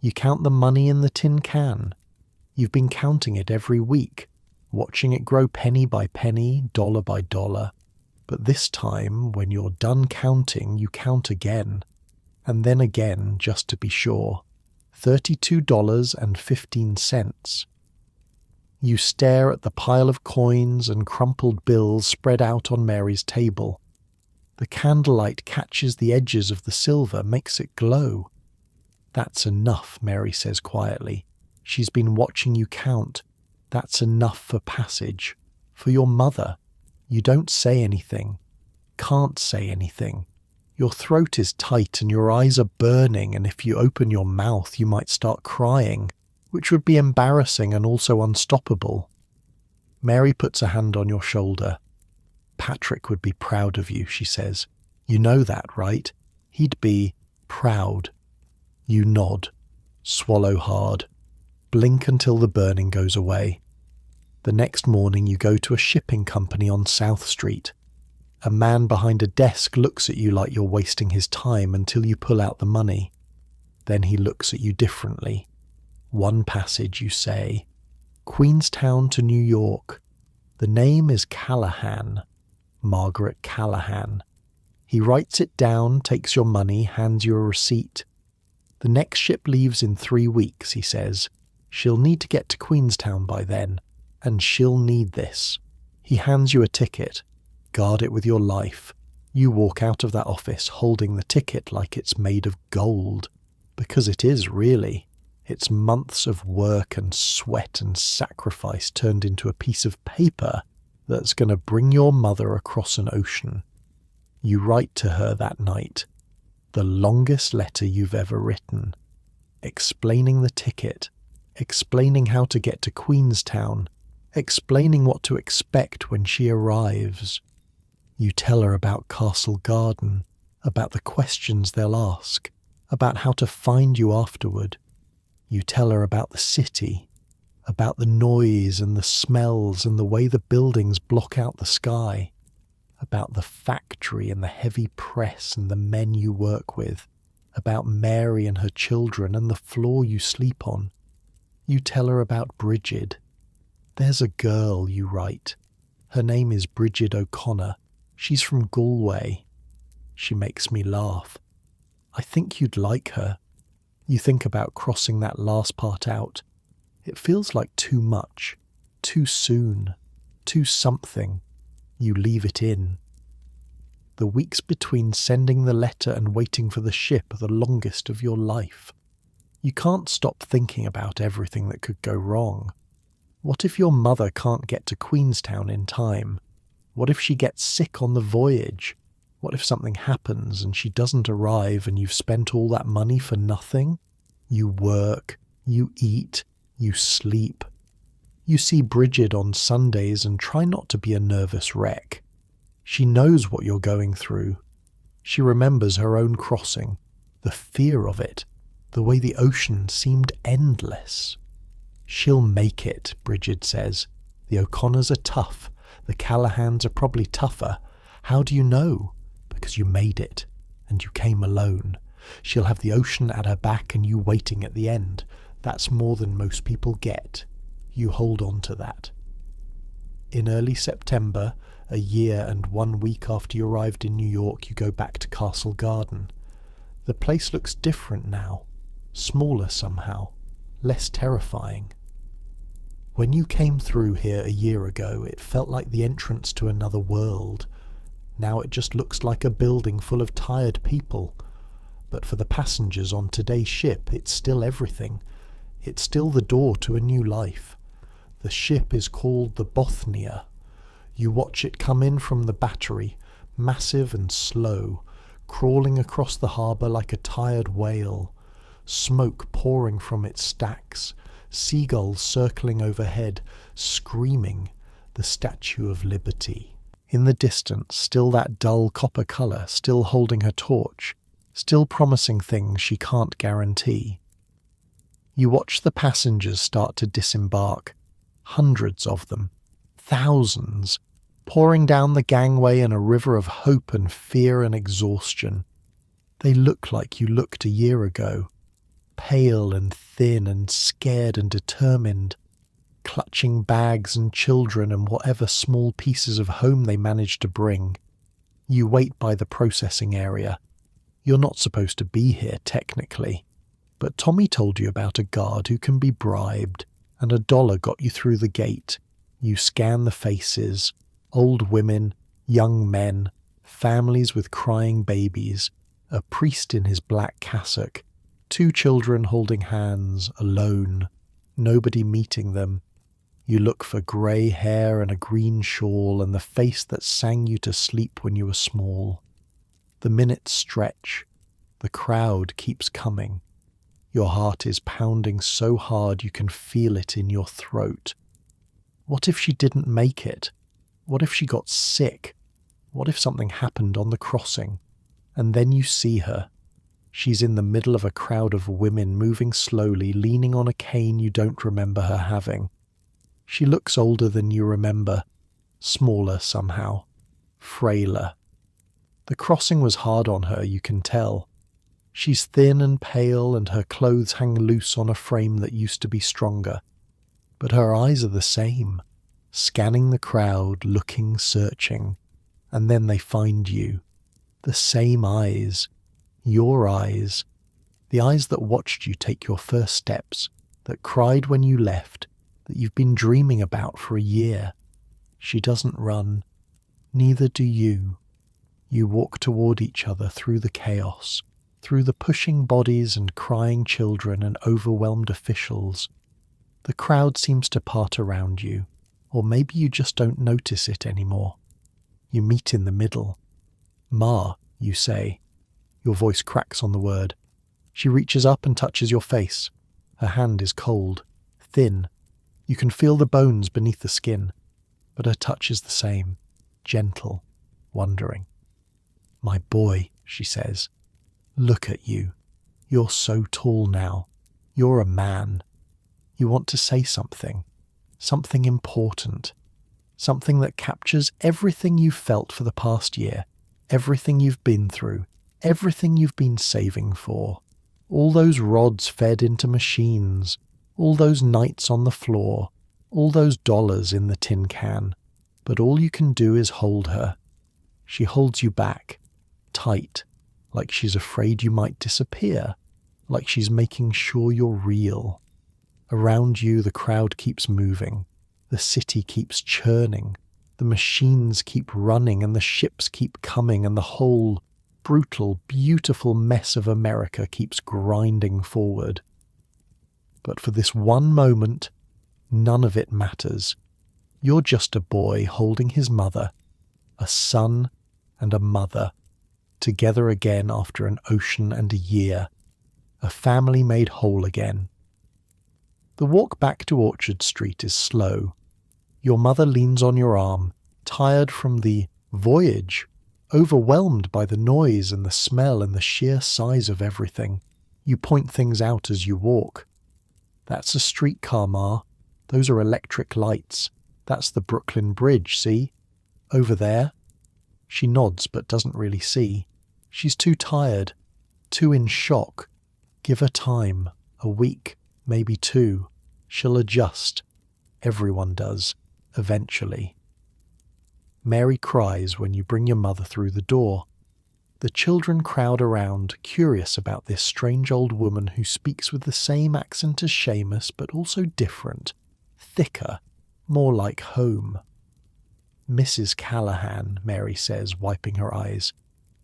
You count the money in the tin can. You've been counting it every week, watching it grow penny by penny, dollar by dollar. But this time, when you're done counting, you count again. And then again, just to be sure. $32.15. You stare at the pile of coins and crumpled bills spread out on Mary's table. The candlelight catches the edges of the silver, makes it glow. That's enough, Mary says quietly. She's been watching you count. That's enough for passage. For your mother. You don't say anything. Can't say anything. Your throat is tight and your eyes are burning, and if you open your mouth you might start crying, which would be embarrassing and also unstoppable. Mary puts a hand on your shoulder. Patrick would be proud of you, she says. You know that, right? He'd be proud. You nod. Swallow hard. Blink until the burning goes away. The next morning you go to a shipping company on South Street. A man behind a desk looks at you like you're wasting his time until you pull out the money. Then he looks at you differently. One passage, you say, Queenstown to New York. The name is Callahan. Margaret Callahan. He writes it down, takes your money, hands you a receipt. The next ship leaves in 3 weeks, he says. She'll need to get to Queenstown by then, and she'll need this. He hands you a ticket. Guard it with your life. You walk out of that office holding the ticket like it's made of gold. Because it is, really. It's months of work and sweat and sacrifice turned into a piece of paper that's going to bring your mother across an ocean. You write to her that night. The longest letter you've ever written. Explaining the ticket. Explaining how to get to Queenstown. Explaining what to expect when she arrives. You tell her about Castle Garden, about the questions they'll ask, about how to find you afterward. You tell her about the city, about the noise and the smells and the way the buildings block out the sky, about the factory and the heavy press and the men you work with, about Mary and her children and the floor you sleep on. You tell her about Bridget. There's a girl, you write. Her name is Bridget O'Connor. She's from Galway. She makes me laugh. I think you'd like her. You think about crossing that last part out. It feels like too much, too soon, too something. You leave it in. The weeks between sending the letter and waiting for the ship are the longest of your life. You can't stop thinking about everything that could go wrong. What if your mother can't get to Queenstown in time? What if she gets sick on the voyage? What if something happens and she doesn't arrive and you've spent all that money for nothing? You work, you eat, you sleep. You see Bridget on Sundays and try not to be a nervous wreck. She knows what you're going through. She remembers her own crossing, the fear of it, the way the ocean seemed endless. She'll make it, Bridget says. The O'Connors are tough. The Callahans are probably tougher. How do you know? Because you made it, and you came alone. She'll have the ocean at her back and you waiting at the end. That's more than most people get. You hold on to that. In early September, a year and 1 week after you arrived in New York, you go back to Castle Garden. The place looks different now. Smaller somehow. Less terrifying. When you came through here a year ago, it felt like the entrance to another world. Now it just looks like a building full of tired people. But for the passengers on today's ship, it's still everything. It's still the door to a new life. The ship is called the Bothnia. You watch it come in from the battery, massive and slow, crawling across the harbour like a tired whale. Smoke pouring from its stacks, seagulls circling overhead, screaming, the Statue of Liberty. In the distance, still that dull copper colour, still holding her torch, still promising things she can't guarantee. You watch the passengers start to disembark, hundreds of them, thousands, pouring down the gangway in a river of hope and fear and exhaustion. They look like you looked a year ago, pale and thin and scared and determined, clutching bags and children and whatever small pieces of home they managed to bring. You wait by the processing area. You're not supposed to be here, technically, but Tommy told you about a guard who can be bribed, and $1 got you through the gate. You scan the faces, old women, young men, families with crying babies, a priest in his black cassock, 2 children holding hands, alone, nobody meeting them. You look for grey hair and a green shawl and the face that sang you to sleep when you were small. The minutes stretch. The crowd keeps coming. Your heart is pounding so hard you can feel it in your throat. What if she didn't make it? What if she got sick? What if something happened on the crossing? And then you see her. She's in the middle of a crowd of women moving slowly, leaning on a cane you don't remember her having. She looks older than you remember, smaller somehow, frailer. The crossing was hard on her, you can tell. She's thin and pale, and her clothes hang loose on a frame that used to be stronger. But her eyes are the same, scanning the crowd, looking, searching. And then they find you. The same eyes. Your eyes. The eyes that watched you take your first steps, that cried when you left, that you've been dreaming about for a year. She doesn't run. Neither do you. You walk toward each other through the chaos, through the pushing bodies and crying children and overwhelmed officials. The crowd seems to part around you, or maybe you just don't notice it anymore. You meet in the middle. "Ma," you say. Your voice cracks on the word. She reaches up and touches your face. Her hand is cold, thin. You can feel the bones beneath the skin, but her touch is the same, gentle, wondering. "My boy," she says. "Look at you. You're so tall now. You're a man. You want to say something important, something that captures everything you've felt for the past year, everything you've been through, everything you've been saving for, all those rods fed into machines, all those nights on the floor, all those dollars in the tin can. But all you can do is hold her. She holds you back, tight, like she's afraid you might disappear, like she's making sure you're real. Around you, the crowd keeps moving. The city keeps churning. The machines keep running, and the ships keep coming, and the whole brutal, beautiful mess of America keeps grinding forward. But for this one moment, none of it matters. You're just a boy holding his mother, a son and a mother, together again after an ocean and a year, a family made whole again. The walk back to Orchard Street is slow. Your mother leans on your arm, tired from the voyage, overwhelmed by the noise and the smell and the sheer size of everything. You point things out as you walk. "That's a streetcar, Ma. Those are electric lights. That's the Brooklyn Bridge, see? Over there." She nods but doesn't really see. She's too tired, too in shock. Give her time, a week, maybe 2. She'll adjust. Everyone does, eventually. Mary cries when you bring your mother through the door. The children crowd around, curious about this strange old woman who speaks with the same accent as Seamus, but also different, thicker, more like home. "Mrs. Callahan," Mary says, wiping her eyes.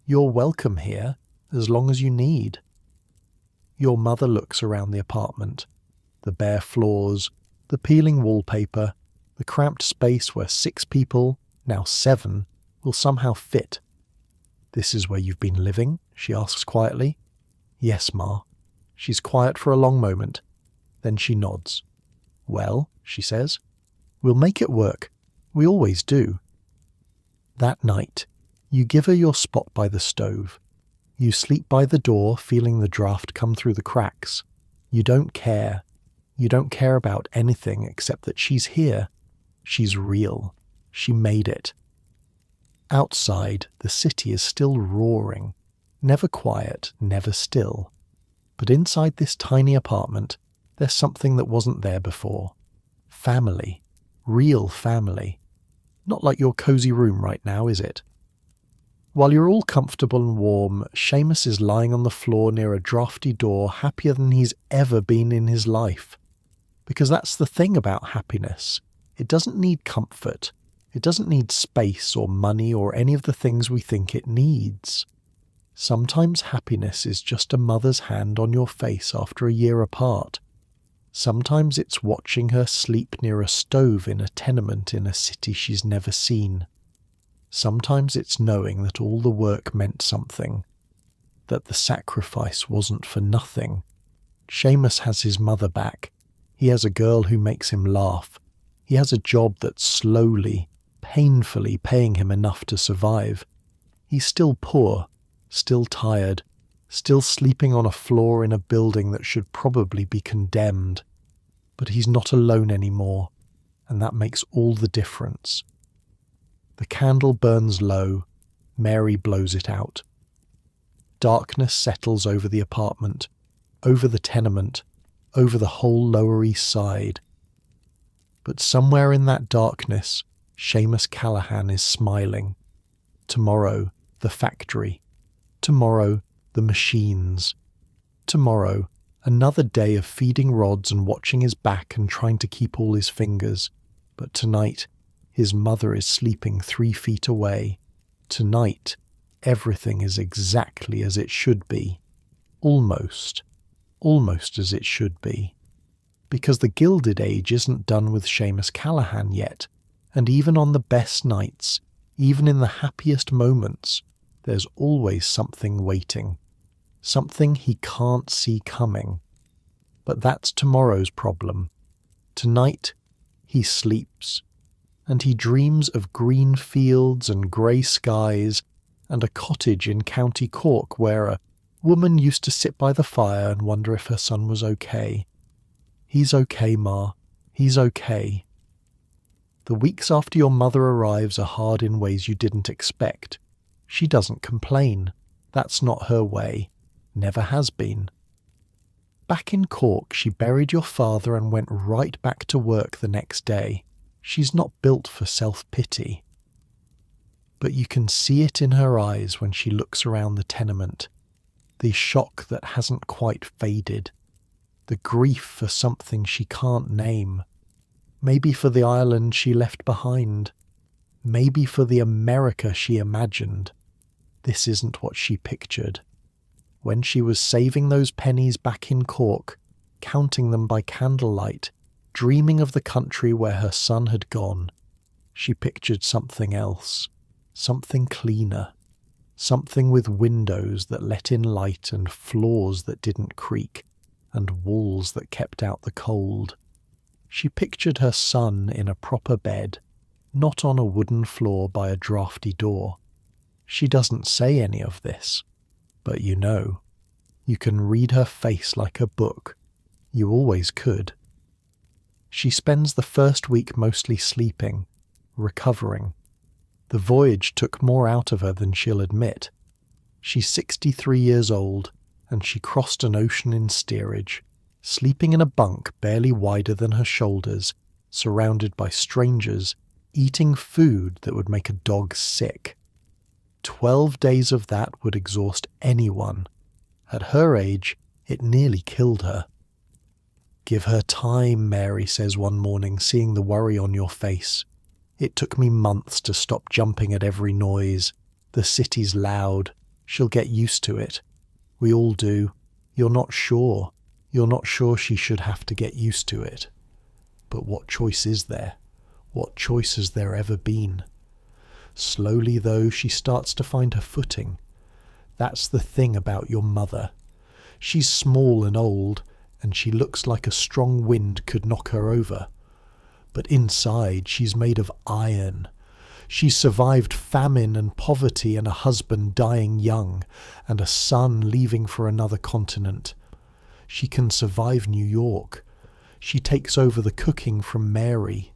"You're welcome here, as long as you need." Your mother looks around the apartment. The bare floors, the peeling wallpaper, the cramped space where 6 people, now 7, will somehow fit. "This is where you've been living?" she asks quietly. "Yes, Ma." She's quiet for a long moment. Then she nods. "Well," she says, "we'll make it work. We always do." That night, you give her your spot by the stove. You sleep by the door, feeling the draft come through the cracks. You don't care. You don't care about anything except that she's here. She's real. She made it. Outside, the city is still roaring. Never quiet, never still. But inside this tiny apartment, there's something that wasn't there before. Family. Real family. Not like your cozy room right now, is it? While you're all comfortable and warm, Seamus is lying on the floor near a drafty door, happier than he's ever been in his life. Because that's the thing about happiness. It doesn't need comfort. It doesn't need space or money or any of the things we think it needs. Sometimes happiness is just a mother's hand on your face after a year apart. Sometimes it's watching her sleep near a stove in a tenement in a city she's never seen. Sometimes it's knowing that all the work meant something, that the sacrifice wasn't for nothing. Seamus has his mother back. He has a girl who makes him laugh. He has a job that's slowly, painfully paying him enough to survive. He's still poor, still tired, still sleeping on a floor in a building that should probably be condemned. But he's not alone anymore, and that makes all the difference. The candle burns low. Mary blows it out. Darkness settles over the apartment, over the tenement, over the whole Lower East Side. But somewhere in that darkness, Seamus Callahan is smiling. Tomorrow, the factory. Tomorrow, the machines. Tomorrow, another day of feeding rods and watching his back and trying to keep all his fingers. But tonight, his mother is sleeping 3 feet away. Tonight, everything is exactly as it should be. Almost as it should be. Because the Gilded Age isn't done with Seamus Callahan yet, and even on the best nights, even in the happiest moments, there's always something waiting. Something he can't see coming. But that's tomorrow's problem. Tonight, he sleeps, and he dreams of green fields and grey skies and a cottage in County Cork where a woman used to sit by the fire and wonder if her son was okay. He's okay, Ma. He's okay. The weeks after your mother arrives are hard in ways you didn't expect. She doesn't complain. That's not her way. Never has been. Back in Cork, she buried your father and went right back to work the next day. She's not built for self-pity. But you can see it in her eyes when she looks around the tenement. The shock that hasn't quite faded. The grief for something she can't name. Maybe for the Ireland she left behind. Maybe for the America she imagined. This isn't what she pictured. When she was saving those pennies back in Cork, counting them by candlelight, dreaming of the country where her son had gone, she pictured something else, something cleaner, something with windows that let in light and floors that didn't creak, and walls that kept out the cold. She pictured her son in a proper bed, not on a wooden floor by a draughty door. She doesn't say any of this, but you know. You can read her face like a book. You always could. She spends the first week mostly sleeping, recovering. The voyage took more out of her than she'll admit. She's 63 years old, and she crossed an ocean in steerage, sleeping in a bunk barely wider than her shoulders, surrounded by strangers, eating food that would make a dog sick. 12 days of that would exhaust anyone. At her age, it nearly killed her. "Give her time," Mary says one morning, seeing the worry on your face. "It took me months to stop jumping at every noise. The city's loud. She'll get used to it. We all do. You're not sure. You're not sure she should have to get used to it. But what choice is there? What choice has there ever been?" Slowly, though, she starts to find her footing. That's the thing about your mother. She's small and old, and she looks like a strong wind could knock her over. But inside, she's made of iron. She's survived famine and poverty and a husband dying young, and a son leaving for another continent. She can survive New York. She takes over the cooking from Mary.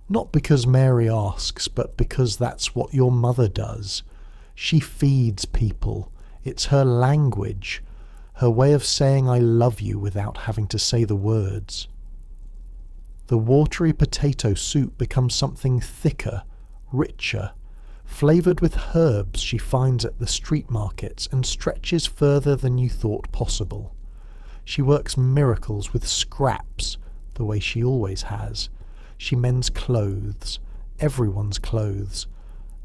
Not because Mary asks, but because that's what your mother does. She feeds people. It's her language, her way of saying I love you without having to say the words. The watery potato soup becomes something thicker, richer, flavoured with herbs she finds at the street markets and stretches further than you thought possible. She works miracles with scraps, the way she always has. She mends clothes, everyone's clothes.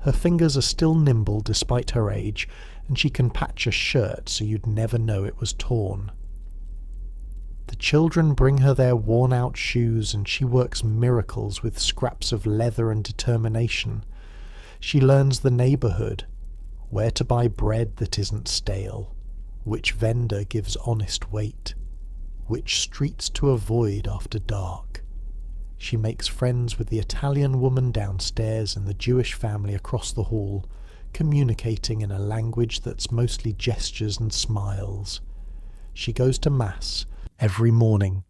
Her fingers are still nimble despite her age, and she can patch a shirt so you'd never know it was torn. The children bring her their worn-out shoes, and she works miracles with scraps of leather and determination. She learns the neighbourhood, where to buy bread that isn't stale, which vendor gives honest weight, which streets to avoid after dark. She makes friends with the Italian woman downstairs and the Jewish family across the hall, communicating in a language that's mostly gestures and smiles. She goes to Mass every morning.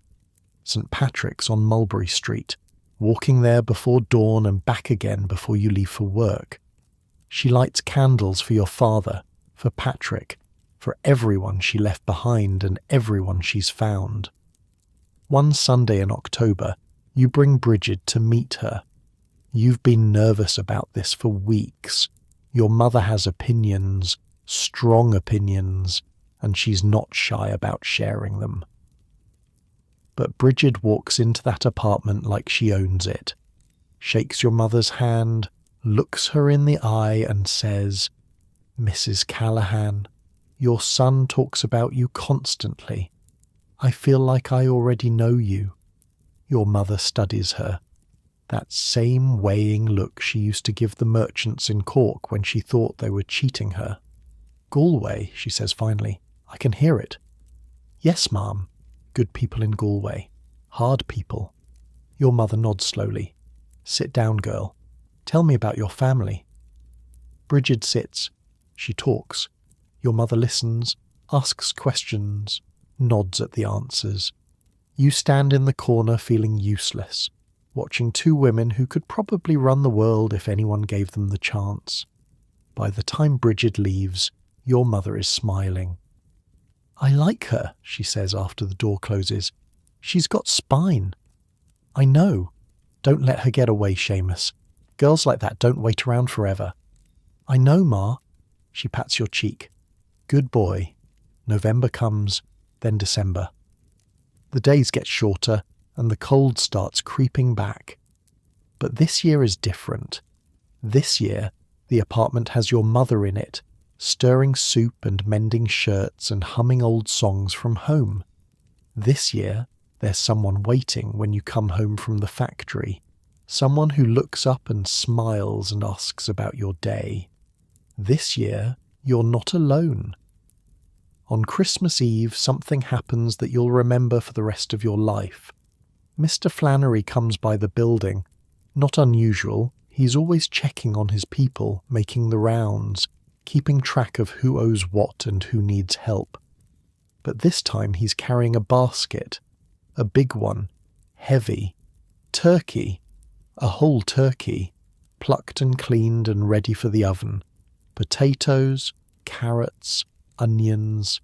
St. Patrick's on Mulberry Street, walking there before dawn and back again before you leave for work. She lights candles for your father, for Patrick, for everyone she left behind and everyone she's found. One Sunday in October, you bring Bridget to meet her. You've been nervous about this for weeks. Your mother has opinions, strong opinions, and she's not shy about sharing them. But Bridget walks into that apartment like she owns it, shakes your mother's hand, looks her in the eye and says, "Mrs. Callahan, your son talks about you constantly. I feel like I already know you." Your mother studies her. That same weighing look she used to give the merchants in Cork when she thought they were cheating her. "Galway," she says finally. "I can hear it." "Yes, ma'am. Good people in Galway. Hard people." Your mother nods slowly. "Sit down, girl. Tell me about your family." Bridget sits. She talks. Your mother listens, asks questions, nods at the answers. You stand in the corner feeling useless, watching two women who could probably run the world if anyone gave them the chance. By the time Bridget leaves, your mother is smiling. "I like her," she says after the door closes. "She's got spine." "I know. Don't let her get away, Seamus. Girls like that don't wait around forever." "I know, Ma." She pats your cheek. "Good boy." November comes, then December. The days get shorter, and the cold starts creeping back. But this year is different. This year, the apartment has your mother in it, stirring soup and mending shirts and humming old songs from home. This year, there's someone waiting when you come home from the factory, someone who looks up and smiles and asks about your day. This year, you're not alone. On Christmas Eve, something happens that you'll remember for the rest of your life. Mr. Flannery comes by the building. Not unusual, he's always checking on his people, making the rounds, keeping track of who owes what and who needs help. But this time he's carrying a basket, a big one, heavy, turkey, a whole turkey, plucked and cleaned and ready for the oven, potatoes, carrots, onions,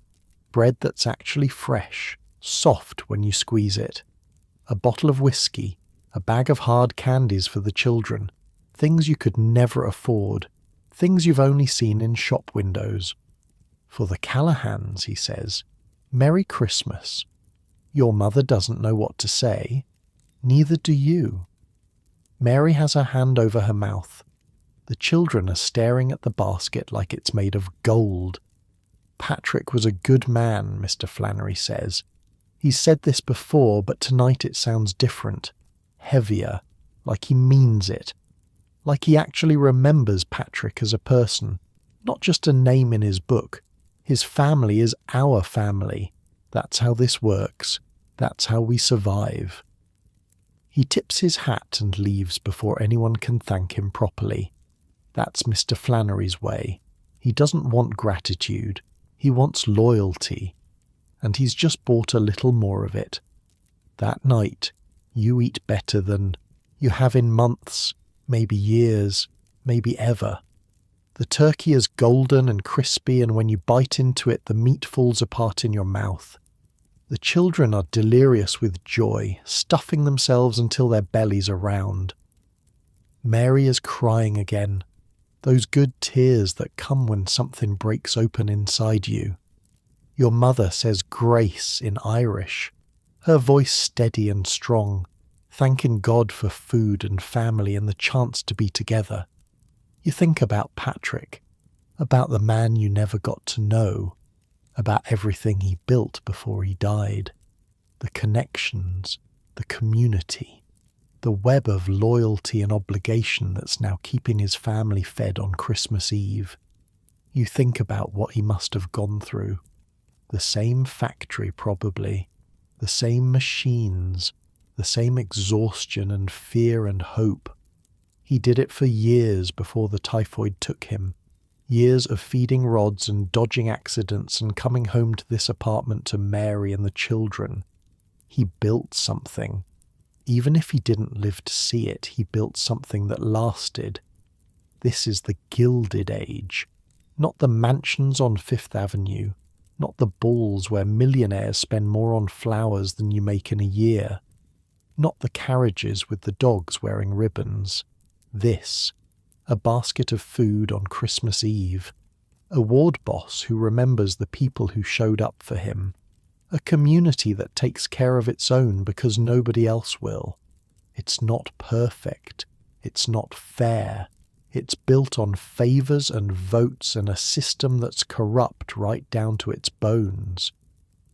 bread that's actually fresh, soft when you squeeze it, a bottle of whiskey, a bag of hard candies for the children, things you could never afford, things you've only seen in shop windows. "For the Callahans," he says, "Merry Christmas." Your mother doesn't know what to say. Neither do you. Mary has her hand over her mouth. The children are staring at the basket like it's made of gold. "Patrick was a good man," Mr. Flannery says. He's said this before, but tonight it sounds different, heavier, like he means it. Like he actually remembers Patrick as a person, not just a name in his book. His family is our family. That's how this works. That's how we survive. He tips his hat and leaves before anyone can thank him properly. That's Mr. Flannery's way. He doesn't want gratitude. He wants loyalty. And he's just bought a little more of it. That night, you eat better than you have in months, maybe years, maybe ever. The turkey is golden and crispy, and when you bite into it, the meat falls apart in your mouth. The children are delirious with joy, stuffing themselves until their bellies are round. Mary is crying again, those good tears that come when something breaks open inside you. Your mother says grace in Irish, her voice steady and strong, thanking God for food and family and the chance to be together. You think about Patrick, about the man you never got to know, about everything he built before he died, the connections, the community. the web of loyalty and obligation that's now keeping his family fed on Christmas Eve. You think about what he must have gone through. The same factory, probably. The same machines. The same exhaustion and fear and hope. He did it for years before the typhoid took him. Years of feeding rods and dodging accidents and coming home to this apartment to Mary and the children. He built something. Even if he didn't live to see it, he built something that lasted. This is the Gilded Age. Not the mansions on Fifth Avenue. Not the balls where millionaires spend more on flowers than you make in a year. Not the carriages with the dogs wearing ribbons. This, a basket of food on Christmas Eve. A ward boss who remembers the people who showed up for him. A community that takes care of its own because nobody else will. It's not perfect. It's not fair. It's built on favours and votes and a system that's corrupt right down to its bones.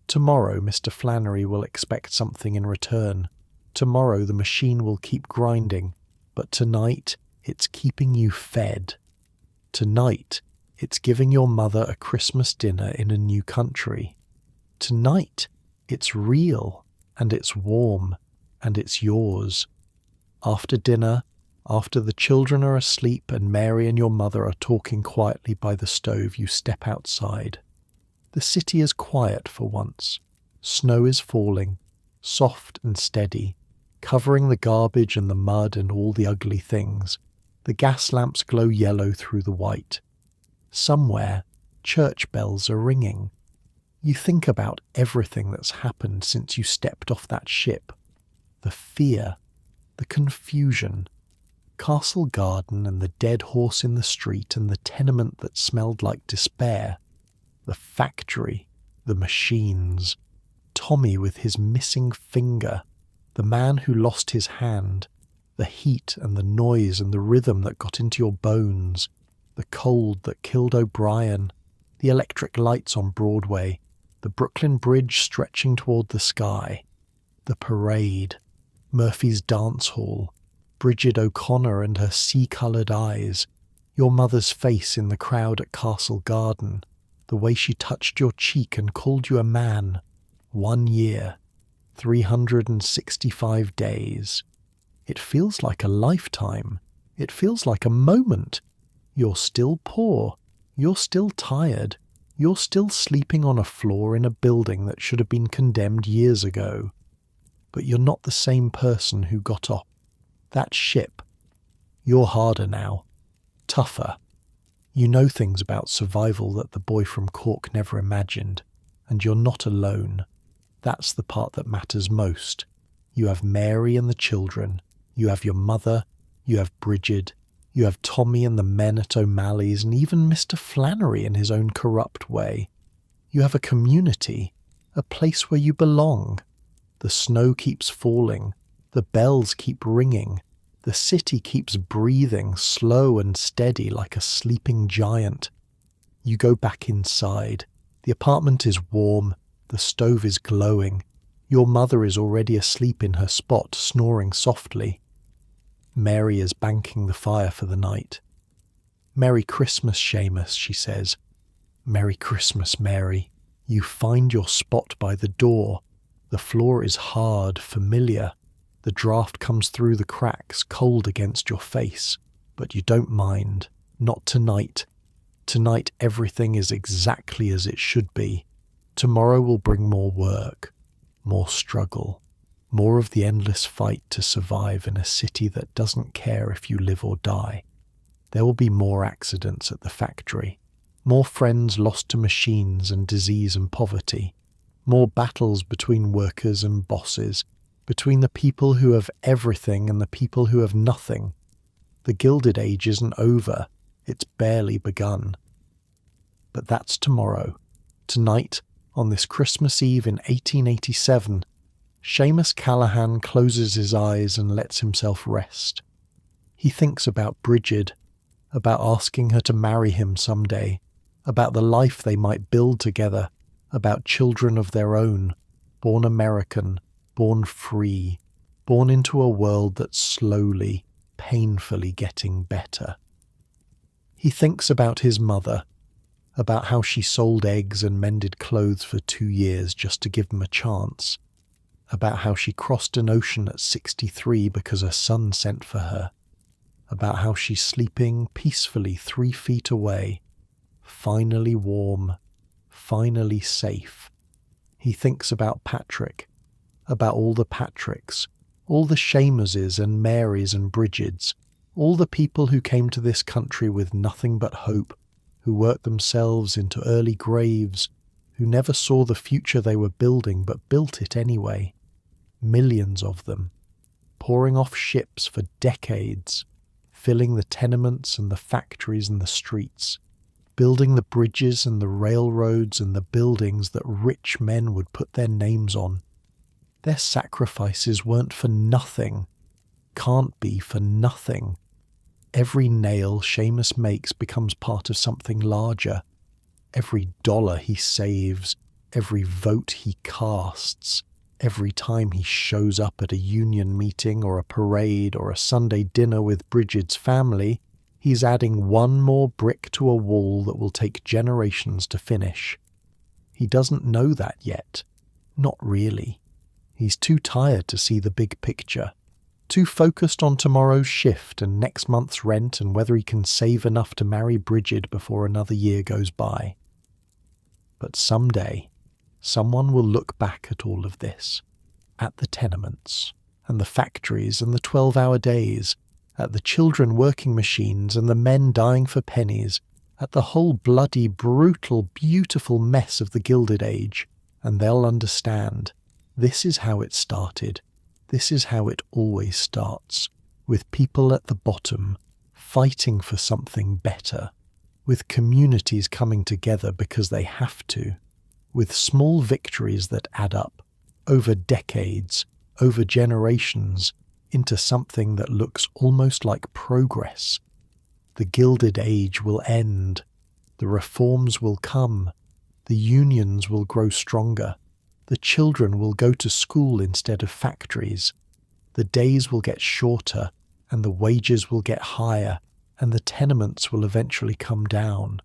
Tomorrow Mr. Flannery will expect something in return. Tomorrow the machine will keep grinding. But tonight it's keeping you fed. Tonight it's giving your mother a Christmas dinner in a new country. Tonight, it's real, and it's warm, and it's yours. After dinner, after the children are asleep and Mary and your mother are talking quietly by the stove, you step outside. The city is quiet for once. Snow is falling, soft and steady, covering the garbage and the mud and all the ugly things. The gas lamps glow yellow through the white. Somewhere, church bells are ringing. You think about everything that's happened since you stepped off that ship. The fear, the confusion, Castle Garden and the dead horse in the street and the tenement that smelled like despair, the factory, the machines, Tommy with his missing finger, the man who lost his hand, the heat and the noise and the rhythm that got into your bones, the cold that killed O'Brien, the electric lights on Broadway, the Brooklyn Bridge stretching toward the sky, the parade, Murphy's dance hall, Bridget O'Connor and her sea-coloured eyes, your mother's face in the crowd at Castle Garden, the way she touched your cheek and called you a man. 1 year, 365 days. It feels like a lifetime. It feels like a moment. You're still poor. You're still tired. You're still sleeping on a floor in a building that should have been condemned years ago. But you're not the same person who got off that ship. You're harder now. Tougher. You know things about survival that the boy from Cork never imagined, and you're not alone. That's the part that matters most. You have Mary and the children. You have your mother. You have Bridget. You have Tommy and the men at O'Malley's and even Mr. Flannery in his own corrupt way. You have a community, a place where you belong. The snow keeps falling. The bells keep ringing. The city keeps breathing slow and steady like a sleeping giant. You go back inside. The apartment is warm. The stove is glowing. Your mother is already asleep in her spot, snoring softly. Mary is banking the fire for the night. "Merry Christmas, Seamus," she says. "Merry Christmas, Mary." You find your spot by the door. The floor is hard, familiar. The draft comes through the cracks, cold against your face. But you don't mind. Not tonight. Tonight everything is exactly as it should be. Tomorrow will bring more work, more struggle. More of the endless fight to survive in a city that doesn't care if you live or die. There will be more accidents at the factory, more friends lost to machines and disease and poverty, more battles between workers and bosses, between the people who have everything and the people who have nothing. The Gilded Age isn't over, it's barely begun. But that's tomorrow. Tonight, on this Christmas Eve in 1887, Seamus Callahan closes his eyes and lets himself rest. He thinks about Bridget, about asking her to marry him someday, about the life they might build together, about children of their own, born American, born free, born into a world that's slowly, painfully getting better. He thinks about his mother, about how she sold eggs and mended clothes for 2 years just to give him a chance, about how she crossed an ocean at 63 because her son sent for her, about how she's sleeping peacefully 3 feet away, finally warm, finally safe. He thinks about Patrick, about all the Patricks, all the Seamuses and Marys and Bridgets, all the people who came to this country with nothing but hope, who worked themselves into early graves, who never saw the future they were building but built it anyway. Millions of them, pouring off ships for decades, filling the tenements and the factories and the streets, building the bridges and the railroads and the buildings that rich men would put their names on. Their sacrifices weren't for nothing, can't be for nothing. Every nail Seamus makes becomes part of something larger. Every dollar he saves, every vote he casts, every time he shows up at a union meeting or a parade or a Sunday dinner with Bridget's family, he's adding one more brick to a wall that will take generations to finish. He doesn't know that yet. Not really. He's too tired to see the big picture. Too focused on tomorrow's shift and next month's rent and whether he can save enough to marry Bridget before another year goes by. But someday, someone will look back at all of this, at the tenements, and the factories and the 12-hour days, at the children working machines and the men dying for pennies, at the whole bloody, brutal, beautiful mess of the Gilded Age, and they'll understand. This is how it started. This is how it always starts, with people at the bottom fighting for something better, with communities coming together because they have to, with small victories that add up, over decades, over generations, into something that looks almost like progress. The Gilded Age will end, the reforms will come, the unions will grow stronger, the children will go to school instead of factories, the days will get shorter, and the wages will get higher, and the tenements will eventually come down.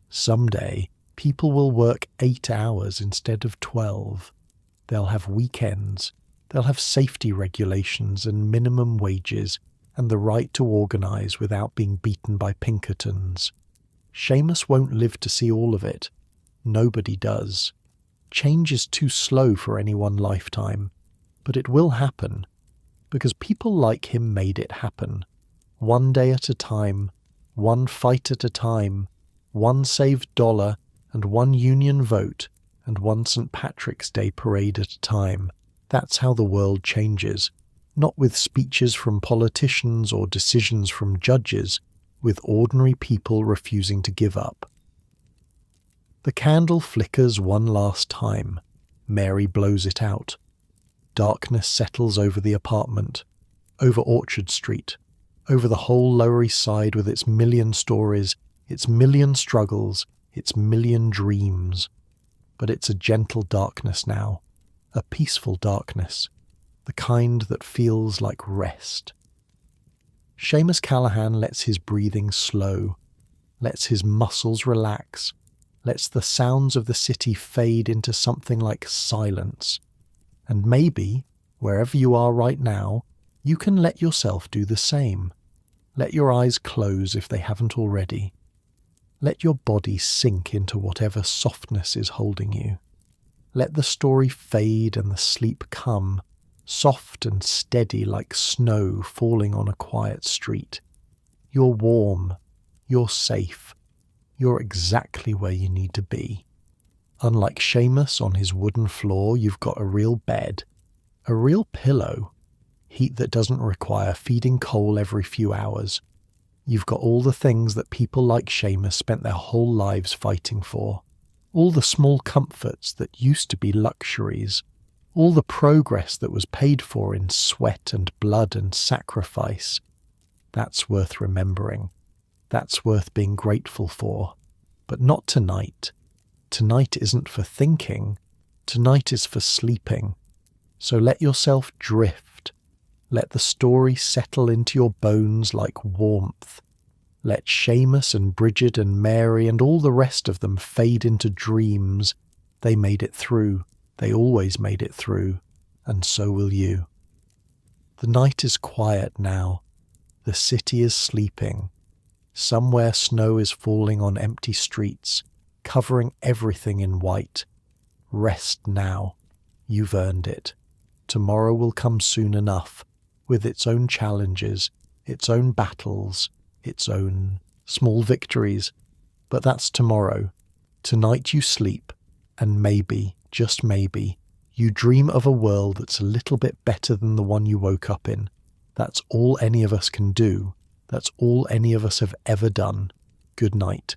Someday, people will work 8 hours instead of 12. They'll have weekends. They'll have safety regulations and minimum wages and the right to organise without being beaten by Pinkertons. Seamus won't live to see all of it. Nobody does. Change is too slow for any one lifetime, but it will happen, because people like him made it happen. One day at a time, one fight at a time, one saved dollar and one union vote and one St. Patrick's Day parade at a time. That's how the world changes, not with speeches from politicians or decisions from judges, with ordinary people refusing to give up. The candle flickers one last time. Mary blows it out. Darkness settles over the apartment, over Orchard Street, over the whole Lower East Side with its million stories, its million struggles, its million dreams. But it's a gentle darkness now, a peaceful darkness, the kind that feels like rest. Seamus Callahan lets his breathing slow, lets his muscles relax, lets the sounds of the city fade into something like silence. And maybe, wherever you are right now, you can let yourself do the same. Let your eyes close if they haven't already. Let your body sink into whatever softness is holding you. Let the story fade and the sleep come, soft and steady like snow falling on a quiet street. You're warm. You're safe. You're exactly where you need to be. Unlike Seamus on his wooden floor, you've got a real bed, a real pillow, heat that doesn't require feeding coal every few hours. You've got all the things that people like Seamus spent their whole lives fighting for, all the small comforts that used to be luxuries, all the progress that was paid for in sweat and blood and sacrifice. That's worth remembering. That's worth being grateful for. But not tonight. Tonight isn't for thinking. Tonight is for sleeping. So let yourself drift. Let the story settle into your bones like warmth. Let Seamus and Bridget and Mary and all the rest of them fade into dreams. They made it through. They always made it through. And so will you. The night is quiet now. The city is sleeping. Somewhere snow is falling on empty streets, covering everything in white. Rest now. You've earned it. Tomorrow will come soon enough, with its own challenges, its own battles, its own small victories. But that's tomorrow. Tonight you sleep, and maybe, just maybe, you dream of a world that's a little bit better than the one you woke up in. That's all any of us can do. That's all any of us have ever done. Good night.